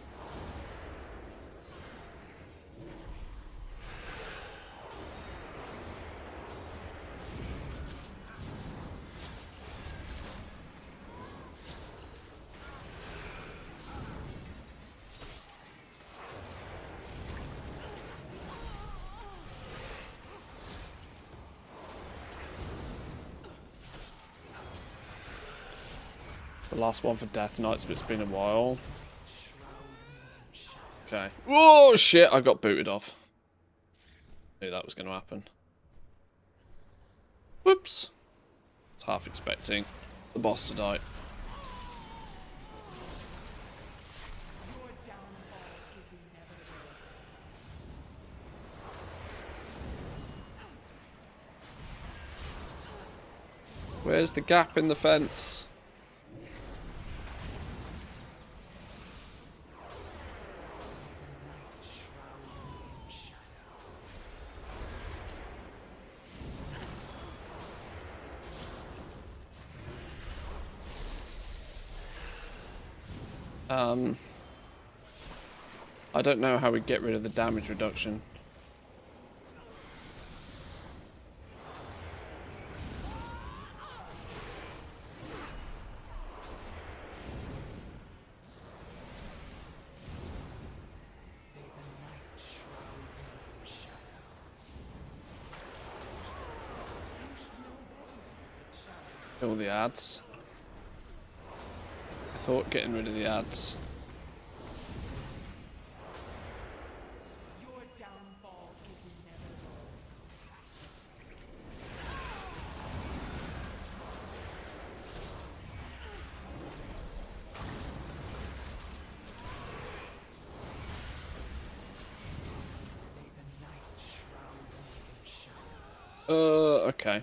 The last one for Death Knights, but it's been a while. Okay. Whoa, shit, I got booted off. Knew that was going to happen. Whoops. I was half expecting the boss to die. Where's the gap in the fence? I don't know how we get rid of the damage reduction. Kill the ads. I thought getting rid of the ads. Your downfall is inevitable. Okay.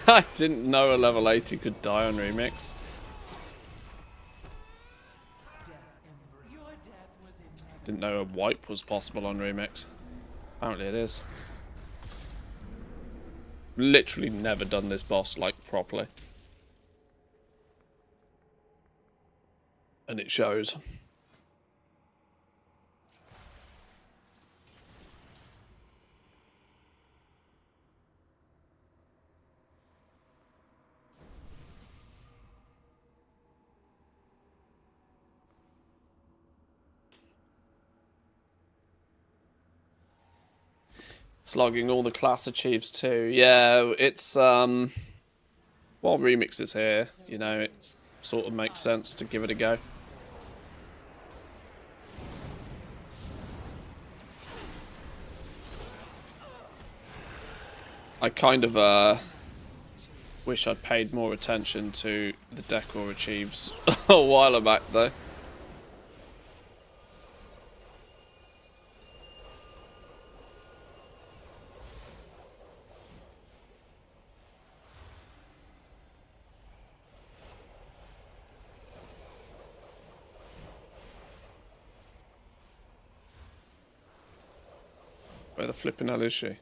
I didn't know a level 80 could die on Remix. Didn't know a wipe was possible on Remix. Apparently it is. Literally never done this boss like properly. And it shows. Slogging all the class achieves too. Yeah, it's while Remix is here, you know, it sort of makes sense to give it a go. I kind of wish I'd paid more attention to the Decor achieves a while back though. Where the flipping hell is she?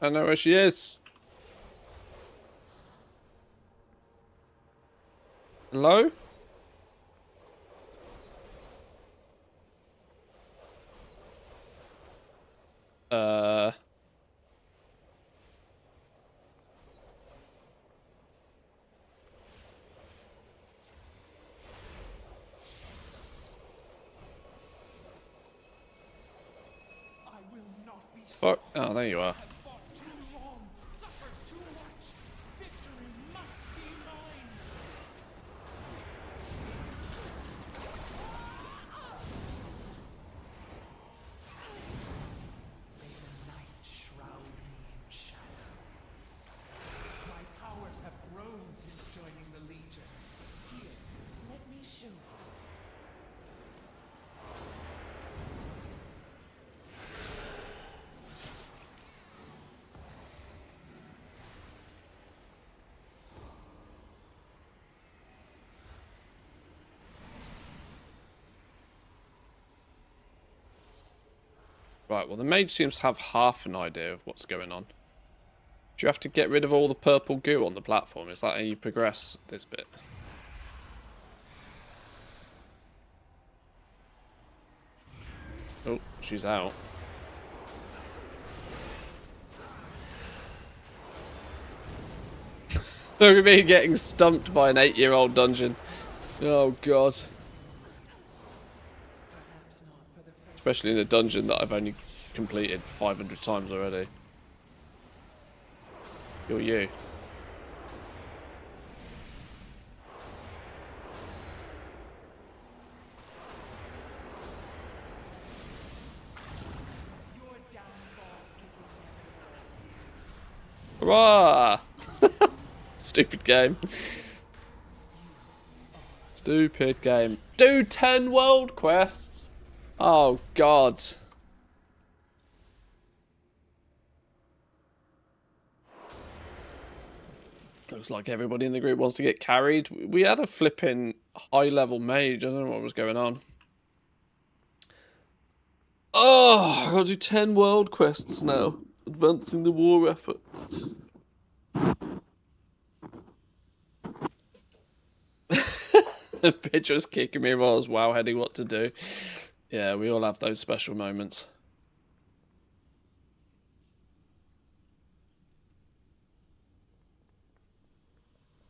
I know where she is. Hello? I will not be Fuck. Oh, there you are. fought too long, suffered too much. Victory must be mine. May the night shroud me in shadow. My powers have grown since joining the Legion. Here, let me show you. Right, well the mage seems to have half an idea of what's going on. Do you have to get rid of all the purple goo on the platform? Is that how you progress this bit? Oh, she's out. Look at me getting stumped by an 8-year-old dungeon. Oh god. Especially in a dungeon that I've only completed 500 times already. You're you. Your downfall is inevitable. Hurrah! Stupid game. Stupid game. Do 10 world quests! Oh god. Looks like everybody in the group wants to get carried. We had a flipping high level mage. I don't know what was going on. Oh, I gotta do 10 world quests now. Advancing the war effort. The bitch was kicking me while I was wow-heading what to do. Yeah, we all have those special moments.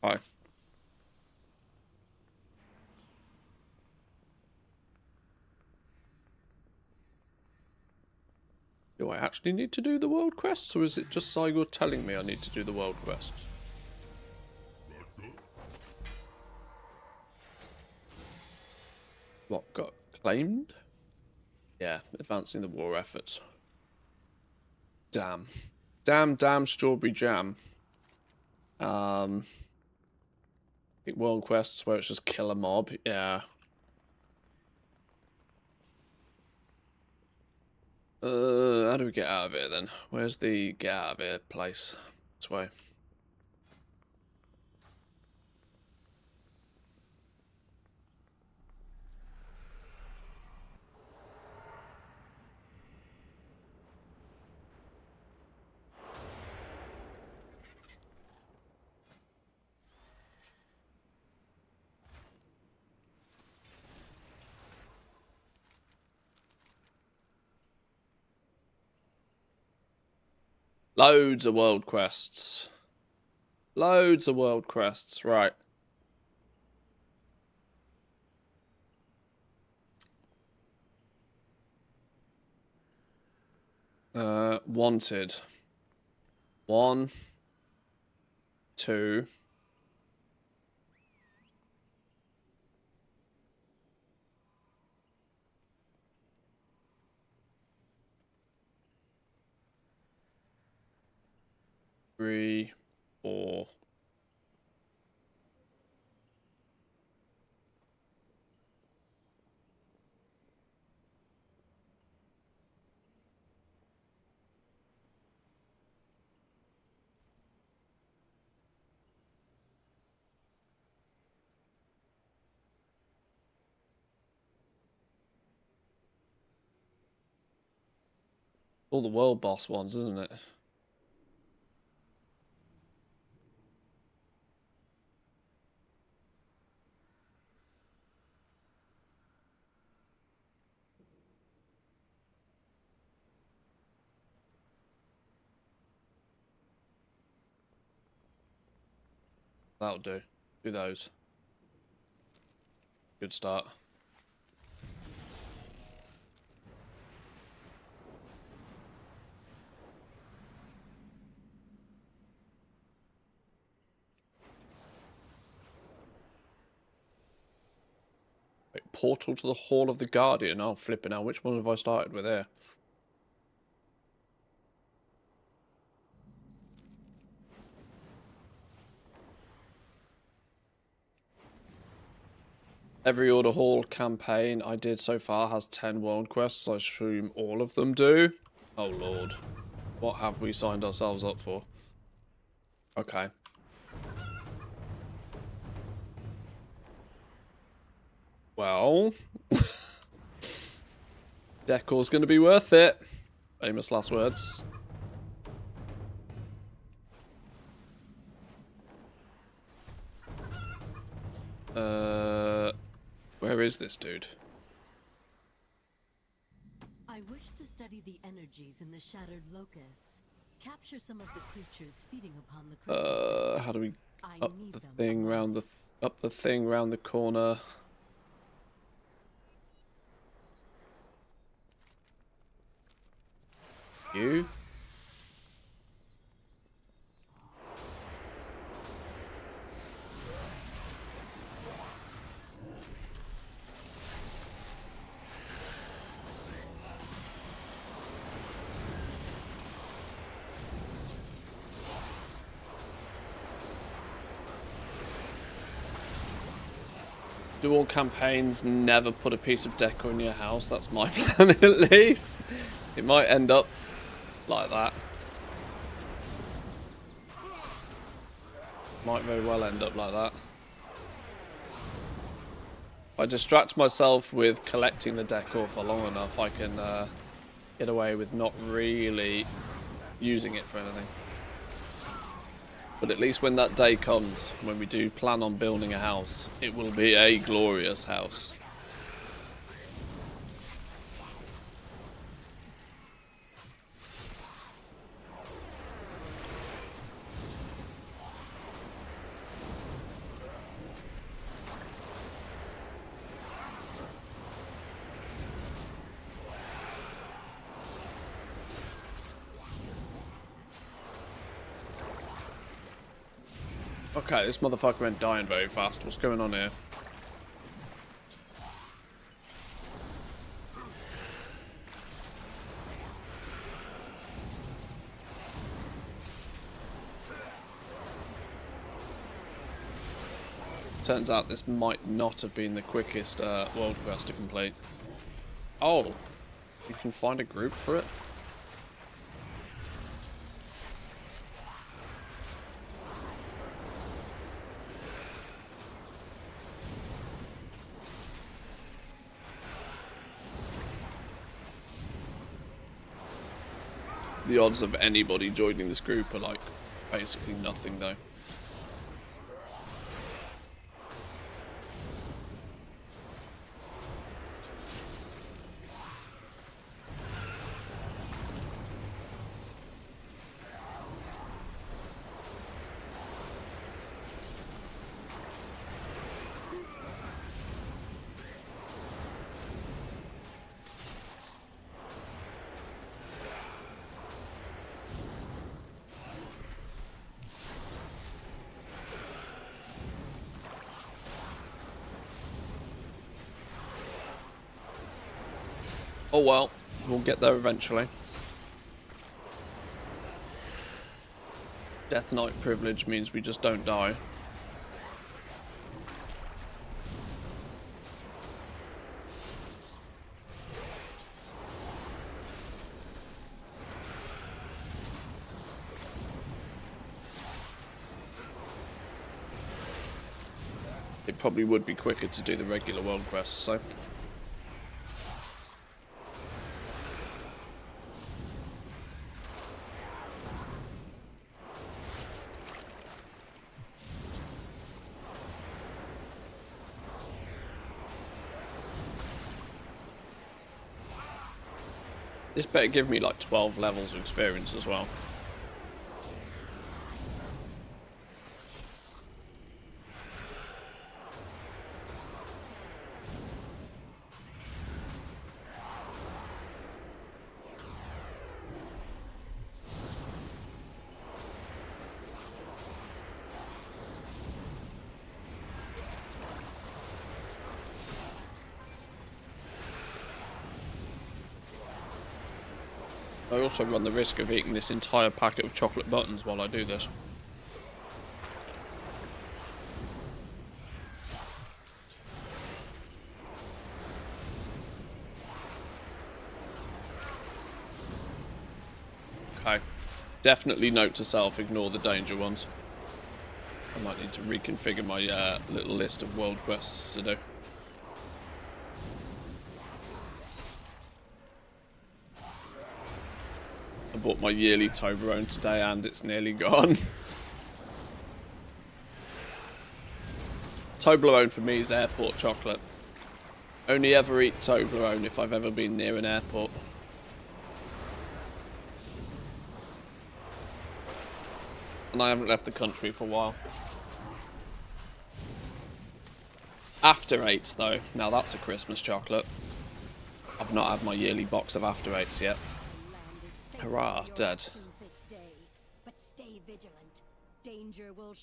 Hi. Do I actually need to do the world quests, or is it just Cygor telling me I need to do the world quests? What, got claimed? Yeah, advancing the war efforts. Damn. Damn strawberry jam. World quests where it's just kill a mob, yeah. How do we get out of here then? Where's the get out of here place? This way. Loads of world quests. Loads of world quests, right. Wanted. 1, 2. Three, 4. All the world boss ones, isn't it? That'll do. Do those. Good start. Wait, portal to the Hall of the Guardian. Oh, flipping out. Which one have I started with here? Every Order Hall campaign I did so far has 10 world quests. I assume all of them do. Oh, Lord. What have we signed ourselves up for? Okay. Well... Decor's going to be worth it. Famous last words. Where is this dude? I wish to study the energies in the shattered locus. Capture some of the creatures feeding upon the crystal. How do we I up need the them thing alive. round up the thing round the corner? You? Do all campaigns never put a piece of decor in your house? That's my plan, at least. It might end up like that. Might very well end up like that. If I distract myself with collecting the decor for long enough, I can get away with not really using it for anything. But at least when that day comes, when we do plan on building a house, it will be a glorious house. Okay, this motherfucker ain't dying very fast. What's going on here? Turns out this might not have been the quickest world quest to complete. Oh, you can find a group for it? The odds of anybody joining this group are like basically nothing though. Oh well, we'll get there eventually. Death Knight privilege means we just don't die. It probably would be quicker to do the regular world quests, so... This better give me like 12 levels of experience as well. I also run the risk of eating this entire packet of chocolate buttons while I do this. Okay. Definitely note to self, ignore the danger ones. I might need to reconfigure my little list of world quests to do. I bought my yearly Toblerone today and it's nearly gone. Toblerone for me is airport chocolate. Only ever eat Toblerone if I've ever been near an airport. And I haven't left the country for a while. After Eights though, now that's a Christmas chocolate. I've not had my yearly box of After Eights yet. Hurrah, dead.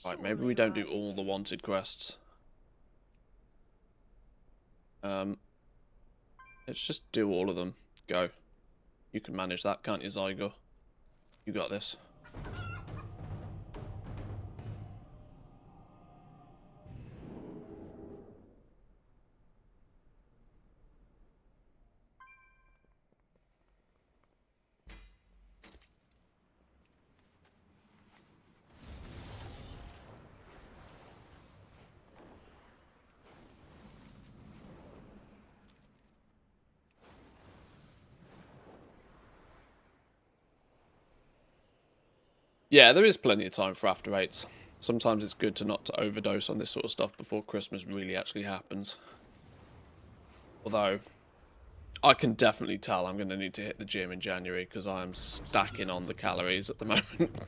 Right, maybe we don't do all the wanted quests. Let's just do all of them. Go. You can manage that, can't you, Zygo? You got this. Yeah, there is plenty of time for After Eights. Sometimes it's good to not to overdose on this sort of stuff before Christmas really actually happens. Although, I can definitely tell I'm going to need to hit the gym in January because I am stacking on the calories at the moment.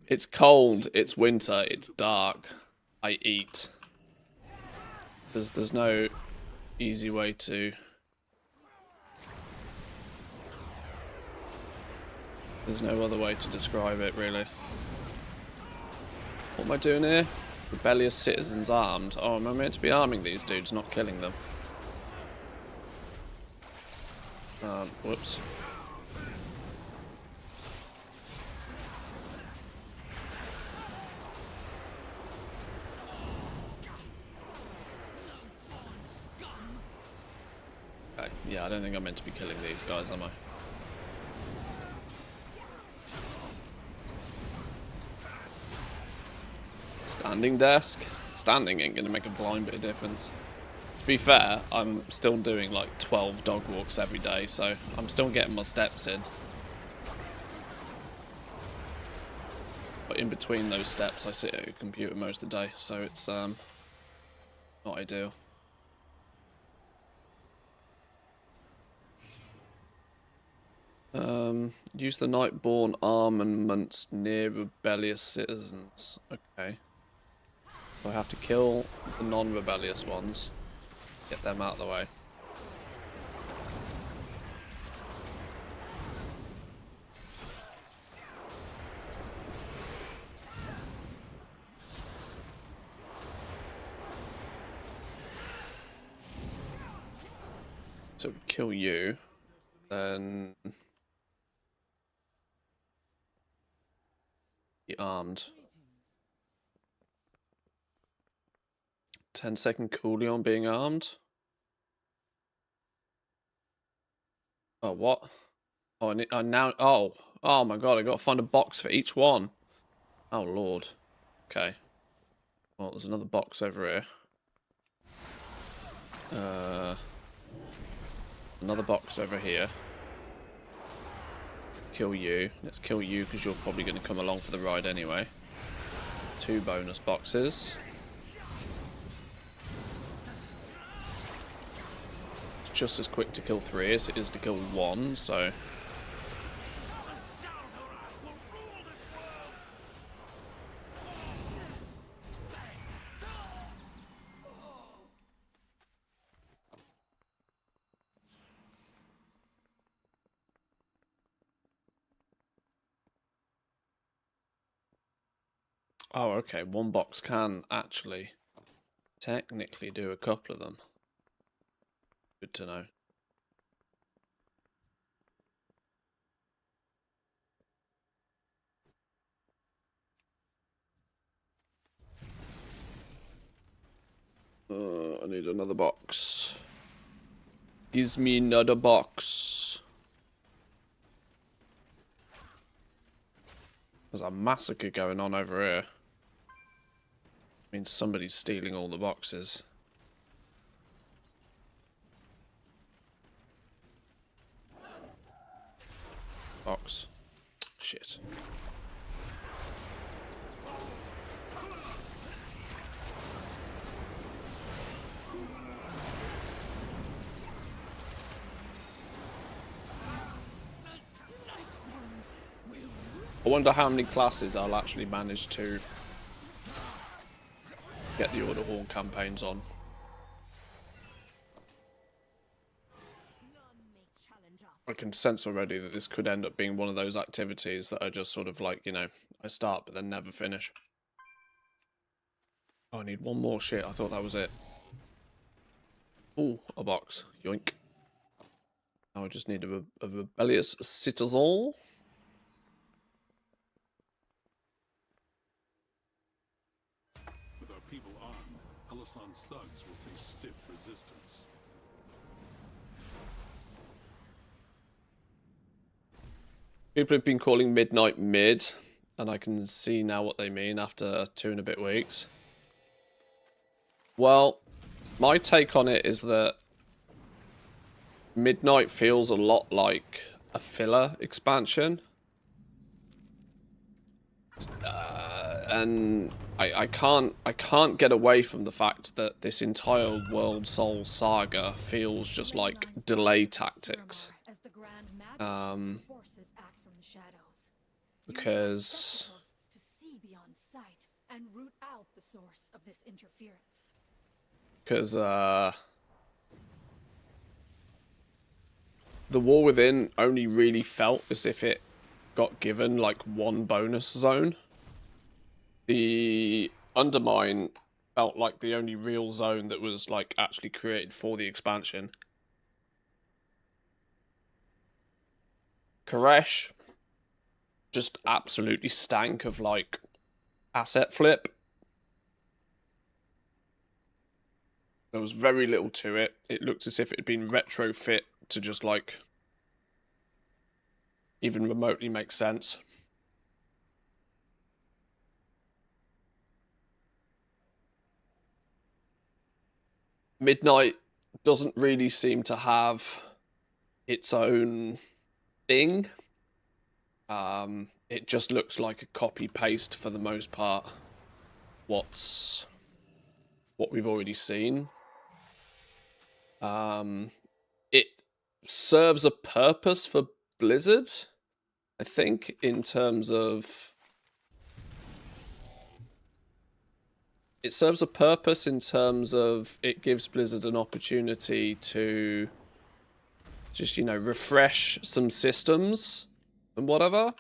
It's cold, it's winter, it's dark. I eat. There's no easy way to... There's no other way to describe it, really. What am I doing here? Rebellious citizens armed. Oh, am I meant to be arming these dudes, not killing them? Whoops. Okay, yeah, I don't think I'm meant to be killing these guys, am I? Standing desk. Standing ain't gonna make a blind bit of difference. To be fair, I'm still doing like 12 dog walks every day, so I'm still getting my steps in. But in between those steps, I sit at a computer most of the day, so it's not ideal. Use the Nightborn armaments near rebellious citizens. Okay. So I have to kill the non-rebellious ones. Get them out of the way. So kill you. Then... be armed. 10-second cooldown being armed. Oh, what? Oh, I now... Oh. Oh my god, I gotta find a box for each one. Oh, lord. Okay. Well, there's another box over here. Another box over here. Kill you. Let's kill you because you're probably going to come along for the ride anyway. 2 bonus boxes. Let's just as quick to kill 3 as it is to kill 1, so... Oh, okay. One box can actually technically do a couple of them. Good to know. I need another box. Gives me another box. There's a massacre going on over here. Means somebody's stealing all the boxes. Box. Shit. I wonder how many classes I'll actually manage to get the Order Horn campaigns on. I can sense already that this could end up being one of those activities that are just sort of like, you know, I start but then never finish. Oh, I need one more shit. I thought that was it. Ooh, a box. Yoink. Now I just need a rebellious citizen. With our people armed, Elison's thugs will face stiff resistance. People have been calling midnight mid, and I can see now what they mean after 2 and a bit weeks. Well, my take on it is that midnight feels a lot like a filler expansion. And I can't get away from the fact that this entire World Soul saga feels just like delay tactics. Because to see beyond sight and root out the source of this interference. Because the War Within only really felt as if it got given like one bonus zone. The Undermine felt like the only real zone that was like actually created for the expansion. Koresh just absolutely stank of like asset flip. There was very little to it. It looked as if it had been retrofit to just like even remotely make sense. Midnight doesn't really seem to have its own thing. It just looks like a copy-paste for the most part. What we've already seen. It serves a purpose for Blizzard, I think, in terms of... It serves a purpose in terms of it gives Blizzard an opportunity to just, you know, refresh some systems and whatever.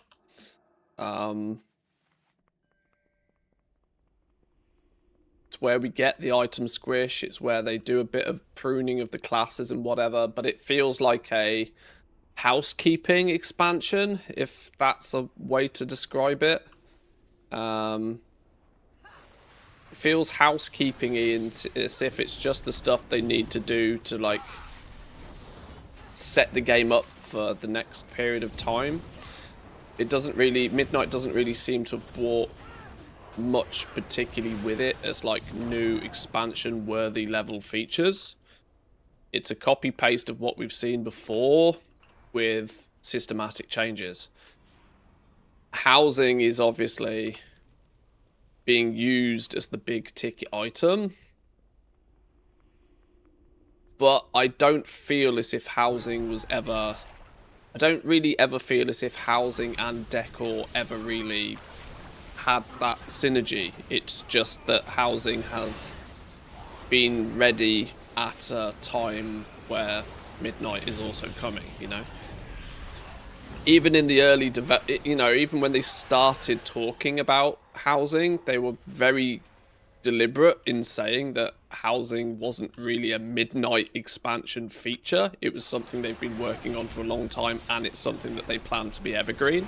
It's where we get the item squish. It's where they do a bit of pruning of the classes and whatever. But it feels like a housekeeping expansion, if that's a way to describe it. It feels housekeeping-y as if it's just the stuff they need to do to, like, set the game up for the next period of time. It doesn't really... Midnight doesn't really seem to have brought much particularly with it as, like, new expansion-worthy level features. It's a copy-paste of what we've seen before with systematic changes. Housing is obviously being used as the big ticket item. but I don't feel as if housing was ever... I don't really ever feel as if housing and decor ever really had that synergy. It's just that housing has been ready at a time where Midnight is also coming, you know. Even in the early even when they started talking about housing, they were very deliberate in saying that housing wasn't really a Midnight expansion feature. It was something they've been working on for a long time, and it's something that they plan to be evergreen.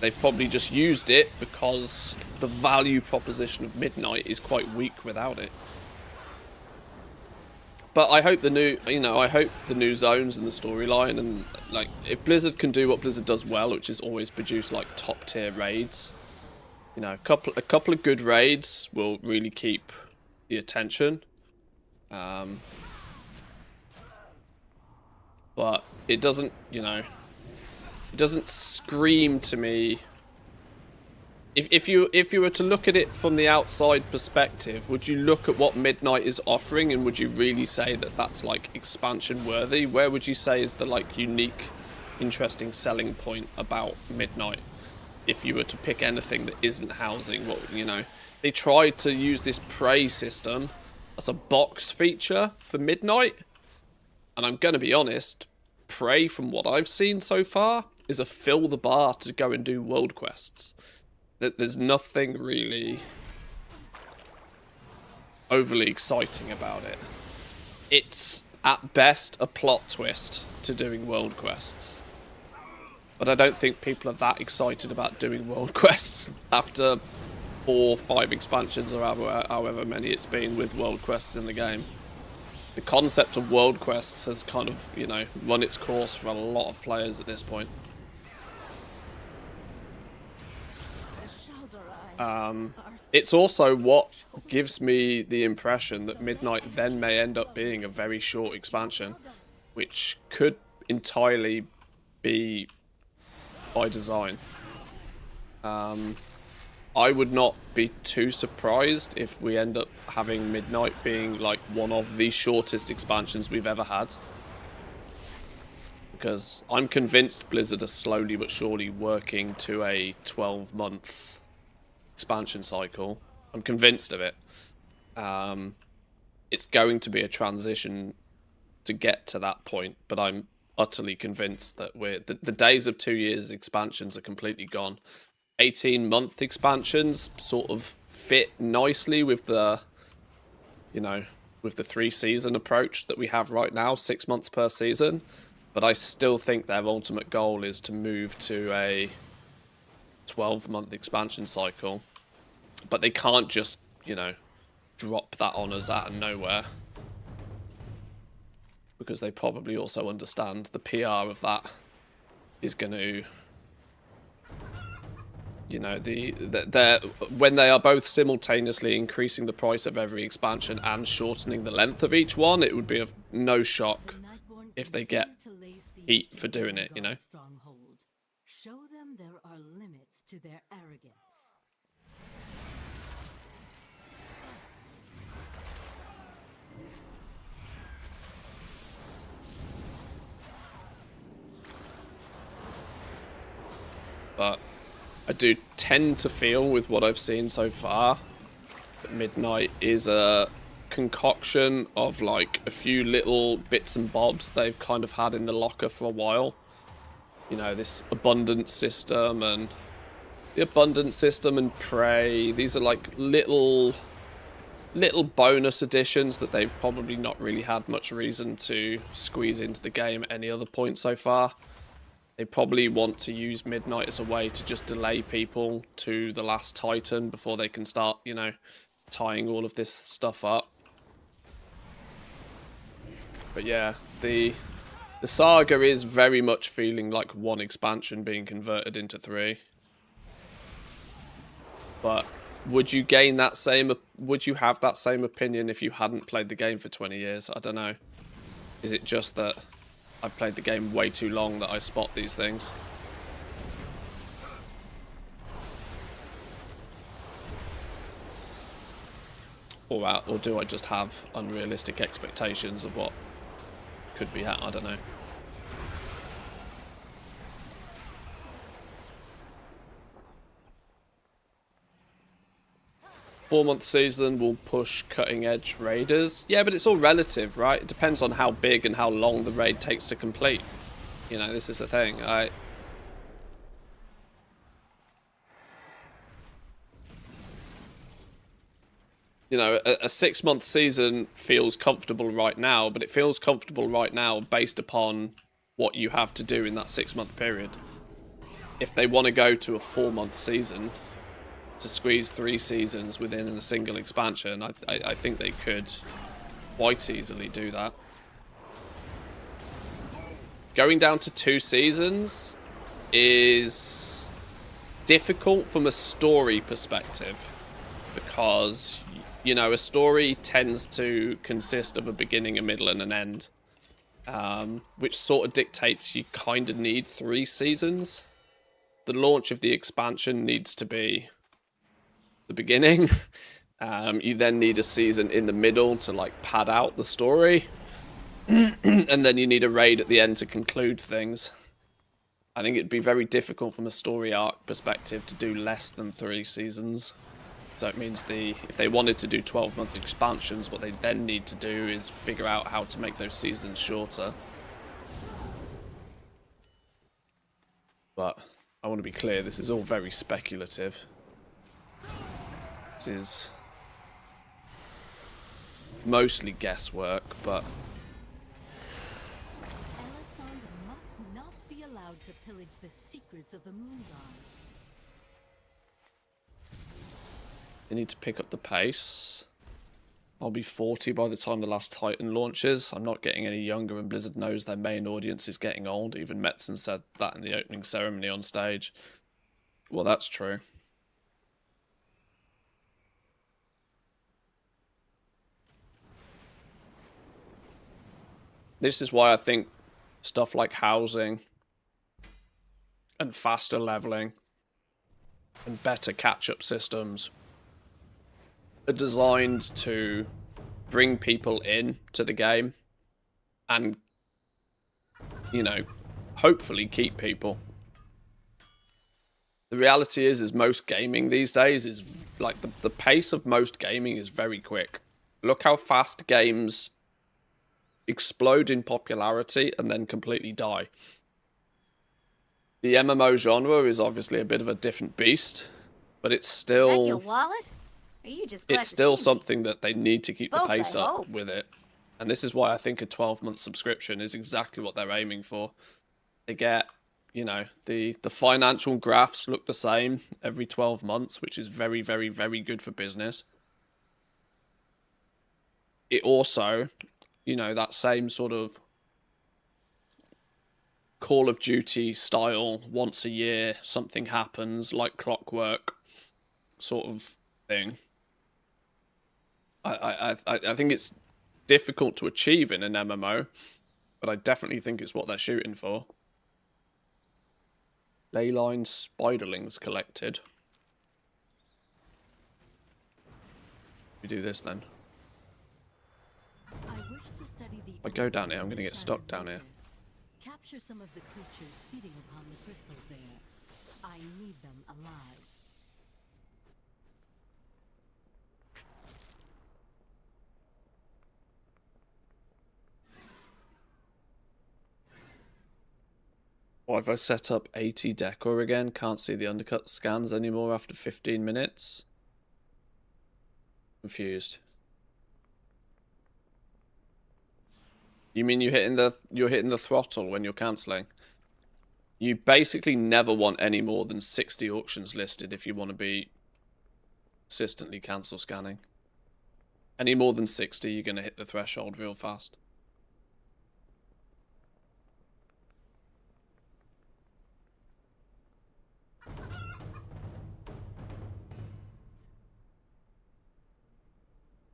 They've probably just used it because the value proposition of Midnight is quite weak without it. But I hope the new zones and the storyline, and like if Blizzard can do what Blizzard does well, which is always produce like top tier raids, you know, a couple of good raids will really keep the attention. But it doesn't, you know, it doesn't scream to me. If you were to look at it from the outside perspective, would you look at what Midnight is offering and would you really say that that's like expansion worthy? Where would you say is the like unique, interesting selling point about Midnight? If you were to pick anything that isn't housing, what, you know, they tried to use this prey system as a boxed feature for Midnight, and I'm gonna be honest, prey from what I've seen so far is a fill the bar to go and do world quests. That there's nothing really overly exciting about it. It's at best a plot twist to doing world quests. But I don't think people are that excited about doing world quests after 4 or 5 expansions or however many it's been with world quests in the game. The concept of world quests has kind of, you know, run its course for a lot of players at this point. It's also what gives me the impression that Midnight then may end up being a very short expansion, which could entirely be by design. I would not be too surprised if we end up having Midnight being like one of the shortest expansions we've ever had. Because I'm convinced Blizzard are slowly but surely working to a 12-month expansion cycle. I'm convinced of it. It's going to be a transition to get to that point, but I'm utterly convinced that the days of 2 years expansions are completely gone. 18-month expansions sort of fit nicely with the, you know, with the 3-season approach that we have right now, 6 months per season. But I still think their ultimate goal is to move to a 12-month expansion cycle. But they can't just, you know, drop that on us out of nowhere. Because they probably also understand the PR of that is going to, you know, when they are both simultaneously increasing the price of every expansion and shortening the length of each one, it would be of no shock if they get heat for doing it, you know. Show them there are limits to their arrogance. But I do tend to feel, with what I've seen so far, that Midnight is a concoction of like a few little bits and bobs they've kind of had in the locker for a while. You know, this abundance system and the abundance system and prey. These are like little bonus additions that they've probably not really had much reason to squeeze into the game at any other point so far. They probably want to use Midnight as a way to just delay people to the last Titan before they can start, you know, tying all of this stuff up. But yeah, the saga is very much feeling like one expansion being converted into 3. But would you gain that same, would you have that same opinion if you hadn't played the game for 20 years? I don't know. Is it just that I've played the game way too long that I spot these things? Or do I just have unrealistic expectations of what could be? I don't know. Four-month season will push cutting-edge raiders. Yeah, but it's all relative, right? It depends on how big and how long the raid takes to complete. You know, this is the thing. You know, a 6-month season feels comfortable right now, but it feels comfortable right now based upon what you have to do in that 6-month period. If they want to go to a 4-month season to squeeze 3 seasons within a single expansion, I think they could quite easily do that. Going down to 2 seasons is difficult from a story perspective because, you know, a story tends to consist of a beginning, a middle, and an end, which sort of dictates you kind of need 3 seasons. The launch of the expansion needs to be the beginning. You then need a season in the middle to like pad out the story. And then you need a raid at the end to conclude things. I think it'd be very difficult from a story arc perspective to do less than 3 seasons. So it means if they wanted to do 12-month expansions, what they then need to do is figure out how to make those seasons shorter. But I want to be clear, this is all very speculative. This is mostly guesswork, but Elisand must not be allowed to pillage the secrets of the Moon God. they need to pick up the pace. I'll be 40 by the time the last Titan launches. I'm not getting any younger, and Blizzard knows their main audience is getting old. Even Metzen said that in the opening ceremony on stage. Well, that's true. This is why I think stuff like housing and faster leveling and better catch-up systems are designed to bring people in to the game and, you know, hopefully keep people. The reality is most gaming these days is like the pace of most gaming is very quick. Look how fast games explode in popularity and then completely die. The MMO genre is obviously a bit of a different beast, but it's Is that your still wallet? Or are you just glad it's to still see me? something that they need to keep the Both, I pace up hope. with it. And this is why I think a 12-month subscription is exactly what they're aiming for. They get, you know, the financial graphs look the same every 12 months, which is very, very, very good for business. It also, you know, that same sort of Call of Duty style, once a year something happens, like clockwork sort of thing. I think it's difficult to achieve in an MMO, but I definitely think it's what they're shooting for. Leyline spiderlings collected. We do this then. I wish to study the If I go down here, I'm energies gonna in get the stuck shattered down here. locus. Capture some of the creatures feeding upon the crystals there. I need them alive. Why have I set up 80 Decor again? Can't see the undercut scans anymore after 15 minutes. Confused. You mean you're hitting the throttle when you're cancelling? You basically never want any more than 60 auctions listed if you want to be consistently cancel scanning. Any more than 60, you're going to hit the threshold real fast.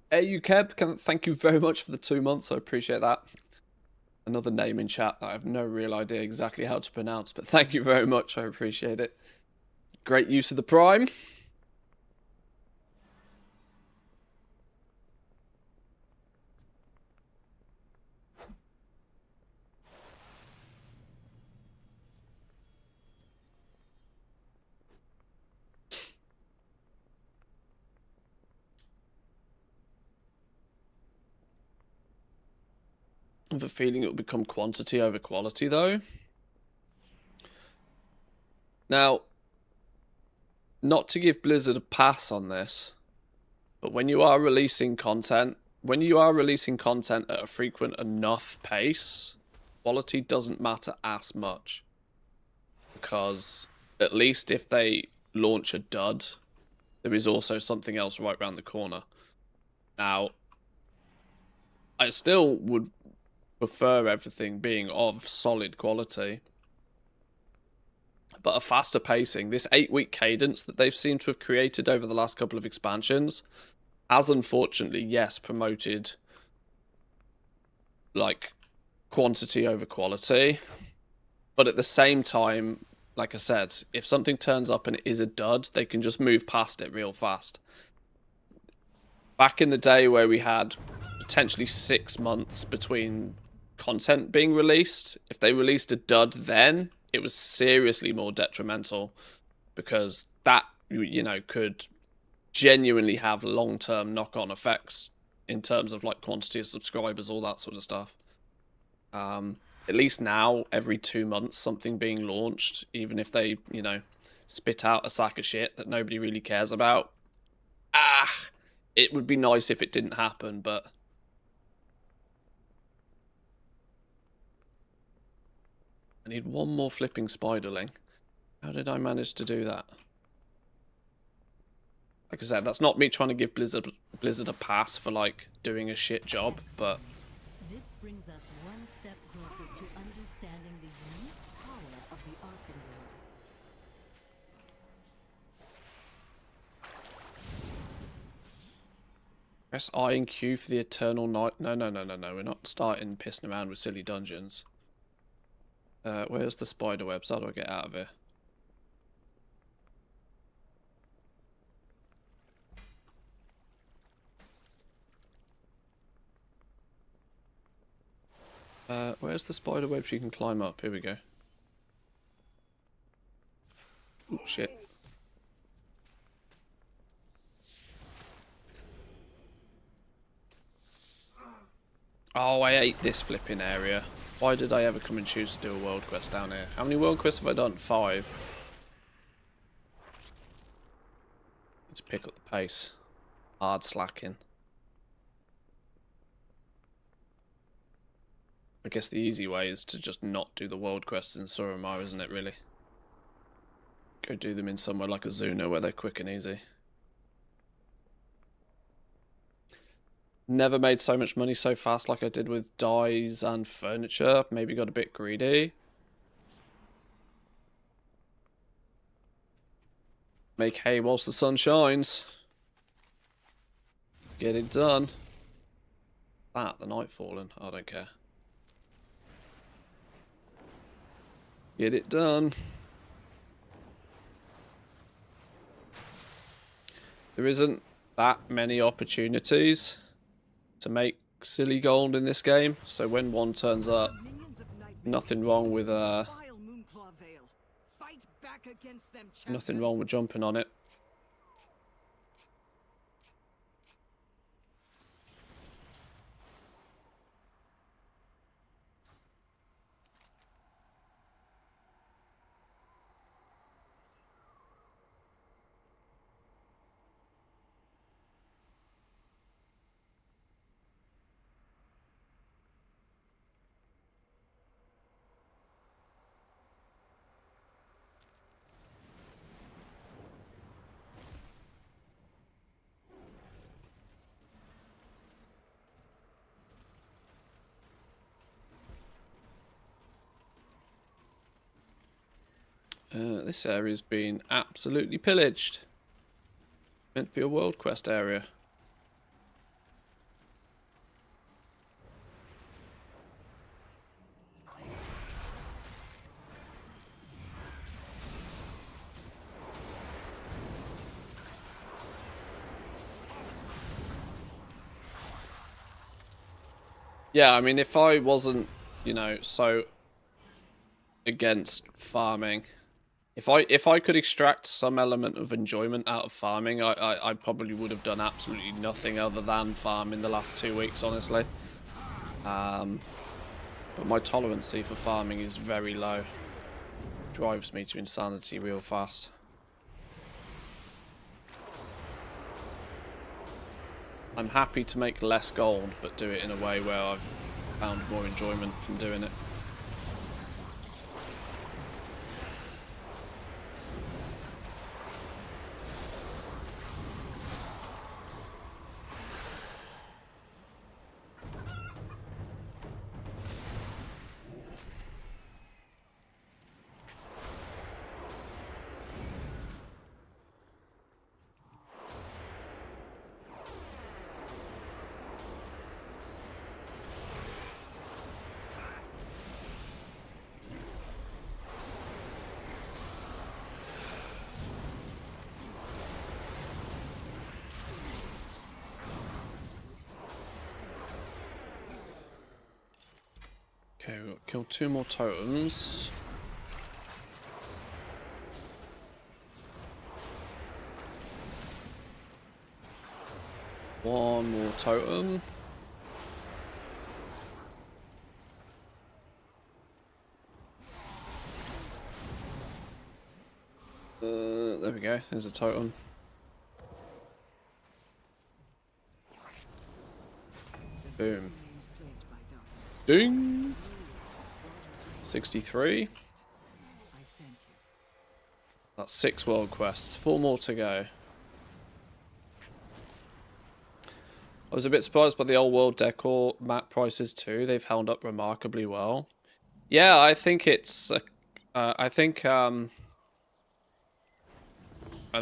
Hey, Ukeb, thank you very much for the 2 months. I appreciate that. Another name in chat that I have no real idea exactly how to pronounce, but thank you very much. I appreciate it. Great use of the Prime. I have a feeling it will become quantity over quality, though. Now, not to give Blizzard a pass on this, but when you are releasing content at a frequent enough pace, quality doesn't matter as much. Because at least if they launch a dud, there is also something else right around the corner. Now, I still would prefer everything being of solid quality, but a faster pacing. This 8-week cadence that they've seemed to have created over the last couple of expansions has unfortunately, yes, promoted like quantity over quality, but at the same time, like I said, if something turns up and it is a dud, they can just move past it real fast. Back in the day where we had potentially 6 months between content being released, if they released a dud then, it was seriously more detrimental, because that, you know, could genuinely have long-term knock-on effects in terms of like quantity of subscribers, all that sort of stuff. At least now, every 2 months, something being launched, even if they, you know, spit out a sack of shit that nobody really cares about. It would be nice if it didn't happen, but I need one more flipping spiderling. How did I manage to do that? Like I said, that's not me trying to give Blizzard a pass for like doing a shit job, but This brings us one step closer to understanding the unique power of the Arcanum. press I and Q for the Eternal Night. No. We're not starting pissing around with silly dungeons. Where's the spider webs? How do I get out of here? Where's the spider webs you can climb up? Here we go. Oh, shit. Oh, I hate this flipping area. Why did I ever come and choose to do a world quest down here? How many world quests have I done? 5. Need to pick up the pace. Hard slacking. I guess the easy way is to just not do the world quests in Suramar, isn't it, really? Go do them in somewhere like Azuna where they're quick and easy. Never made so much money so fast like I did with dyes and furniture. Maybe got a bit greedy. Make hay whilst the sun shines. Get it done. That, the night fallen. I don't care. Get it done. There isn't that many opportunities to make silly gold in this game, so when one turns up, nothing wrong with nothing wrong with jumping on it. This area's been absolutely pillaged. Meant to be a world quest area. Yeah, I mean, if I wasn't, you know, so against farming, if I could extract some element of enjoyment out of farming, I probably would have done absolutely nothing other than farm in the last 2 weeks, honestly. But my tolerancy for farming is very low. Drives me to insanity real fast. I'm happy to make less gold, but do it in a way where I've found more enjoyment from doing it. Okay, we'll kill 2 more totems. One more totem. There we go. There's a totem. Boom. Ding. 63. That's 6 world quests. 4 more to go. I was a bit surprised by the old world decor map prices too. They've held up remarkably well. Yeah, I think it's. I think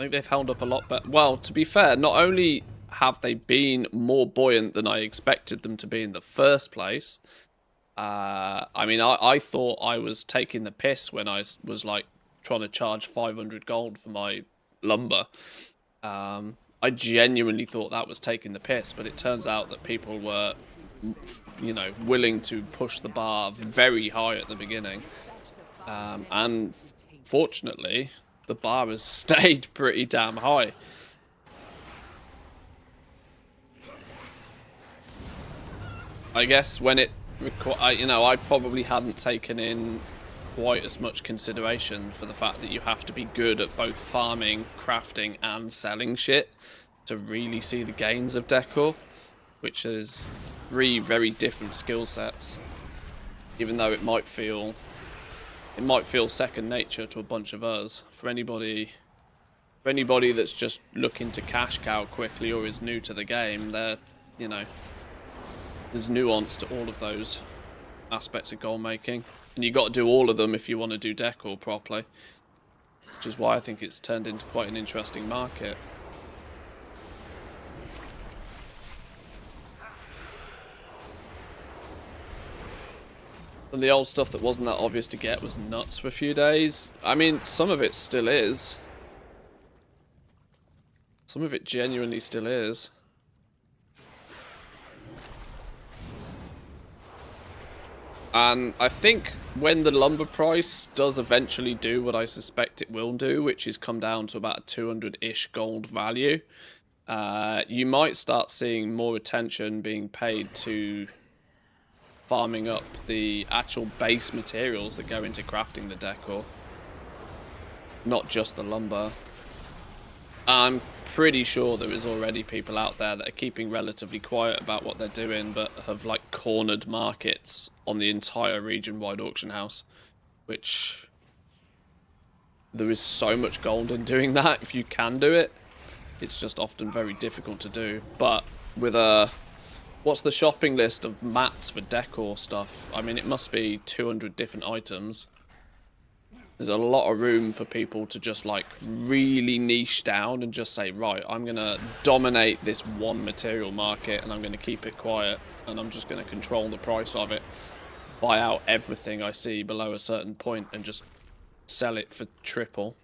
they've held up a lot better. Well, to be fair, not only have they been more buoyant than I expected them to be in the first place. I mean, I thought I was taking the piss when I was like trying to charge 500 gold for my lumber. I genuinely thought that was taking the piss, but it turns out that people were, you know, willing to push the bar very high at the beginning. And fortunately, the bar has stayed pretty damn high. I guess when it, you know, I probably hadn't taken in quite as much consideration for the fact that you have to be good at both farming, crafting, and selling shit to really see the gains of Decor, which is 3 very different skill sets. Even though it might feel second nature to a bunch of us. For anybody that's just looking to cash cow quickly or is new to the game, they're, you know, there's nuance to all of those aspects of gold making. And you got to do all of them if you want to do Decor properly. Which is why I think it's turned into quite an interesting market. And the old stuff that wasn't that obvious to get was nuts for a few days. I mean, some of it still is. Some of it genuinely still is. And I think when the lumber price does eventually do what I suspect it will do, which is come down to about a 200-ish gold value, you might start seeing more attention being paid to farming up the actual base materials that go into crafting the decor. Not just the lumber. I'm pretty sure there is already people out there that are keeping relatively quiet about what they're doing, but have like cornered markets on the entire region-wide auction house, which there is so much gold in doing that. If you can do it, it's just often very difficult to do. But with a, what's the shopping list of mats for decor stuff? I mean, it must be 200 different items. There's a lot of room for people to just like really niche down and just say, right, I'm going to dominate this one material market and I'm going to keep it quiet and I'm just going to control the price of it. Buy out everything I see below a certain point and just sell it for triple.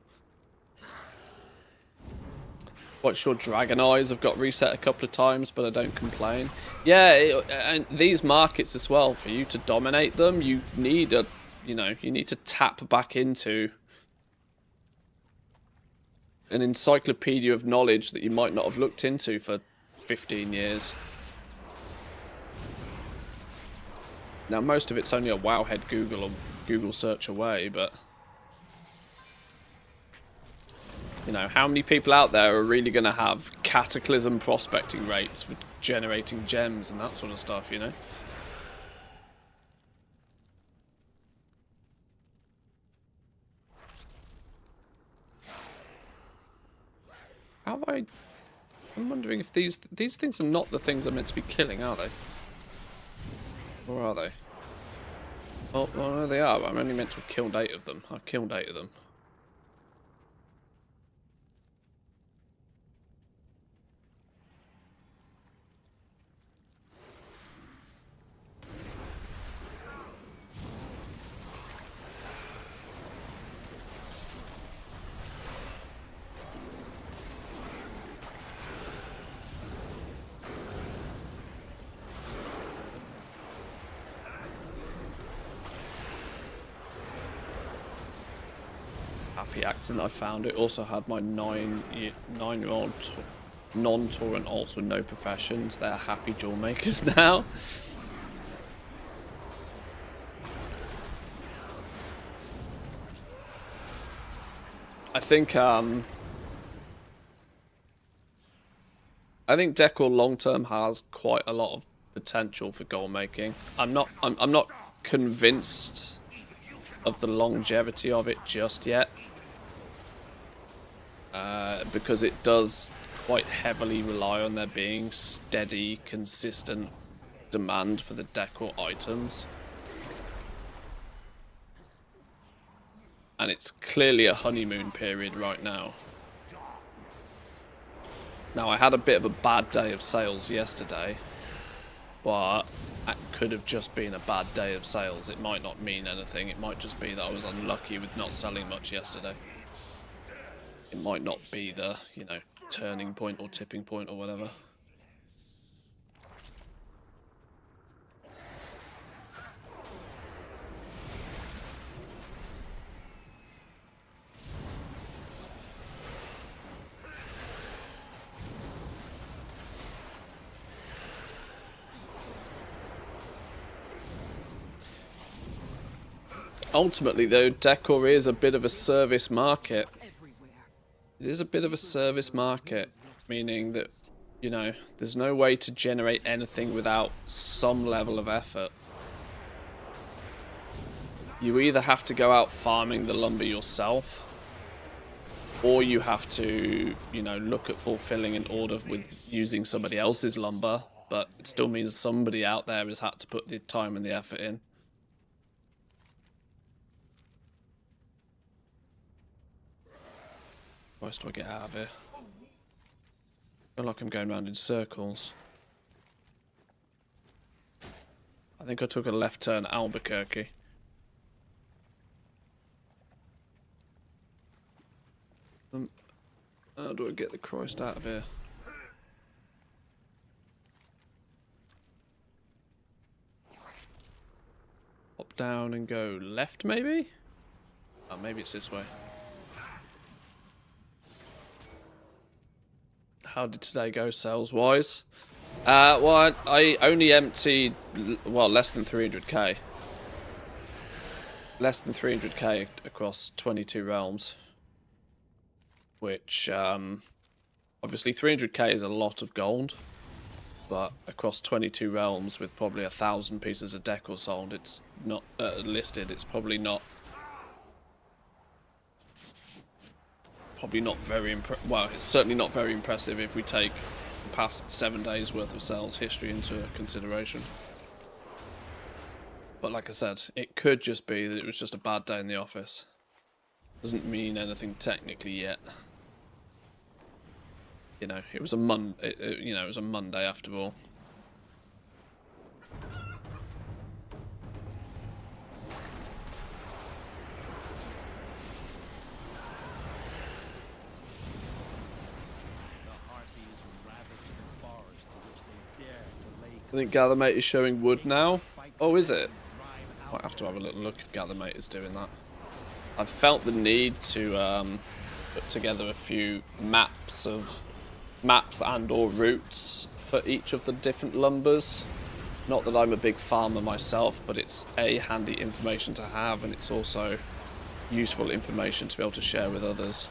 Quite sure Dragon Eyes have got reset a couple of times, but I don't complain. Yeah, and these markets as well, for you to dominate them, you need a, you know, you need to tap back into an encyclopedia of knowledge that you might not have looked into for 15 years. Now, most of it's only a wowhead Google or Google search away, but you know, how many people out there are really going to have cataclysm prospecting rates for generating gems and that sort of stuff, you know? I'm wondering if these things are not the things I'm meant to be killing, are they? Or are they? Oh, well, no, they are. I'm only meant to have killed 8 of them. I've killed 8 of them. Happy accident I found it. Also had my 9-year-old non-Torrent alt with no professions. They're happy jewel makers now. I think Decor long term has quite a lot of potential for gold making. I'm not convinced of the longevity of it just yet. Because it does quite heavily rely on there being steady, consistent demand for the Decor items. And it's clearly a honeymoon period right now. Now, I had a bit of a bad day of sales yesterday, but that could have just been a bad day of sales. It might not mean anything. It might just be that I was unlucky with not selling much yesterday. It might not be the, you know, turning point or tipping point or whatever. Ultimately, though, Decor is a bit of a service market. It is a bit of a service market, meaning that, you know, there's no way to generate anything without some level of effort. You either have to go out farming the lumber yourself, or you have to, you know, look at fulfilling an order with using somebody else's lumber, but it still means somebody out there has had to put the time and the effort in. What else do I get out of here? I feel like I'm going around in circles. I think I took a left turn at Albuquerque. How do I get the Christ out of here? Hop down and go left, maybe? Oh, maybe it's this way. How did today go sales-wise? Well, I only emptied, well, less than 300k. Less than 300k across 22 realms. Which, obviously 300k is a lot of gold. But across 22 realms with probably 1,000 pieces of decor sold, it's not listed, it's probably not very well, it's certainly not very impressive if we take the past 7 days worth of sales history into consideration. But like I said, it could just be that it was just a bad day in the office. Doesn't mean anything technically yet. You know, it was a it was a Monday after all. I think Gathermate is showing wood now. Oh, is it? Might have to have a little look if Gathermate is doing that. I've felt the need to put together a few maps and or routes for each of the different lumbers. Not that I'm a big farmer myself, but it's A, handy information to have, and it's also useful information to be able to share with others.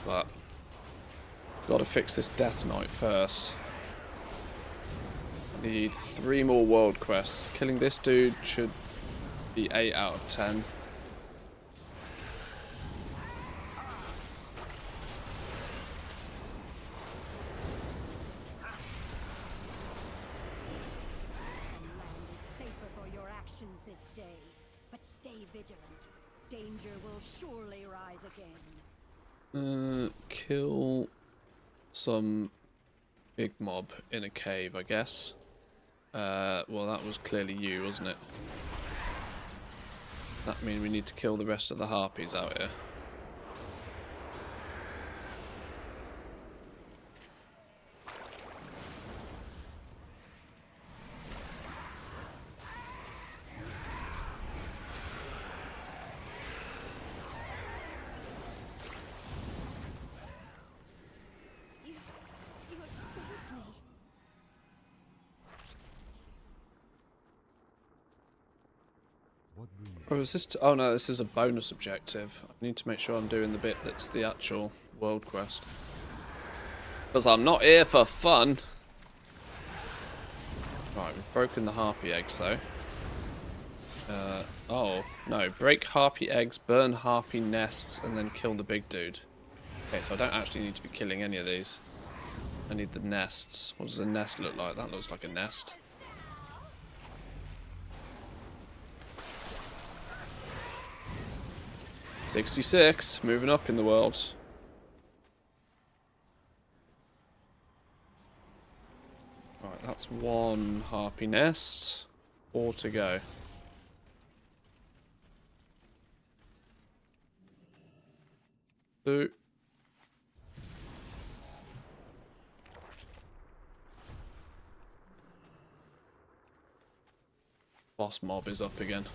But gotta fix this Death Knight first. Need 3 more world quests. Killing this dude should be 8 out of 10. This day, but stay vigilant. Danger will surely rise again. Kill some big mob in a cave, I guess. Well, that was clearly you, wasn't it? That means we need to kill the rest of the harpies out here. You have saved me. Oh, is this? Oh no, this is a bonus objective. I need to make sure I'm doing the bit that's the actual world quest. Because I'm not here for fun. Right, we've broken the harpy eggs though. Oh, no. Break harpy eggs, burn harpy nests, and then kill the big dude. Okay, so I don't actually need to be killing any of these. I need the nests. What does a nest look like? That looks like a nest. $66, moving up in the world. Right, that's 1 harpy nest. 4 to go. Two. Boss mob is up again.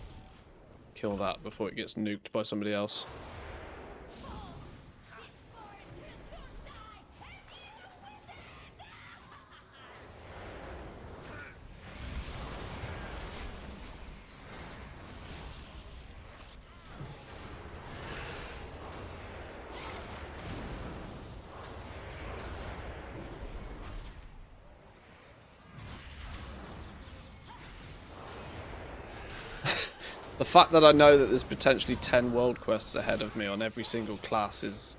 Kill that before it gets nuked by somebody else. The fact that I know that there's potentially 10 world quests ahead of me on every single class is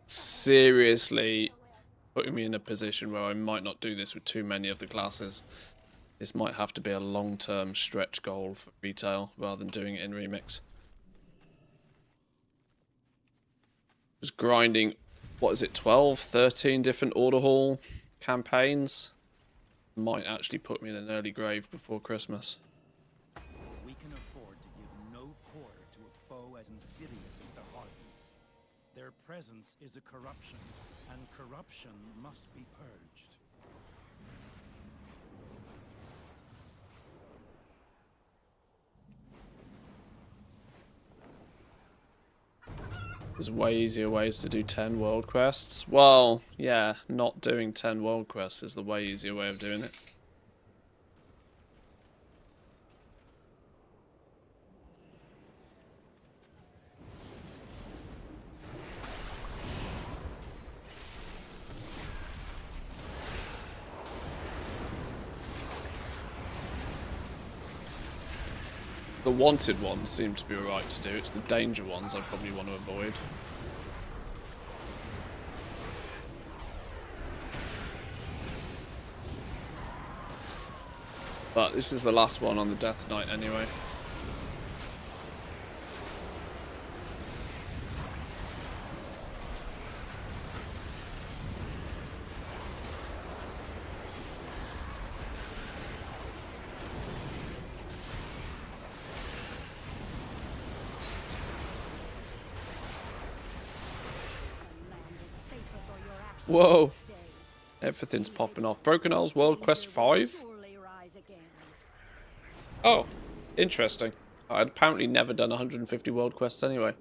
seriously putting me in a position where I might not do this with too many of the classes. This might have to be a long-term stretch goal for retail rather than doing it in Remix. Just grinding, what is it, 12, 13 different order hall campaigns? Might actually put me in an early grave before Christmas. We can afford to give no quarter to a foe as insidious as the Harpies. Their presence is a corruption, and corruption must be purged. There's way easier ways to do 10 world quests. Well, yeah, not doing 10 world quests is the way easier way of doing it. The wanted ones seem to be alright to do. It's the danger ones I probably want to avoid. But this is the last one on the Death Knight anyway. Whoa! Everything's popping off. Broken Isles World Quest 5? Oh, interesting. I'd apparently never done 150 world quests anyway.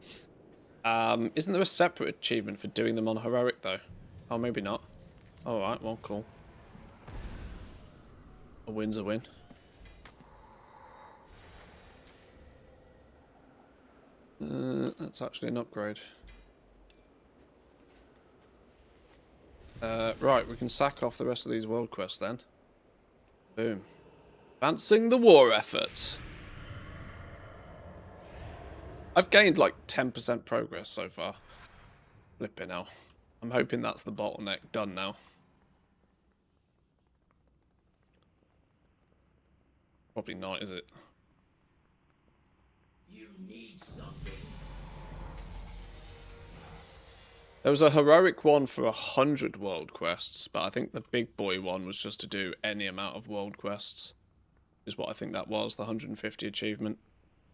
Isn't there a separate achievement for doing them on heroic though? Oh, maybe not. All right, well, cool. A win's a win. That's actually an upgrade. Right, we can sack off the rest of these world quests then. Boom. Advancing the war effort. I've gained like 10% progress so far. Flipping hell. I'm hoping that's the bottleneck done now. Probably not, is it? You need something. There was a heroic one for 100 world quests, but I think the big boy one was just to do any amount of world quests. Is what I think that was, the 150 achievement.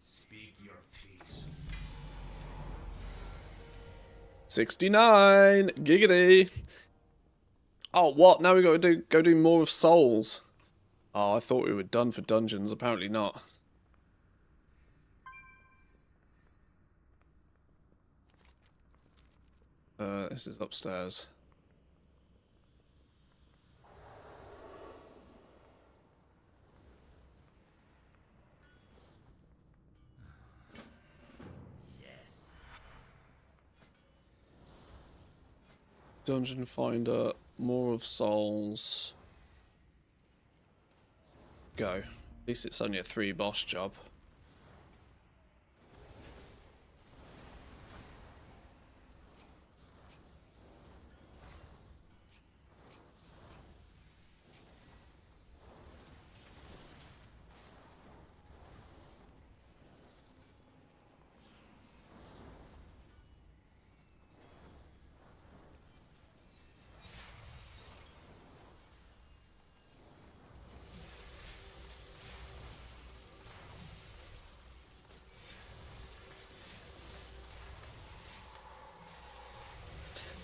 Speak your peace. 69! Giggity! Oh, what? Now we got to go do more of souls. Oh, I thought we were done for dungeons. Apparently not. This is upstairs. Yes. Dungeon finder, more of souls. Go. At least it's only a 3 boss job.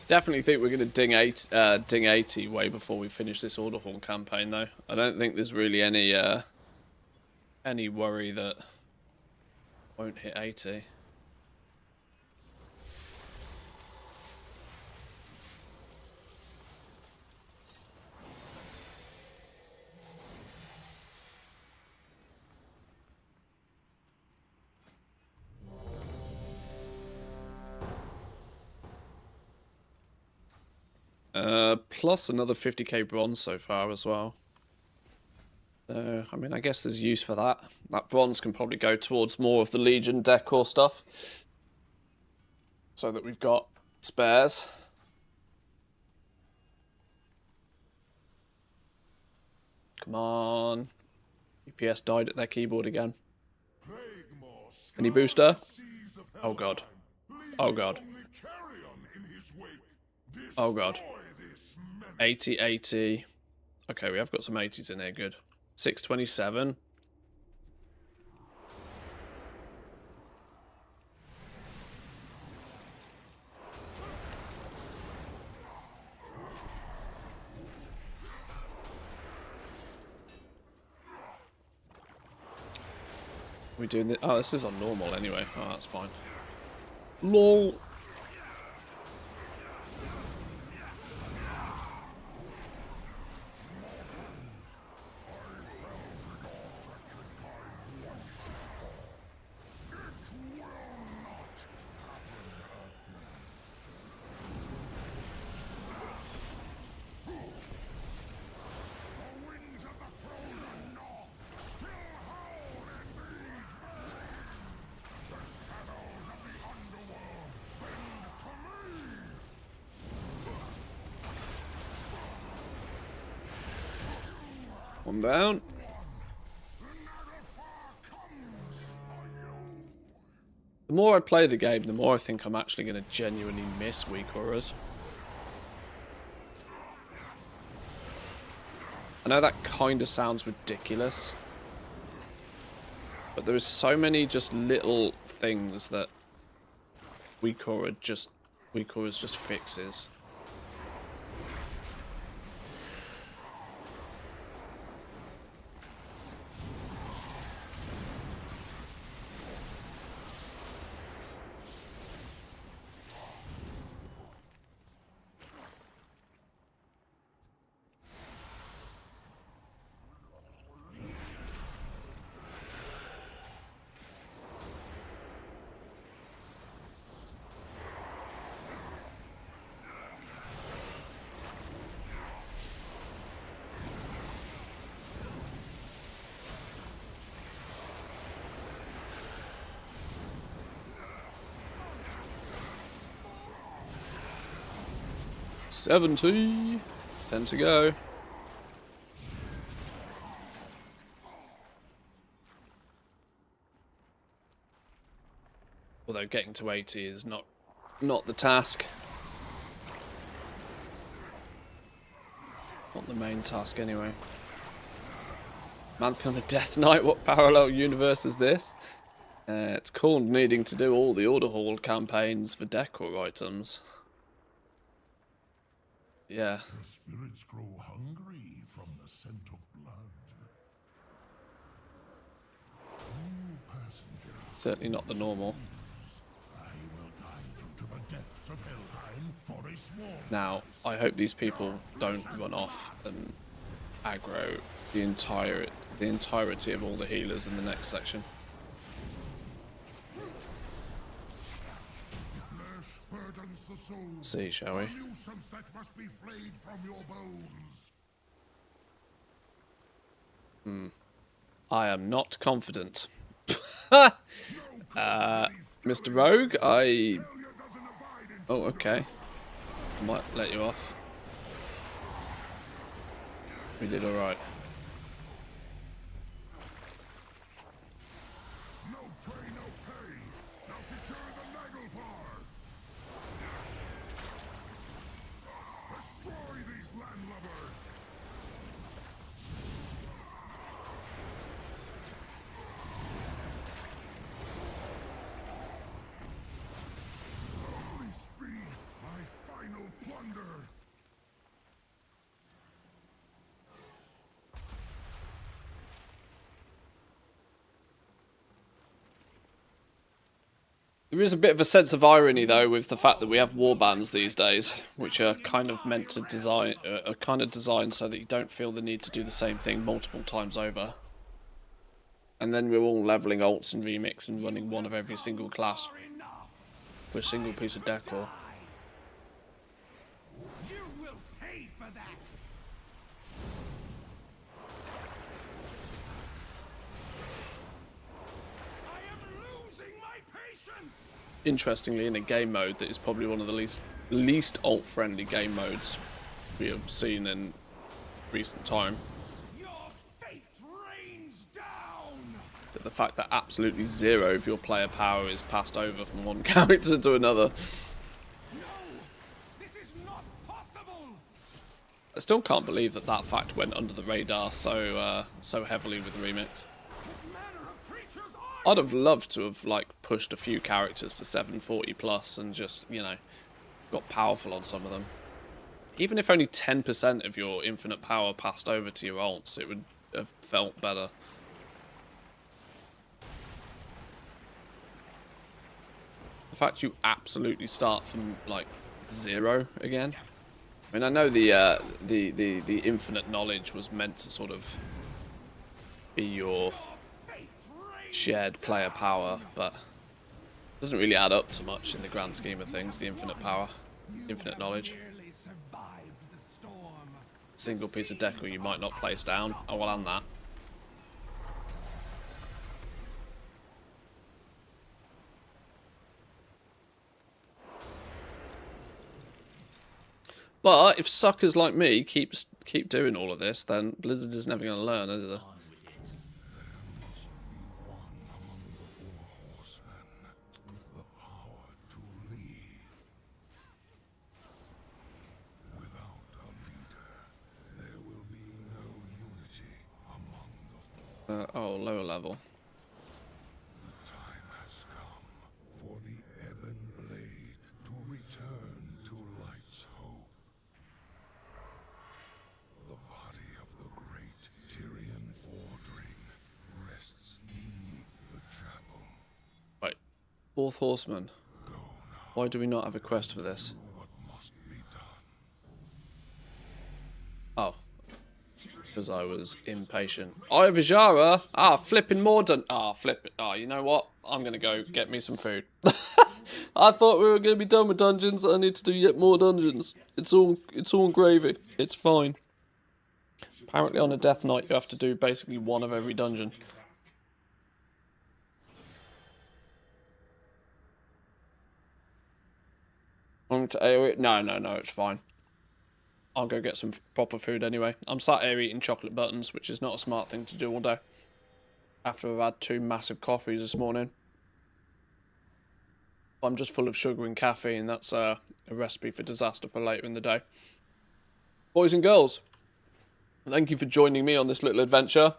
Definitely think we're going to ding 80 way before we finish this Orderhorn campaign, though. I don't think there's really any worry that won't hit 80. Plus another 50k bronze so far as well. So, I mean, I guess there's use for that. That bronze can probably go towards more of the Legion decor stuff. So that we've got spares. Come on. UPS died at their keyboard again. Any booster? Oh god. Oh god. Oh god. 80, 80. Okay, we have got some 80s in here, good. 627. We doing this? Oh, this is on normal anyway. Oh, that's fine. LOL. One down. The more I play the game, the more I think I'm actually going to genuinely miss weak horrors. I know that kind of sounds ridiculous, but there is so many just little things that weak horrors just fixes. 70. 10 to go. Although getting to 80 is not the task. Not the main task anyway. Month on a Death Knight, what parallel universe is this? It's called needing to do all the Order Hall campaigns for Decor items. Yeah. The spirits grow hungry from the scent of blood. You passenger. Certainly not the normal. I will guide you to the depths of Helheim for a small Now, I hope these people don't run off and aggro the entirety of all the healers in the next section. flesh burdens the soul. See, shall we? A nuisance that must be flayed from your bones. I am not confident. Mr. Rogue, I... Oh, okay. I might let you off. We did alright. No prey, no pay. Now secure the Nagelfar. Destroy these landlubbers. Holy speed, my final plunder. There is a bit of a sense of irony, though, with the fact that we have warbands these days, which are kind of meant to designed so that you don't feel the need to do the same thing multiple times over. And then we're all leveling alts and remix and running one of every single class for a single piece of decor. You will pay for that. I am losing my patience. Interestingly, in a game mode that is probably one of the least alt-friendly game modes we have seen in recent time. Your fate rains down. That the fact that absolutely zero of your player power is passed over from one character to another. No, this is not possible. I still can't believe that that fact went under the radar so heavily with the remix. What manner of creatures are I'd have loved to have like pushed a few characters to 740 plus and just, you know, got powerful on some of them. Even if only 10% of your infinite power passed over to your alts, it would have felt better. The fact you absolutely start from like zero again. I mean, I know the infinite knowledge was meant to sort of be your shared player power, but it doesn't really add up to much in the grand scheme of things, the infinite power, infinite knowledge. Barely survived the storm. Single piece of decor you might not place down. Oh, well, and that. But if suckers like me keep doing all of this, then Blizzard is never going to learn, is it? Oh, lower level. The time has come for the ebon blade to return to light's hope. The body of the great Tyrian Fordring rests beneath the chapel. Right. Fourth Horseman. Go now, Why do we not have a quest for this? do what must be done. Oh. Because I was impatient. Eye of Ajara? Ah, flipping more flip it. Ah, you know what? I'm going to go get me some food. I thought we were going to be done with dungeons. I need to do yet more dungeons. It's all gravy. It's fine. Apparently on a Death Knight you have to do basically one of every dungeon. On to AoE? No, it's fine. I'll go get some proper food anyway. I'm sat here eating chocolate buttons, which is not a smart thing to do all day. After I've had 2 massive coffees this morning. I'm just full of sugar and caffeine. That's a recipe for disaster for later in the day. Boys and girls, thank you for joining me on this little adventure.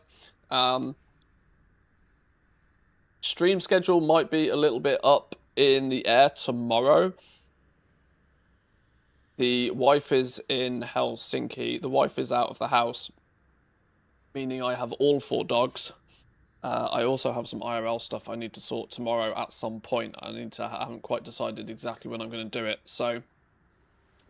Stream schedule might be a little bit up in the air tomorrow. The wife is in Helsinki. The wife is out of the house, meaning I have all 4 dogs. I also have some IRL stuff I need to sort tomorrow at some point. I haven't quite decided exactly when I'm going to do it. So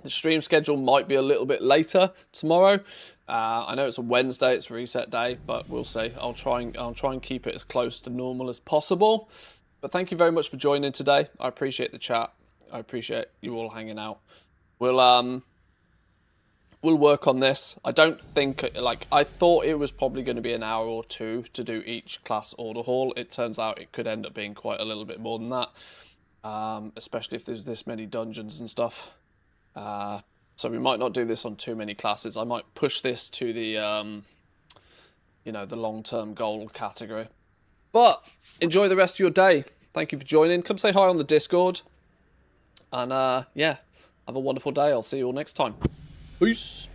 the stream schedule might be a little bit later tomorrow. I know it's a Wednesday, it's reset day, but we'll see. I'll try and keep it as close to normal as possible. But thank you very much for joining today. I appreciate the chat. I appreciate you all hanging out. We'll work on this. I don't think, like, I thought it was probably going to be an hour or 2 to do each class order hall. It turns out it could end up being quite a little bit more than that, especially if there's this many dungeons and stuff. So we might not do this on too many classes. I might push this to the, you know, the long-term goal category. But enjoy the rest of your day. Thank you for joining. Come say hi on the Discord. And, yeah, have a wonderful day. I'll see you all next time. Peace.